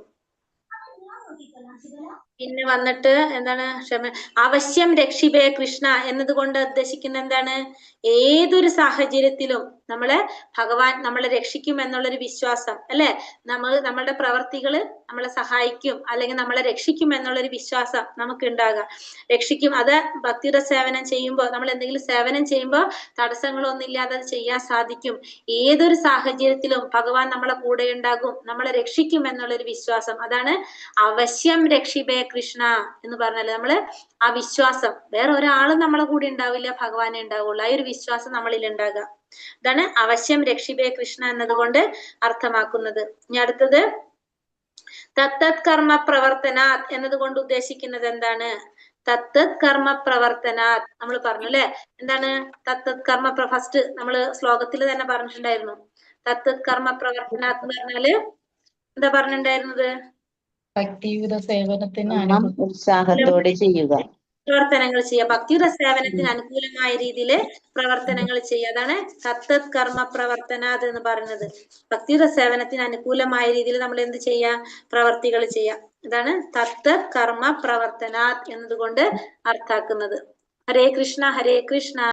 പിന്നെ വന്നിട്ട് എന്താണ്? ക്ഷമ അവശ്യം രക്ഷിബേ കൃഷ്ണ എന്നതുകൊണ്ട് ഉദ്ദേശിക്കുന്ന എന്താണ്? ഏതൊരു സാഹചര്യത്തിലും നമ്മളെ ഭഗവാൻ നമ്മളെ രക്ഷിക്കും എന്നുള്ളൊരു വിശ്വാസം അല്ലെ, നമ്മളുടെ പ്രവർത്തികള് നമ്മളെ സഹായിക്കും അല്ലെങ്കിൽ നമ്മളെ രക്ഷിക്കും എന്നുള്ളൊരു വിശ്വാസം നമുക്ക് ഉണ്ടാകാം. രക്ഷിക്കും. അത് ഭക്തിയുടെ സേവനം ചെയ്യുമ്പോൾ, നമ്മൾ എന്തെങ്കിലും സേവനം ചെയ്യുമ്പോൾ തടസ്സങ്ങളൊന്നും ഇല്ലാതെ അത് ചെയ്യാൻ സാധിക്കും. ഏതൊരു സാഹചര്യത്തിലും ഭഗവാൻ നമ്മളെ കൂടെ ഉണ്ടാകും, നമ്മളെ രക്ഷിക്കും എന്നുള്ളൊരു വിശ്വാസം. അതാണ് അവശ്യം രക്ഷിബേ കൃഷ്ണ എന്ന് പറഞ്ഞാല് നമ്മള് ആ വിശ്വാസം, വേറെ ഒരാളും നമ്മളെ കൂടെ ഉണ്ടാവില്ല, ഭഗവാനെ ഉണ്ടാവുള്ളൂ. ആ ഒരു വിശ്വാസം നമ്മളിൽ ഉണ്ടാകുക. ഇതാണ് അവശ്യം രക്ഷിബേ കൃഷ്ണ എന്നതുകൊണ്ട് അർത്ഥമാക്കുന്നത്. ഇനി അടുത്തത് തത്തത് കർമ്മ പ്രവർത്തനാത് എന്നതുകൊണ്ട് ഉദ്ദേശിക്കുന്നത് എന്താണ്? തത്തത് കർമ്മ പ്രവർത്തനാത് നമ്മൾ പറഞ്ഞു അല്ലെ. എന്താണ് തത്തത് കർമ്മ? ഫസ്റ്റ് നമ്മള് ശ്ലോകത്തിൽ തന്നെ പറഞ്ഞിട്ടുണ്ടായിരുന്നു. തത്തത് കർമ്മ പ്രവർത്തനാത് എന്ന് പറഞ്ഞാല് എന്താ പറഞ്ഞിട്ടുണ്ടായിരുന്നത്? ഭക്തിയുത സേവനത്തിന് ഉത്സാഹത്തോടെ ചെയ്യുക, പ്രവർത്തനങ്ങൾ ചെയ്യുക. ഭക്തിയുടെ സേവനത്തിന് അനുകൂലമായ രീതിയിൽ പ്രവർത്തനങ്ങൾ ചെയ്യുക. അതാണ് തത്തത് കർമ്മ പ്രവർത്തനാത് എന്ന് പറയുന്നത്. ഭക്തിയുടെ സേവനത്തിന് അനുകൂലമായ രീതിയിൽ നമ്മൾ എന്ത് ചെയ്യാ? പ്രവർത്തികൾ ചെയ്യാം. ഇതാണ് തത്തത് കർമ്മ പ്രവർത്തനാത് എന്നതുകൊണ്ട് അർത്ഥാക്കുന്നത്. ഹരേ കൃഷ്ണ ഹരേ കൃഷ്ണ.